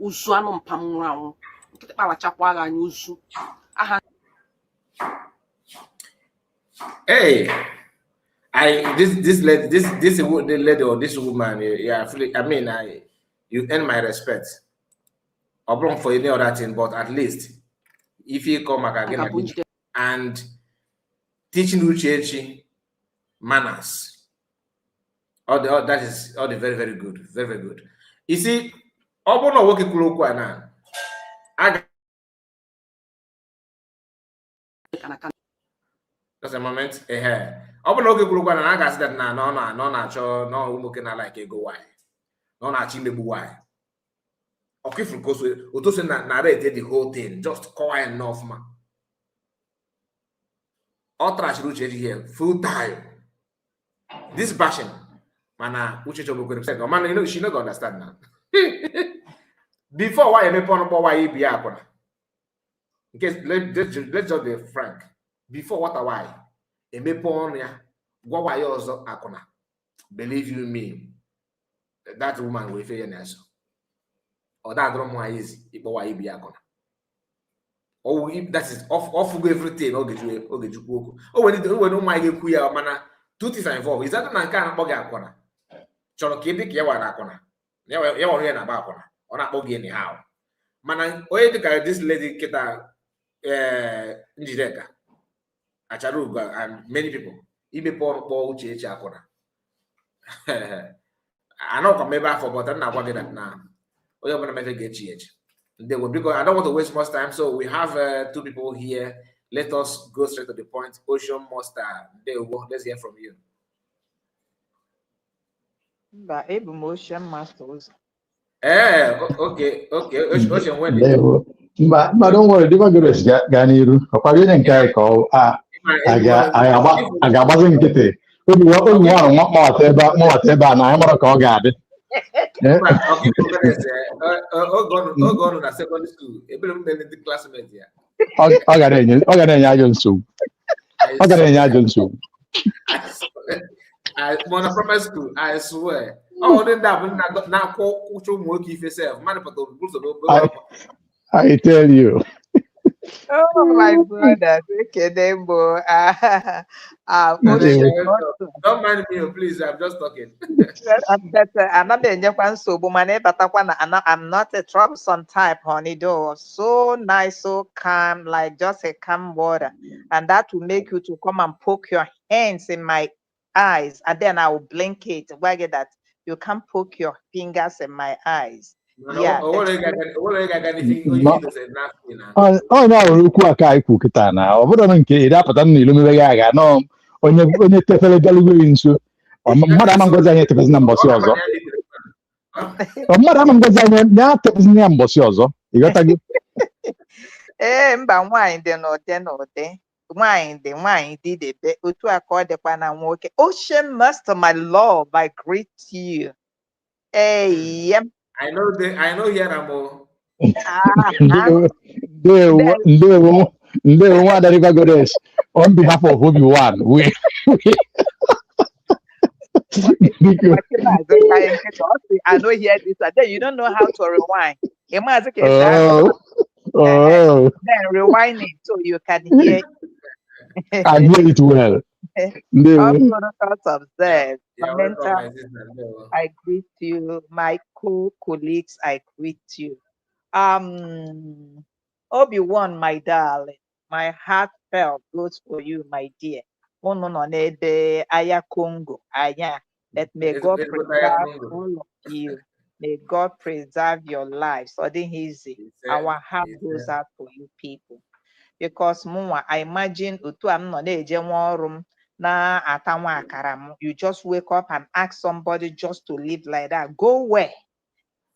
ozu anụ mpa m nwụrụ anwụ nkịtị kpawachakwa agha anya ozu aha. Hey, this lady or this woman, yeah, I mean, you earn my respect. I belong for any other thing, but at least if you come back again and teaching Uchechi manners, that is very, very good, very, very good. You see, Obono working kulokwa na. Just a moment. Open okay, Kulukan and I got that now. No, no, looking at like a go why. No, not chimney why. Okay, from course, we also narrated the whole thing, just quiet enough, man. All trash Uchechi here, full time. This bashing, man, Uchechi will go man, you know, she not gonna understand now. Before why I may point why he be up. In case, let's just be frank. Before what a why, a mepon ya, why also akona. Believe you me, that woman will fail naso. Or that drum why is it why be akona. Oh, if that is off everything, okay, you oh, when no my kuya mana, two things are involved. Is that an kind of bog akona? Chono kidi kiawa akona. Yawa here na bakona, or not bogi anyhow. Mana, oh, this lady kita Njideka. Acharuga and many people. Even Paul Uchechi Akona. I know come back for but I'm not working that now. We're gonna make a get GH. They will because I don't want to waste much time. So we have two people here. Let us go straight to the point. Ocean Monster. They will let's hear from you. But Ocean Masters. Okay. Ocean when But don't worry, the Bagres Ganiru, a Pavilion Kaiko, I got buzzing kitty. Only one more teba, and I'm not a call guard. Go to secondary school. The classmate here. I got any agency. I got any agency. I want to primary school, I swear. Oh, then that now call work if yourself. I tell you. Oh my brother, okay, then, boy. Don't mind me, please. I'm just talking. I'm not being so, but I'm not a troublesome type, honey. Though so nice, so calm, like just a calm water, and that will make you to come and poke your hands in my eyes, and then I will blink it. Why get that? You can poke your fingers in my eyes. Yeah. Oh, no, Kuaka Kukitana. I wouldn't get it up at any Lumiaga. No, when you take a gallery so. Madame Gozania to his number, Siozo. Madame Gozania, not to his number, Siozo. You got to get. But wine, then or then or then. Wine did it. To accord the pan and walk. Ocean Master, my love, I greet you. Hey, I know here Rambo. They want that go this on behalf of Obi-Wan. I know here this, and then you don't know how to rewind. Then rewind it so you can hear. I hear it well. Observe. I greet you, my co-colleagues. I greet you. Obi-Wan, my darling, my heartfelt goes for you, my dear. Oh no, Aya Congo, Aya. Let may God preserve all of you. May God preserve your lives. So then easy. Our heart goes out to you people. Because I imagine otu am no na-eje nwa ọrụ m na-ata nwa akara m. You just wake up and ask somebody just to live like that. Go where?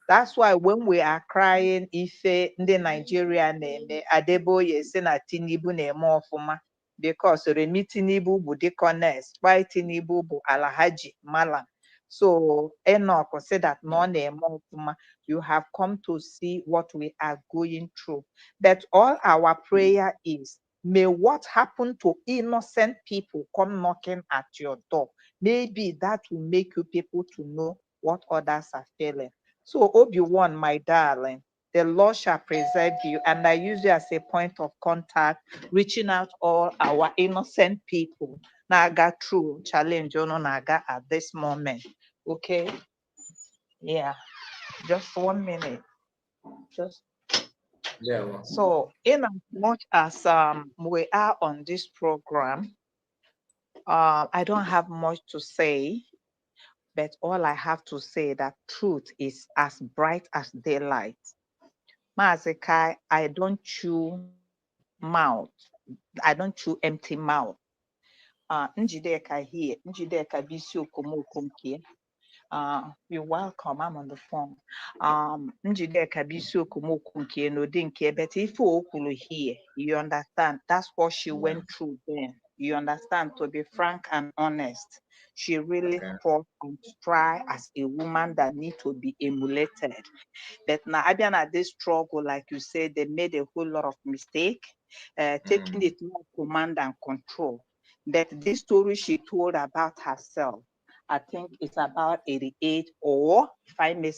That's why when we are crying ife ndị Nigeria na-eme, Adeboye si na Tinubu na-eme ọfụma because Remi Tinubu bụ deaconess, why Tinubu bụ Alhaji Malam. So Enoch said that no na-eme ọfụma. You have come to see what we are going through. But all our prayer is, may what happened to innocent people come knocking at your door. Maybe that will make you people to know what others are feeling. So Obi-Wan, my darling, the Lord shall preserve you. And I use you as a point of contact, reaching out all our innocent people. Naga true challenge, Naga at this moment. Okay? Yeah. Just 1 minute. Just so in as much as we are on this program, I don't have much to say. But all I have to say that truth is as bright as daylight. Mazekai, I don't chew mouth. I don't chew empty mouth. Njideka here. Njideka bisi okomokomkie. You're welcome. I'm on the phone. Njideka bisi okomokomkie no dinke. But if you here, you understand. That's what she went through then. You understand, to be frank and honest. She really fought and tried as a woman that needs to be emulated. But now, Abian at this struggle, like you said, they made a whole lot of mistake, taking it more command and control. But this story she told about herself, I think it's about 88 or, if I may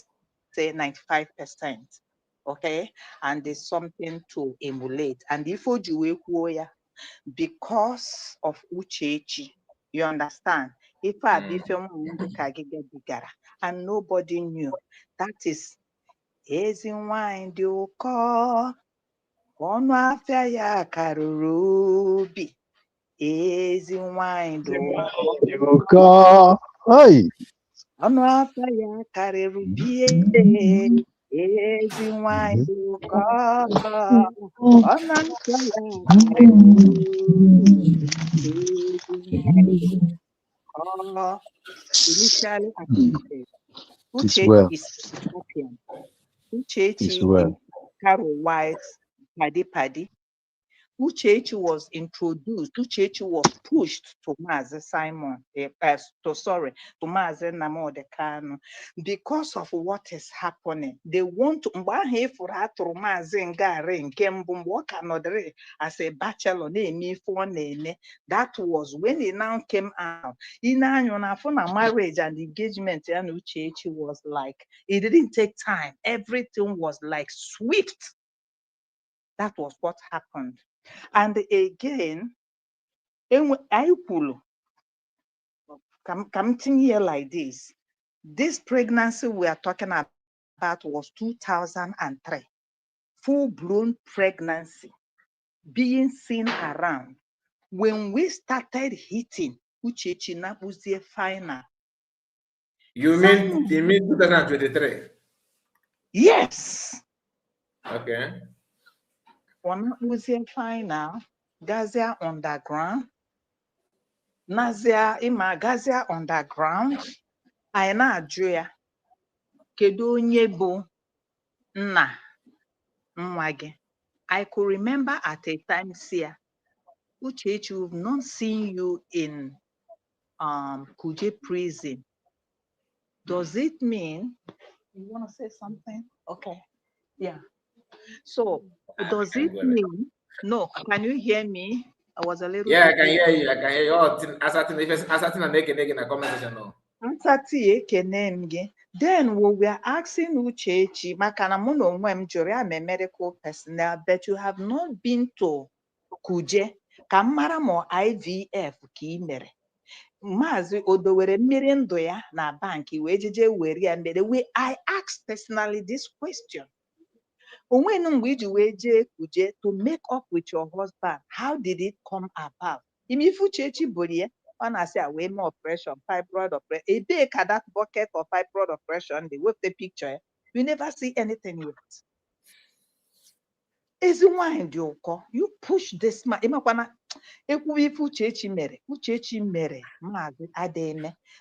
say, 95%. Okay, and there's something to emulate. And if you because of Uchechi, you understand? If I be and nobody knew, that is ezi nwanyị dị ụkọ, ọnụ afịa ya karịrị obi. Ezi nwanyị dị ụkọ, ọnụ afịa ya karịrị obi. Ezi nwanyị dị ụkọ, ọnụ afịa ya karịrị obi. Ezi nwanyị dị ụkọ. Initially, as I said, Uchechi is a champion. Uchechi is Carol White's paddy. Uchechi was introduced, Uchechi was pushed to Mazi Simon, to Mazi Nnamdi Kanu, because of what is happening. They want to Mazi Ngare Nkembu as a bachelor. That was when he now came out. In marriage and engagement, and Uchechi was like, it didn't take time. Everything was like swift. That was what happened. And again, I pull come here like this. This pregnancy we are talking about was 2003. Full-blown pregnancy being seen around. When we started hitting Uchechi Nabuzie final. You mean 2023? Yes. Okay. When Nabuzie final, Gazia underground. Nazia ima Gazia underground. I na-ajụ ya, kedu onye bụ nna nwa gị? I could remember at a time, Sia, Uchechi, we've not seen you in Kuje prison. Does it mean you want to say something? Okay, yeah. So does it mean no? Can you hear me? I was a little. Yeah, I can hear you. I can hear you. Oh, asserting and making a conversation. No. Then we were asking Uchechi, makana mụ na onwe m jụrụ ya, I'm a medical personnel, but you have not been to Kuje ka m mara ma IVF ka ị mere. Maazị Odowere mmiri ndụ ya na banki wee jeje were ya mere. I asked personally this question. Onwenu mgbe iji wee jee Kuje to make up with your husband, how did it come about? Imi Uchechi bụrụ ya, When I say away more oppression, fibroid oppression, a day that bucket of fibroid oppression, they with the picture, you never see anything yet. Is wine you push this man. Uchechi mere,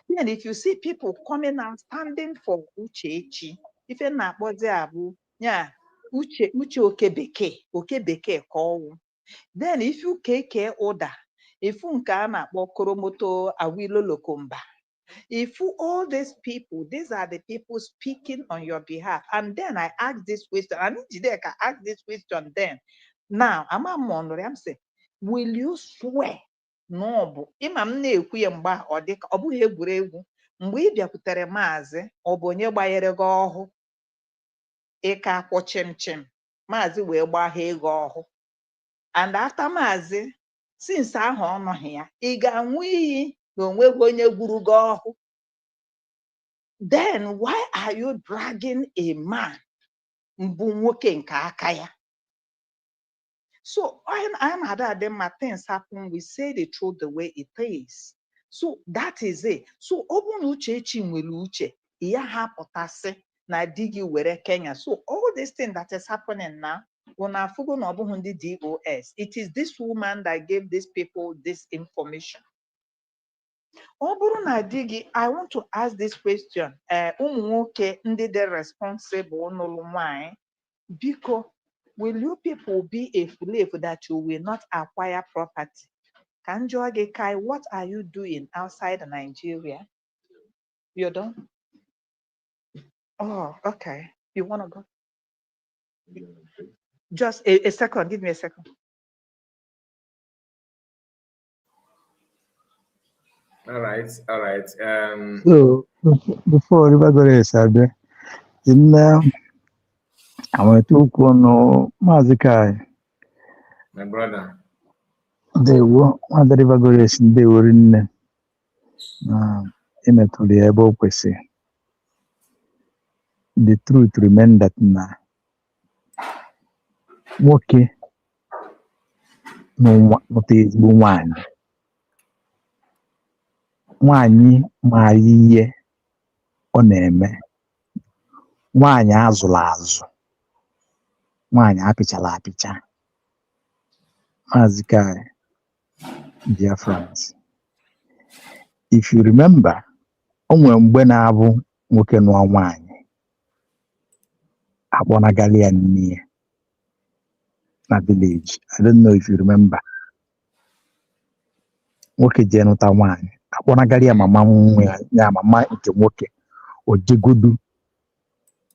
then if you see people coming and standing for Uchechi, if you're not abu, yeah, Uche okebeke call. Then if you KK order, if unkana koromoto awilo lokomba, if all these people, these are the people speaking on your behalf. And then I ask this question, I need to ask this question then. Now, I'm saying, will you swear? No, imam na-ekwu ya mgbe ọ dị ka ọ bụghị egwuregwu mgbe ị bịakwutere maazị ọ bụ onye gbanyere gị ọhụ ịka akwọ chimchim maazị wee gbagha ego ọhụ and after maazị since ahụ ọ nọghị ya ị ga-anwụ iyi na onweghị onye gburu gị ọhụ. Then why are you dragging a man mbụ nwoke nke aka ya? So I'm at them, things happen. We say the truth the way it is. So that is it. So Obun Uchechi Uche, iya hapotase na digi were Kenya. So all this thing that is happening now, una fugo no obuhundi DOS. It is this woman that gave these people this information. Oburu na digi, I want to ask this question. Umuoke ndi de responsible no lumai biko. Will you people be a slave that you will not acquire property? Kanjoage Kai, what are you doing outside Nigeria? You're done? Oh, okay. You want to go? Just a second. Give me a second. All right. All right. So, before we go to Sabe, in I want to go no Mazikai. My brother. They were on the river Goration, they were in a to the above say. The truth remain that now. Okay. No, what is one? Nwanyị ma ihe ọ na-eme, nwanyị azụrụ azụ, nwanyị apịchara apịcha. Maazị Kai, dear friends, if you remember, o nwere mgbe na-abụ nwoke nụọ nwanyị akpọnagalị ya nne ya na village. I don't know if you remember. Nwoke jee nụta nwanyị akpọnagalị ya mama nwe ya mama nke nwoke ojegodu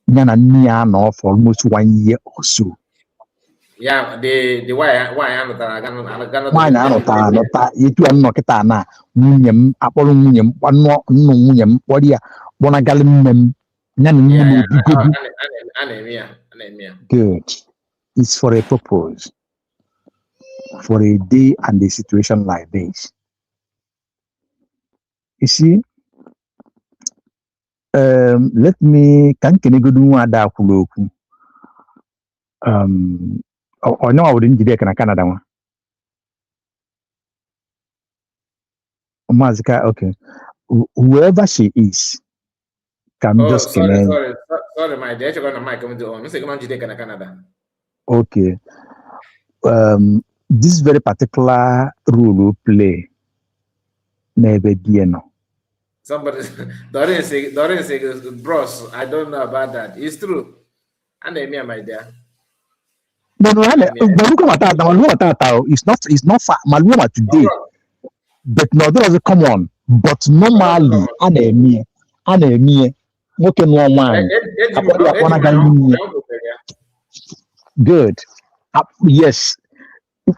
ya na nne ya nọ for almost 1 year or so. Yeah, the why anụtara Nwanyị anụta etu a nnọkịta na nwunye m akpọrọ nwunye m nnụ nwunye m kpọrọ ya kpọnagalị nne m ya na nne m obigodu. Good. It's for a purpose, for a day and a situation like this. You see, let me can go do one that okwu. I know I wouldn't be there in Canada one. Mazika, okay. Whoever she is, can just sorry, my dear. You're going to mic coming to on. Say, Canada. Okay. This very particular role we play, never no. Somebody, Dorin say, bros, I don't know about that. It's true. And me, my dear. No, it's not far. Maluma today, but no, there was a common. But normally, anemia. Okay, no one. Good. Yes.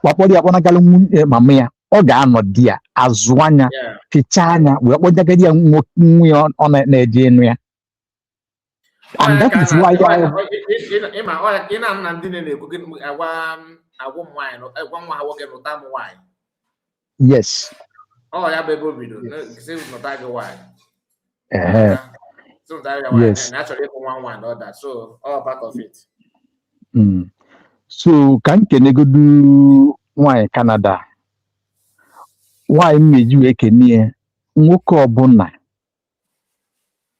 Wapodi akona galu mamia. Oga no dia azwanya pichanya we wajagadia nwi on na jenua. And that is why yes. Oh, yeah, baby, why? Yes. Naturally, one or that. So, all part of it. So, can you go do why Canada? nwaanyị mmeji wee kenie nwoke ọbụla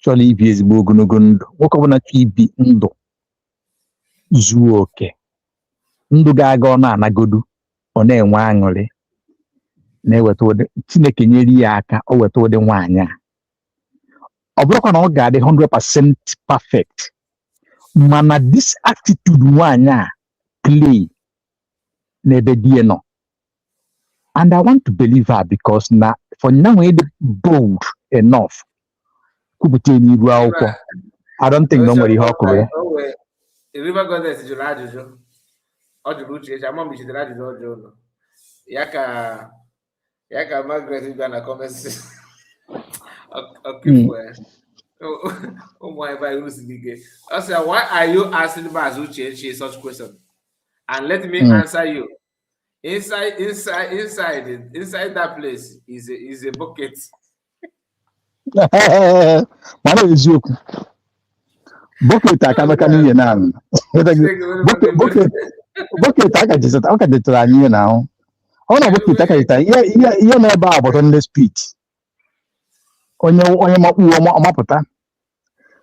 chọrọ ibi ezigbo ogologo ndụ, nwoke ọbụla chọrọ ibi ndụ zuo oke, ndụ ga-aga ọ na-anagodu, ọ na-enwe aṅụrị, na-eweta ụdị Chineke nyere ya aka o weta ụdị nwaanyị a. Ọ bụrụkwa na ọ ga-adị 100% perfect, mana this attitude nwaanyị a play n'ebe di ya nọ. And I want to believe her because na for now ịdị bold enough kwupụta n'iru akwụkwọ. I don't think na o nwere ihe ọ kụrụ ya. River Goddess jụrụ ajụjụ, ọ jụrụ Uchechi, ama m ichitere ajụjụ ọjọọ ụlọ ya ka Margaret bịa na kọmensị ụmụ anyị banyere usiri ike. Ọ sị, why are you asking Maazị Uchechi such question? And let me answer you. Inside that place is a bucket. Mana eziokwu. Bucket akamaka n'ihe na ahụ. Bucket aka jetara anyị ihe na ahụ. Ọ na bucket aka jetara ihe na ebe a bụtọ ndị speed. Onye makpuo ọmapụta.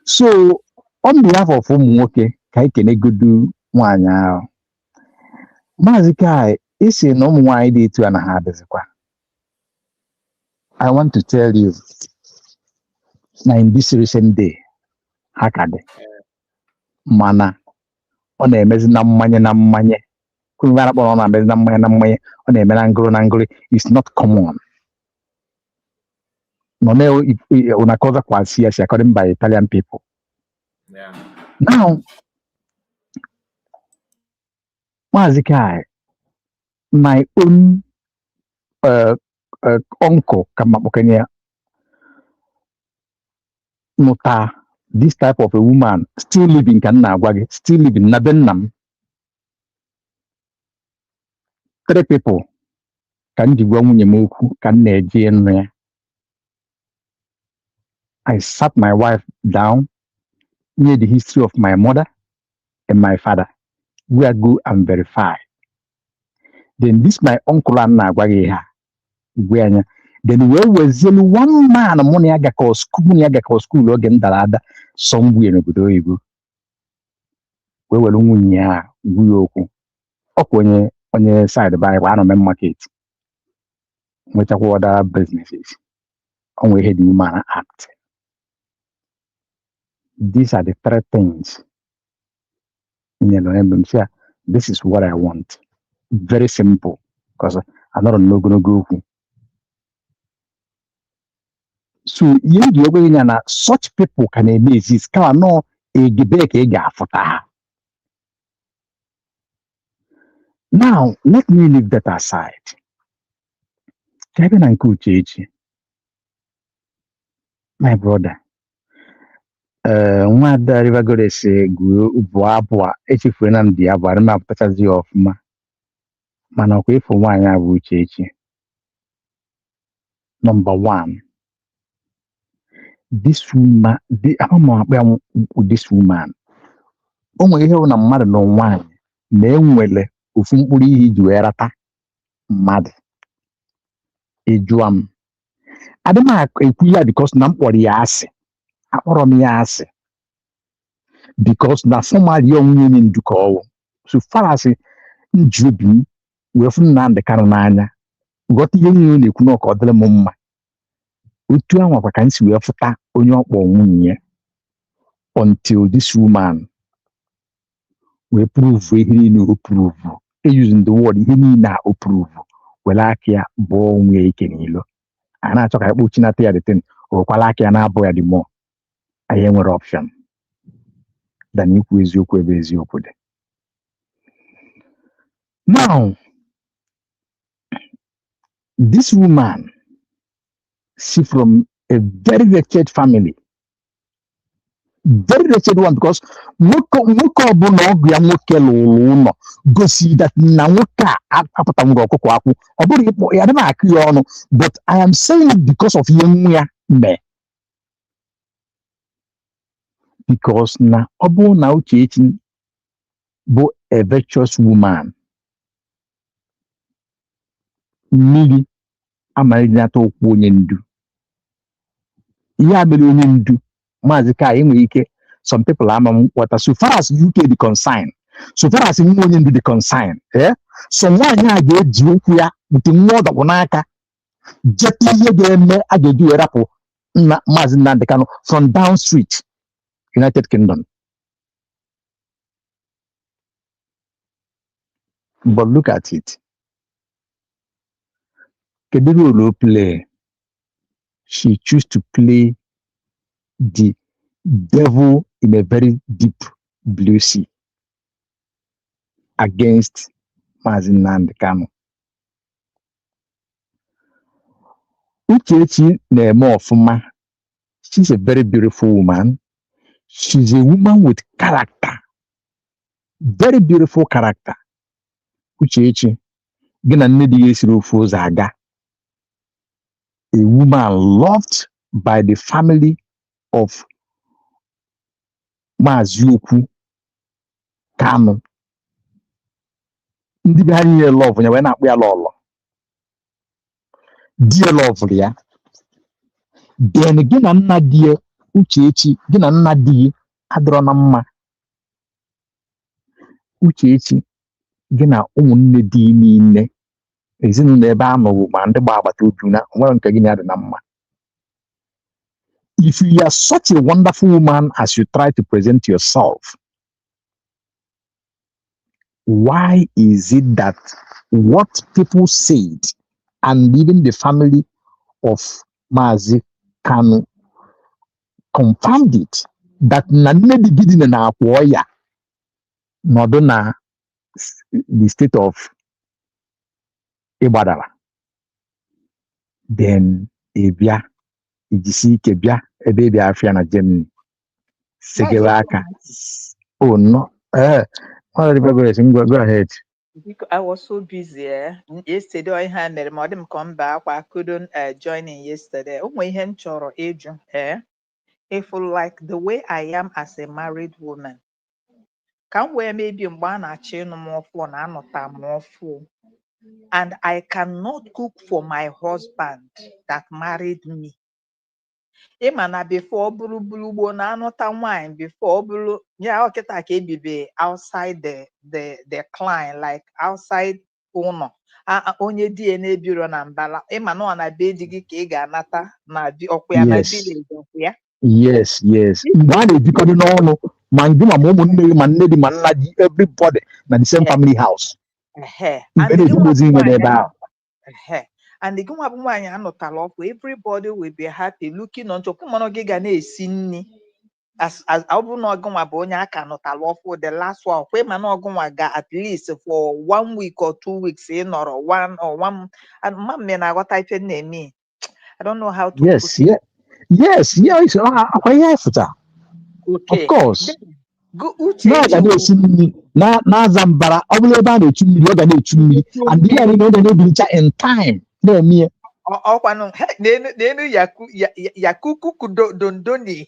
So on behalf of ụmụ nwoke ka anyị kenegodu nwaanyị ahụ. Maazị Kai, isi na ụmụ nwaanyị dị etu a na ha adịzikwa. I want to tell you na in this recent day ha ka dị, mana ọ na-emezi na mmanye kwuru a na-akpọrọ ọ na-emezi na mmanye ọ na-eme na ngụrụ is not common. No, una cosa qualsiasi according by Italian people. Yeah. Now, Maazị Kai, my own uncle kama Kenya Muta, this type of a woman still living still living na Benam. 3 people can di nwunye m okwu ka m na-eje nri ya. I sat my wife down, near the history of my mother and my father. We are go and verify. Then this my uncle and Nagwagi ha. Then we was one man money I got school again that somewhere in Obodo. We were ya Guyoku. On your side by one market. Which are other businesses. On we had human act. These are the 3 things. This is what I want. Very simple. Because I'm not gonna go. So such people can exist. Can no now let me leave that aside. Kevin and Uchechi, my brother. Nwada River Goddess bụ abụọ echefuru na ndị abụọ adị mapụtachazi ọfụma mana ọkwa ịfụ nwaanyị a bụ Uchechi. Number 1, this woman, this woman, o nwere ihe na mmadụ na nwaanyị na-enwele ofu mkpụrụ ihe iji wee rata mmadụ. Ịjụa m, adị m ekwu ya because na mkpọrọ ya asị. Akpọrọ m ya asị because na formal young union duka ọwụ. So far as njubi m wee fụ Nnamdi Kanu n'anya ghọta ihe niile na-ekwu na ọ dịrị m mma otu ahụ kwa ka m si wee fụta onye ọkpọ nwunye ya until this woman wee prove ihe niile o prove, using the word ihe niile o prove were aka ya bụọ onwe ike n'ilo. A na-achọ ka akpọ chinata ya the thing okwala aka ya na-abụ ya the more. I nwere option than ikwu eziokwu ebe eziokwu dị. Now, this woman, she from a very wretched family. Very wretched one because nwoke ọbụla ọgụ ya nwoke lụrụ ụlọ gosi that na nwoke a apụta ngwa ọkụkọ akwụ ọ bụrụ ịkpọ ya dị na-akụ ya ọnụ, but I am saying it because of ihe nwa ya mee. Because na ọ bụrụ na Uchechi bụ a virtuous woman, mmiri amalite okwu onye ndu ihe abịara onye ndu maazị ka enwere ike some people ama nghọta so far as UK dị consign so far as nwa onye ndu dị consign so nwaanyị a ga-eji okwu ya bute nwa ọdọkpụ n'aka jeta ihe ga-eme a ga-eji wee rapụ maazị Nnamdi Kanu from down street United Kingdom. But look at it. Kedu role play? She choose to play the devil in a very deep blue sea against Maazị Nnamdi Kanu. Uchechi na-eme ọfụma. She's a very beautiful woman. She's a woman with character. Very beautiful character. Uchechi, gị na nne di ya esiri ofu ụzọ aga. A woman loved by the family of Maazị Okwu Kanu. Ndị be ha niile love ya wee na-akpụ ya lọlọ. Di ya love ya. Then gị na nna di ya Uchechi, gị na nna di ya adịrọ na mma. Uchechi, gị na ụmụnne di niile ezinụlọ ebe a nọwụ ma ndị gba agbata obi na nwere nke gị na-adị na mma. If you are such a wonderful woman as you try to present yourself, why is it that what people said and even the family of Maazị Kanu confirmed it that na nne di gị dị na akwọ ya nọdụ na the state of Igbadala, then bịa ijisi ike bịa ebe bịa afịa na Germany segere aka. Oh no, go ahead. I was so busy yesterday. I had madam come back. I couldn't join in yesterday. If like the way I am as a married woman, can we maybe more phone and I cannot cook for my husband that married me. Imana before bulu na anota wine before bulu oketa ka ebibe outside the client, like outside uno onye die na ebiro na mbala imana ọ na be di gị ka ị ga-anata na di ọkwa na village ọkwa. Yes. Mgbe a na-ejikọrọ n'ọnụ ma ndị ma ụmụnne gị ma nne di ma nna di everybody na the same family house. And the everybody will be happy looking on to come on as the last one at least for 1 week or 2 weeks in or one and mommy I got type name me. I don't know how to Yes. Okay. Of course. Na Zambara, ọ bụla ebe a na-echu mmiri ọ ga na-echu mmiri and ihe anyị na ọ ga na-ebicha in time na-eme ọkwanụ n'enu yakuku dondoni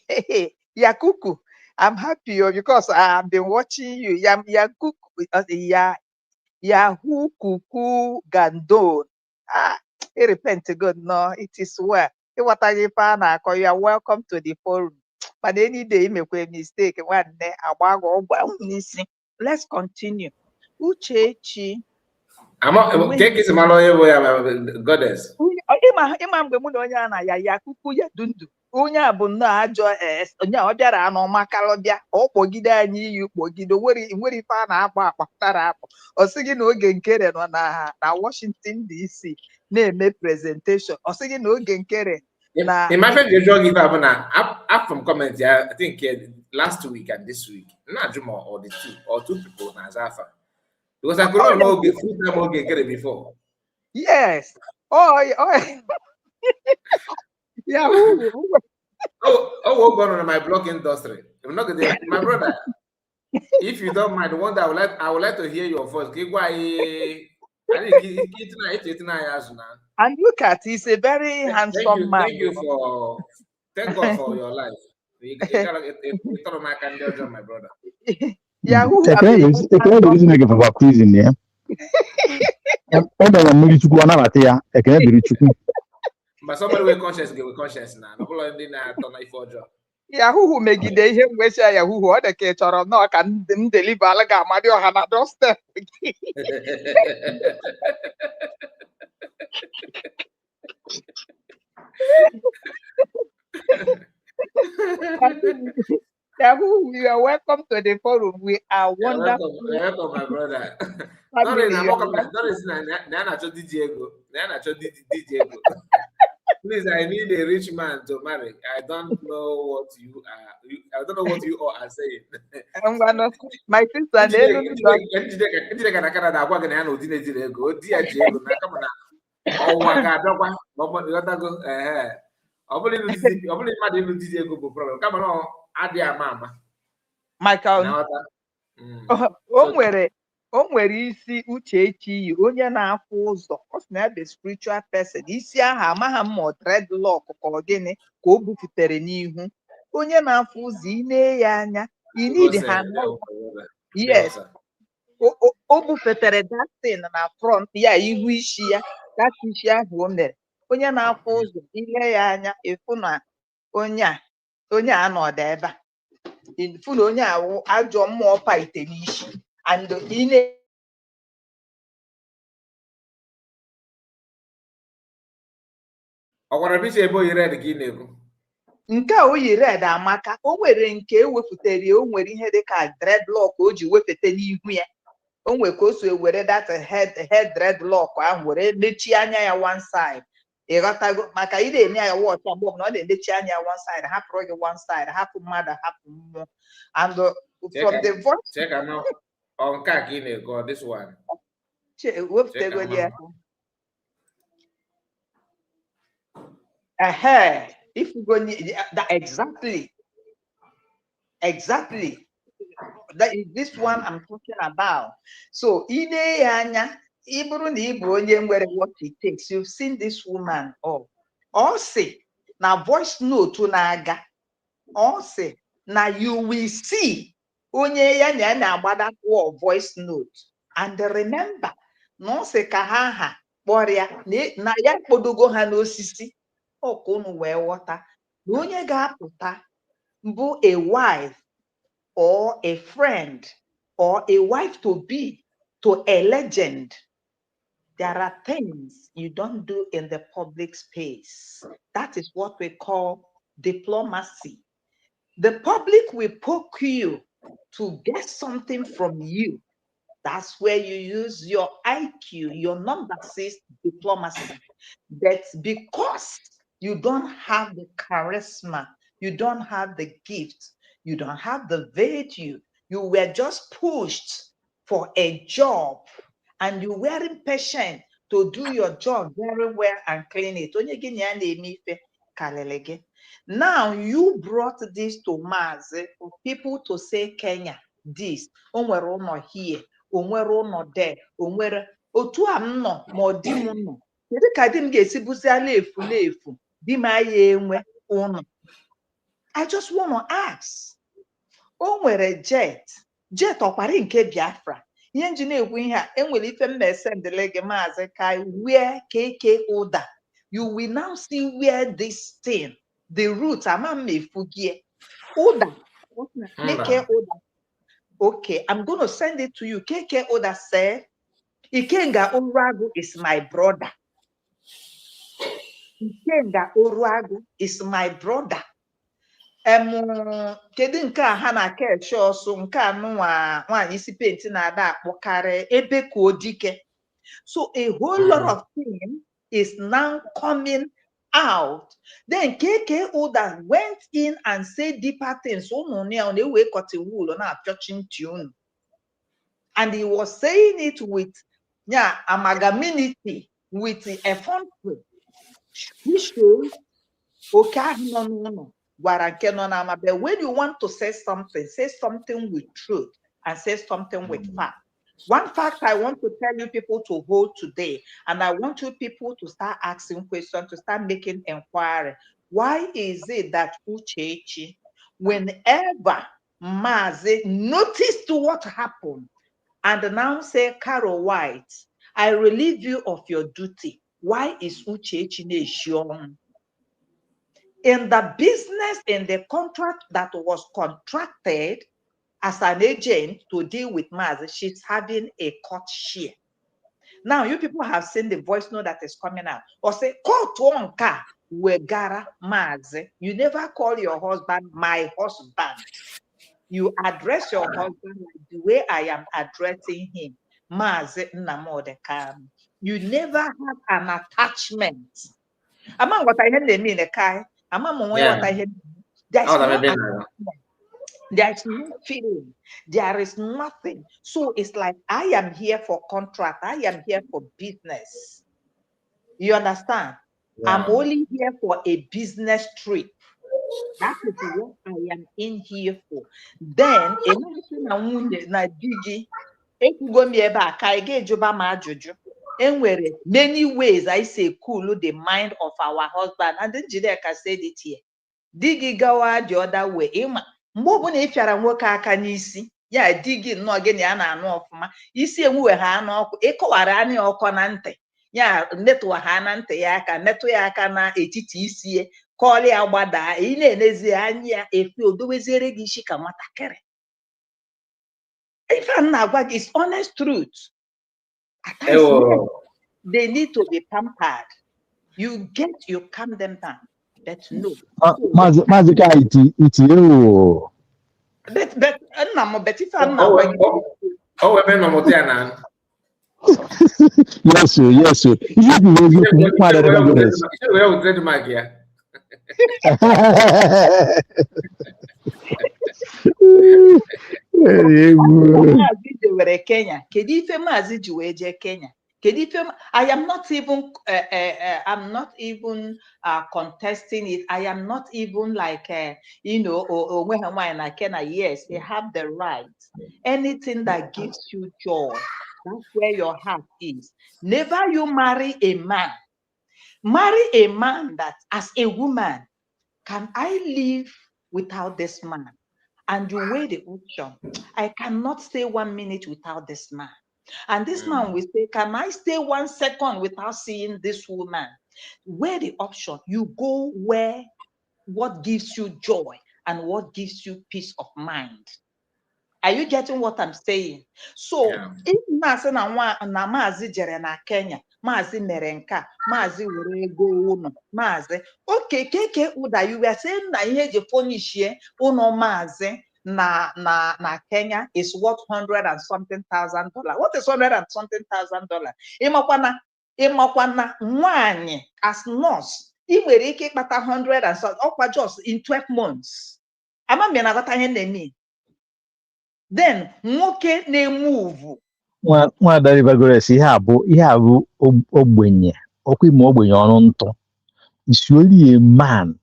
yakuku. I'm happy because I've been watching you. Yakuku yahukuku gandon. Repent to God. No, it is well. You are welcome to the forum. But any day you make a mistake, let's continue. Uchechi. Take it to my lawyer, goddess. Onye bụ nnọọ ajọ onye ọ bịara anọ makalọbịa ọ kpọgide anyị iyi kpọgide nwere ife a na-akpọ akpatara akpọ ọ sị gị na oge nkere nọ na Washington DC na-eme presentation ọ sị gị na oge nkere na imagine the drug give up from comments. I think last week and this week not Juma or the two people na Zafa because I couldn't know full time oge nkere before. Yes. Yeah. What's going on in my block industry? I'm not gonna, my brother. If you don't mind, one day I would like to hear your voice. And look at, he's a very handsome man. Thank God for your life. You got a my brother. Yahoo. mere mmiri Chukwu ọ nabata ya ekene dịrị Chukwu. But somebody with conscience get with conscience now. No problem in that turn if for job. Yahoo megide ihe mgbechi ya Yahoo ọ dị ka ị chọrọ nnọọ ka m deliver ala ga amadi ọha na doorstep gị. Yahoo, you are welcome to the forum. We are wonderful. Welcome, my brother. Not in not DJ go. DJ go. Please, I need a rich man to marry. I don't know what you are. I don't know what you all are saying. My sister, Michael, o nwere isi Uchechi onye na-afụ ụzọ ọ sị na ebe spiritual person isi aha amaghị m ma dreadlock ka ọ gịnị ka o bufutere n'ihu onye na-afụ ụzọ ine ya anya you need hand. Yes, o bufetere that thing na front ya ihu isi ya that isi ahụ o mere onye na-afụ ụzọ ile ya anya efu na onye a nọdụ ebe a ifu na onye awụ ajọ mmụọ paite n'isi and ine ọkwara bisi ebe oyi red ka ị na-ekwu nke a oyi red amaka o nwere nke ewepụtara o nwere ihe dịka dreadlock o ji wepụta n'ihu ya o nwere ka o so were that head dreadlock ahụ were mechie anya ya one side ịghọtago maka ị na-eme ya watch mgbe ọ na-emechi anya one side hapụrụ gị one side hapụ mmadụ hapụ mmụọ and from the voice check out on nke a ka ị na-ekwu this one wepụtago ya if you go that exactly that is this one I'm talking about. So ine ya anya iburu na ibu onye nwere what it takes. You've seen this woman ọ sị na voice note na-aga ọ sị na you will see onye ya na-agbada voice note and remember na ọ sị ka ha kpọrịa na ya kpodogo ha n'osisi ọka unu wee ghọta na onye ga-apụta bụ a wife or a friend or a wife to be to a legend. There are things you don't do in the public space. That is what we call diplomacy. The public will poke you to get something from you. That's where you use your IQ, your number 6 diplomacy. That's because you don't have the charisma, you don't have the gift, you don't have the virtue. You were just pushed for a job and you were impatient to do your job very well and clean it. Now you brought this to Mars for people to say Kenya, this, onwere no here, onwere no there, onwere otu am no mo di mu no. Kedu ka di m ga-esi buziala efu di m aye enwe unu. I just want to ask. Onwere jet ọkwara nke Biafra. Ihe nji na-ekwu ihe a enwere ife m na-esendele gị Maazị Kai where KK Oda. You will now see where this thing, the root, Oda. KK Oda. Okay, I'm going to send it to you. KK Oda said, Ikenga Oruagu is my brother. Ikenga Oruagu is my brother. Kedu nke a ha na kechi ọsụ nke anụnwa nwaanyị isi penti na-ada akpọkarị ebe ka odike. So a whole lot of things is now coming out. Then KK Oda went in and said deeper things. And he was saying it with amalgaminity, with effrontery. He shows, okay, no. But when you want to say something with truth and say something with fact. One fact I want to tell you people to hold today, and I want you people to start asking questions, to start making inquiry. Why is it that Uchechi, whenever Mazi noticed what happened, and now say Carol White I relieve you of your duty. Why is Uchechi na-eshi? In the business, in the contract that was contracted as an agent to deal with Mazi, she's having a court share. Now, you people have seen the voice note that is coming out. Or say, court wonka wegara Mazi. You never call your husband my husband. You address your husband like the way I am addressing him. Mazi Nnamdi Kanu. You never have an attachment. Among what I heard they mean, among what I heard, there's no attachment. There's no feeling. There is nothing. So it's like, I am here for contract. I am here for business. You understand? Yeah. I'm only here for a business trip. That is what I am in here for. Then, many ways I say cool the mind of our husband. And then Jideka said it here. Digi gawa the other way. Mgbe ọbụla ị pịara nwoke aka n'isi ya di gị nnọọ gị na ya na-anụ ọfụma isi enwuwe ha n'ọkụ ịkọwara anya ọkọ na ntị ya netụwa ha na ntị ya aka netụ ya aka na etiti isi ya kọọlị ya gbada ị na-enezi anya ya efe odoweziere gị isi ka nwatakịrị. Ife m na-agwa gị is honest truth. At times, they need to be pampered. You calm them down. But no. Magica it's you. But but if I'm not yes, sir. You Kenya. Kenya. I am not even contesting it. I am not even like yes, they have the right. Anything that gives you joy, that's where your heart is. Never you marry a man. Marry a man that, as a woman, can I live without this man? And you weigh the option. I cannot stay 1 minute without this man. And this man will say, can I stay 1 second without seeing this woman? Where the option, you go where what gives you joy and what gives you peace of mind. Are you getting what I'm saying? So, if Mazi na Mazi jere na Kenya, Mazi merenka, Mazi were go uno, Mazi, okay, keke uda, you were saying na ihe je furnish uno Mazi na Kenya is worth $100 and something thousand. What is $100 and something $1,000? Imakwana nwanyị as nurse, I nwere ike ịkpata 100 and something, ọkwa just in 12 months. Ama m na-aghọta ihe na-eme. Then nwoke na-emove. Nwa Daribagores ihe abụ ogbenye, ọkwa ime ogbenye ọrụ ntụ. Is really a man,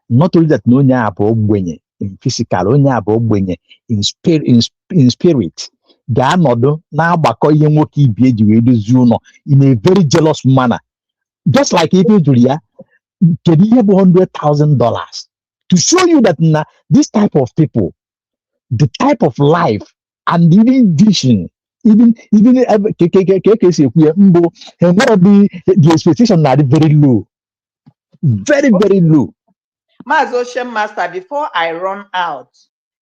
not only that no onye abụ ogbenye in physical, onye abụ ogbenye in spirit. Ga-anọdụ na-agbakọ ihe nwoke ibi eji wee dozie ụlọ in a very jealous manner. Just like if you do ya, kedu ihe bụ $100,000 to show you that this type of people, the type of life and even vision, even the expectation are very low. Very low. Mazi Ocean Master, before I run out,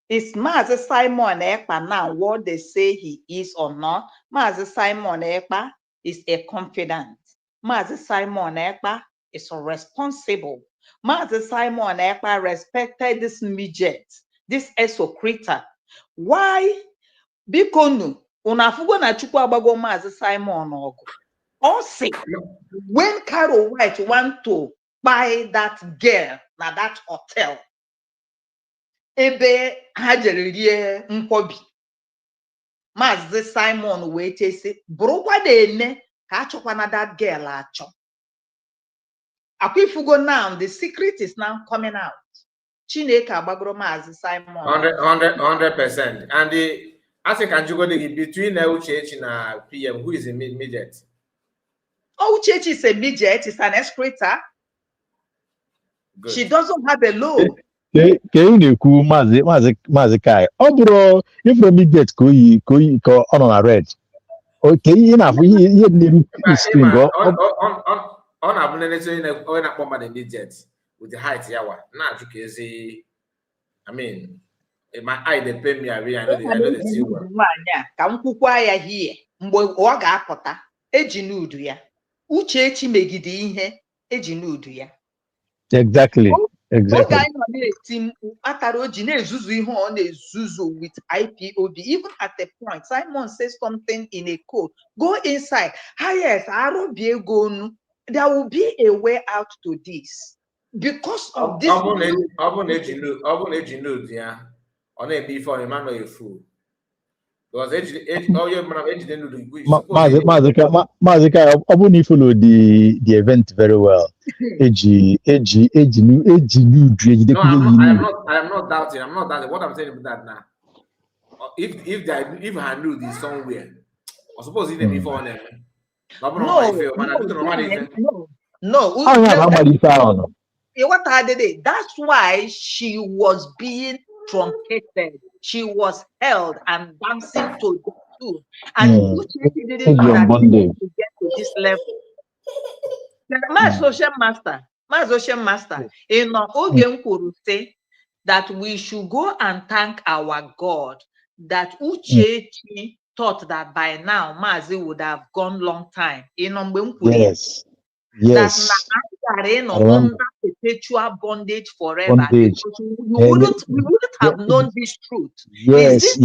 is Mazi Simon Ekpa now what they say he is or not? Mazi Simon Ekpa is a confidant. Mazi Simon Ekpa is responsible. Mazi Simon Ekpa respected this midget, this esocrita. Why? Bikonu, unafugo na chukwu agbago Mazi Simon ogu. Also, when Carol White want to buy that girl na that hotel, ebe ha jere rie nkwobi, Mazi Simon wee say, burukwa na-ene ka achọkwana that girl achọ. Akwifugo now, the secret is now coming out. Chineke agbagoro Mazi Simon. 100%. And I think between Uchechi and PM, who is a midget? Oh, Uchechi is a midget, is an excreta. Good. She doesn't have a load. Can you cool Mazi Kai? Oh, bro, if the midget go on a red. Okay, you know, you need screen go. On abundance in a common midget with the height yawa. Not you can see. I mean, in my eye, they pay me. I know the see well. nwaanyị a ka m kwukwa ya hie mgbe ọ ga-apụta eji n'udu ya Uchechi megide ihe eji n'udu ya Exactly. oge anyị nọ na-eti mkpu akara o ji na-ezuzu ihe ọ na-ezuzu with IPOB. Even at the point Simon says something in a code, go inside. Yes, arụbie ego onu. There will be a way out to this because of this. On a before a man or a fool. Because Mazika, I wouldn't follow the event very well. I am not doubting. I'm not doubting. What I'm saying is that now, if I knew this somewhere, I suppose even before them. What I did, that's why she was being truncated. She was held and dancing to the tune. And Uchechi didn't know that she needed to get to this level. My social master, in Ogen Kuru say that we should go and thank our God that Uchechi thought that by now Mazi would have gone long time. Yes. Yes. That under perpetual bondage forever. We wouldn't have known this truth. Yes.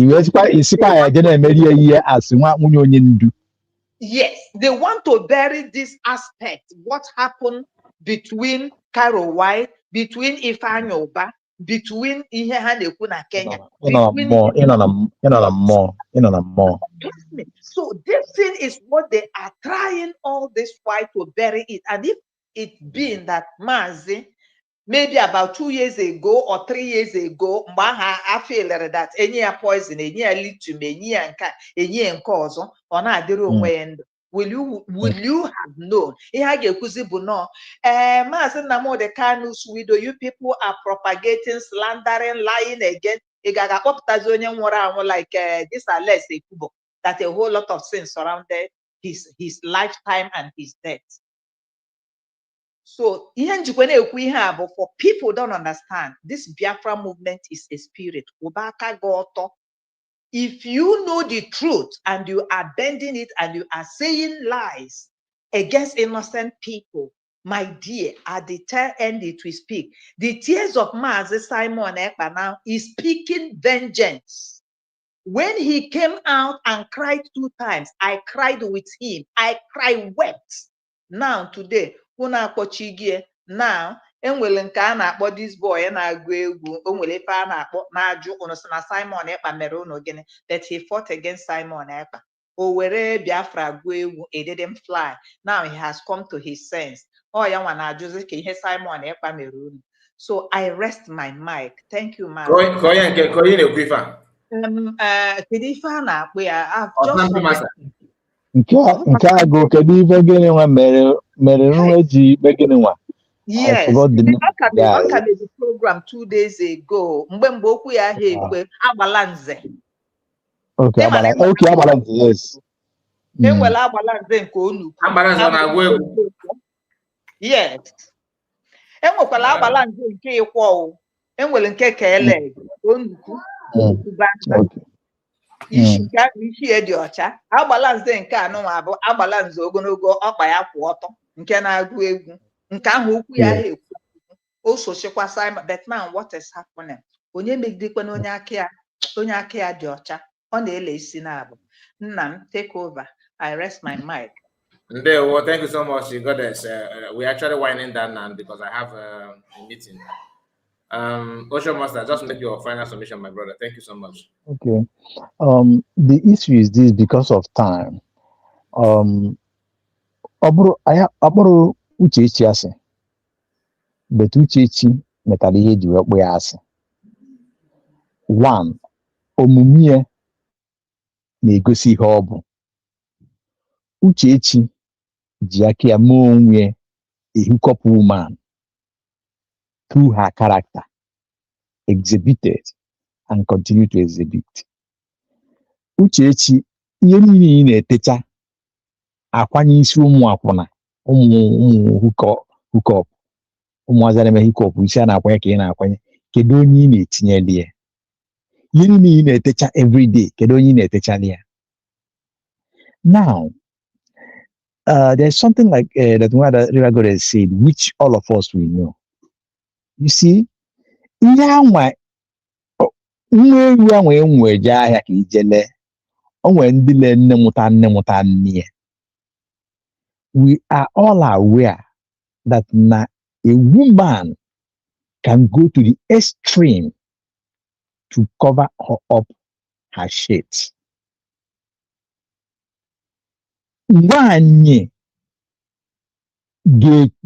Yes, they want to bury this aspect. What happened between Carol White, between Ifeanyi Oba, between Ihe Hanekwu na Kenya. So this thing is what they are trying all this while to bury it. And if it being that Mazi, maybe about 2 years ago or 3 years ago, I feel that any poison, any lithium, any cause or not will you have known? Mazi Namo the Kanu's widow, you people are propagating, slandering, lying again. Like this are less that a whole lot of sins surrounded his lifetime and his death. So, for people don't understand, this Biafra movement is a spirit. If you know the truth and you are bending it and you are saying lies against innocent people, my dear, at the tail end it will speak. The tears of Mazi Simon Ekpa now is speaking vengeance. When he came out and cried 2 times, I cried with him. I wept. Now, today, now, enwere nke a na-akpọ this boy na-agụ egwu o nwere ife a na-akpọ na-ajụ unu sị na Simon Ekpa mere unu gịnị that he fought against Simon Ekpa. O were Biafra gụọ egwu, it didn't fly. Now he has come to his sense. Oh ya nwa na-ajụzi ka ihe Simon Ekpa mere unu. So I rest my mic. Thank you, man. Kedu ife a na-akpọ ya? Nke a go kedu ife gịnị nwa mere nwa ji ikpe gịnị nwa? Yes, I the program 2 days ago. Mgbe okwu ya ha ekwe agbalanze. Okay, agbalanze, yes. Enwere agbalanze nke onu. Agbalanze na-agụ egwu. Yes. Enwekwala agbalanze nke ịkwọ. Enwere nke kele onukwu. Isi dị ọcha. Agbalanze nke anụnwa bụ agbalanze ogologo ọkpa ya kwụ ọtọ nke na-agụ egwu. Nke ahụ okwu ya ha ekwu. O sochikwa Simon, but now what is happening? Onye megidekwa onye aka ya dị ọcha. Ọ na-ele isi na-abụ. Nna m, take over. I rest my mic. Well, thank you so much, Goddess. We're actually winding down now because I have a meeting. Ocean Master, just make your final submission, my brother. Thank you so much. Okay. The issue is this because of time. Aburu Uchechi asị, but Uchechi metara ihe ji wee kpụ ya asị. 1, omume ya na-egosi ihe ọ bụ. Uchechi ji aka ya mee onwe a hookup woman through her character, exhibited and continue to exhibit. Uchechi ihe niile ị na-etecha akwanye isi ụmụ akwụna ụmụ hukọp ụmụazị na-eme hukọp isi a na-akwanye ka ị na-akwanye kedu onye ị na-etinyeli ya ihe niile ị na-etecha everyday kedu onye ị na-etechali ya now there's something like that one that River God has said which all of us will know you see ihe anwa nwa ewu anwa enwe je ahịa ka ijele o nwere ndị le nne mụta nne ya we are all aware that na a woman can go to the extreme to cover up her shit. Nwanyị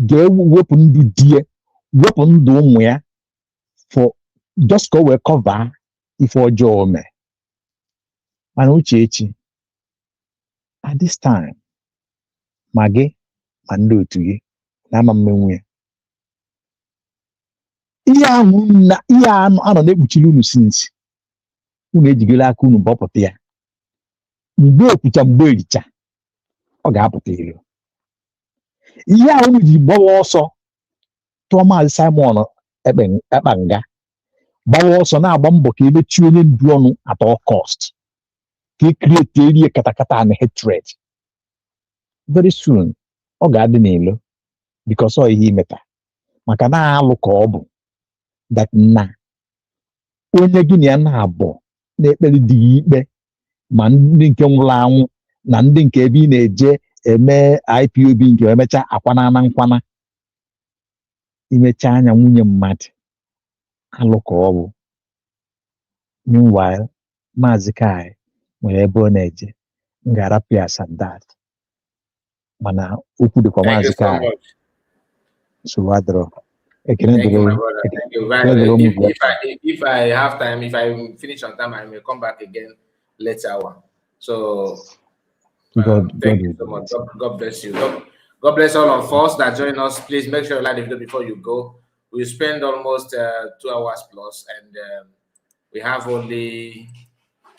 ga-ewepụ ndụ di ya wepụ ndụ ụmụ ya for just ka o wee cover ife ọjọọ mee mana Uchechi at this time ma gị ma ndị otu gị na-ama mmenwu ya ihe anụ anọ na-ekpuchiri unu sinsi unu ejigoro aka unu bọpụta ya mgbe ekwucha mgbe ericha ọ ga-apụta elu ihe a unu ji gbawa ọsọ tụọ maazị Simon ekpa nga gbawa ọsọ na-agba mbọ ka emechi onye ndu ọnụ at all cost ka create area katakata and hatred very soon ọ ga-adị n'ilo because ọ ihe imeta maka na-alụ ka ọ bụ that na onye gị na ya na-abụ na-ekpere dị gị ikpe ma ndị nke nwụrụ anwụ na ndị nke ebe ị na-eje eme IPOB nke emecha akwana na nkwana imecha anya nwunye mmadụ alụ ka ọ bụ meanwhile Maazị Kai nwere ebe ọ na-eje m ga-arapụ ya Sadat mana okwu dịkwa Maazị Kai so adọrọ ekene dịrị Thank you. If I have time, if I finish on time, I may come back again later on. So thank you so much. God bless you. God bless all of us that join us. Please make sure you like the video before you go. We spend almost 2 hours plus, and we have only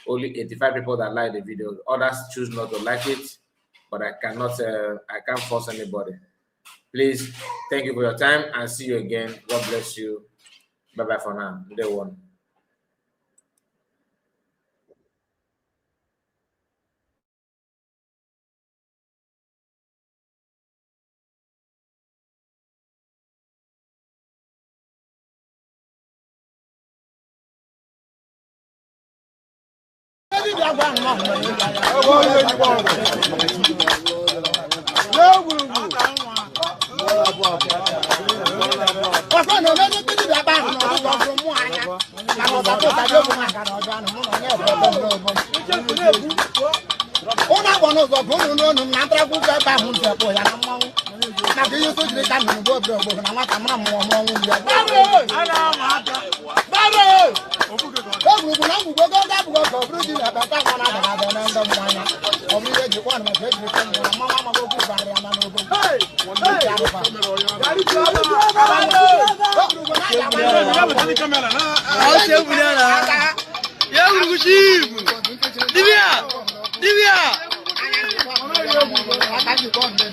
85 people that like the video. Others choose not to like it, but I can't force anybody. Please, thank you for your time and see you again. God bless you. Bye-bye for now. Day one.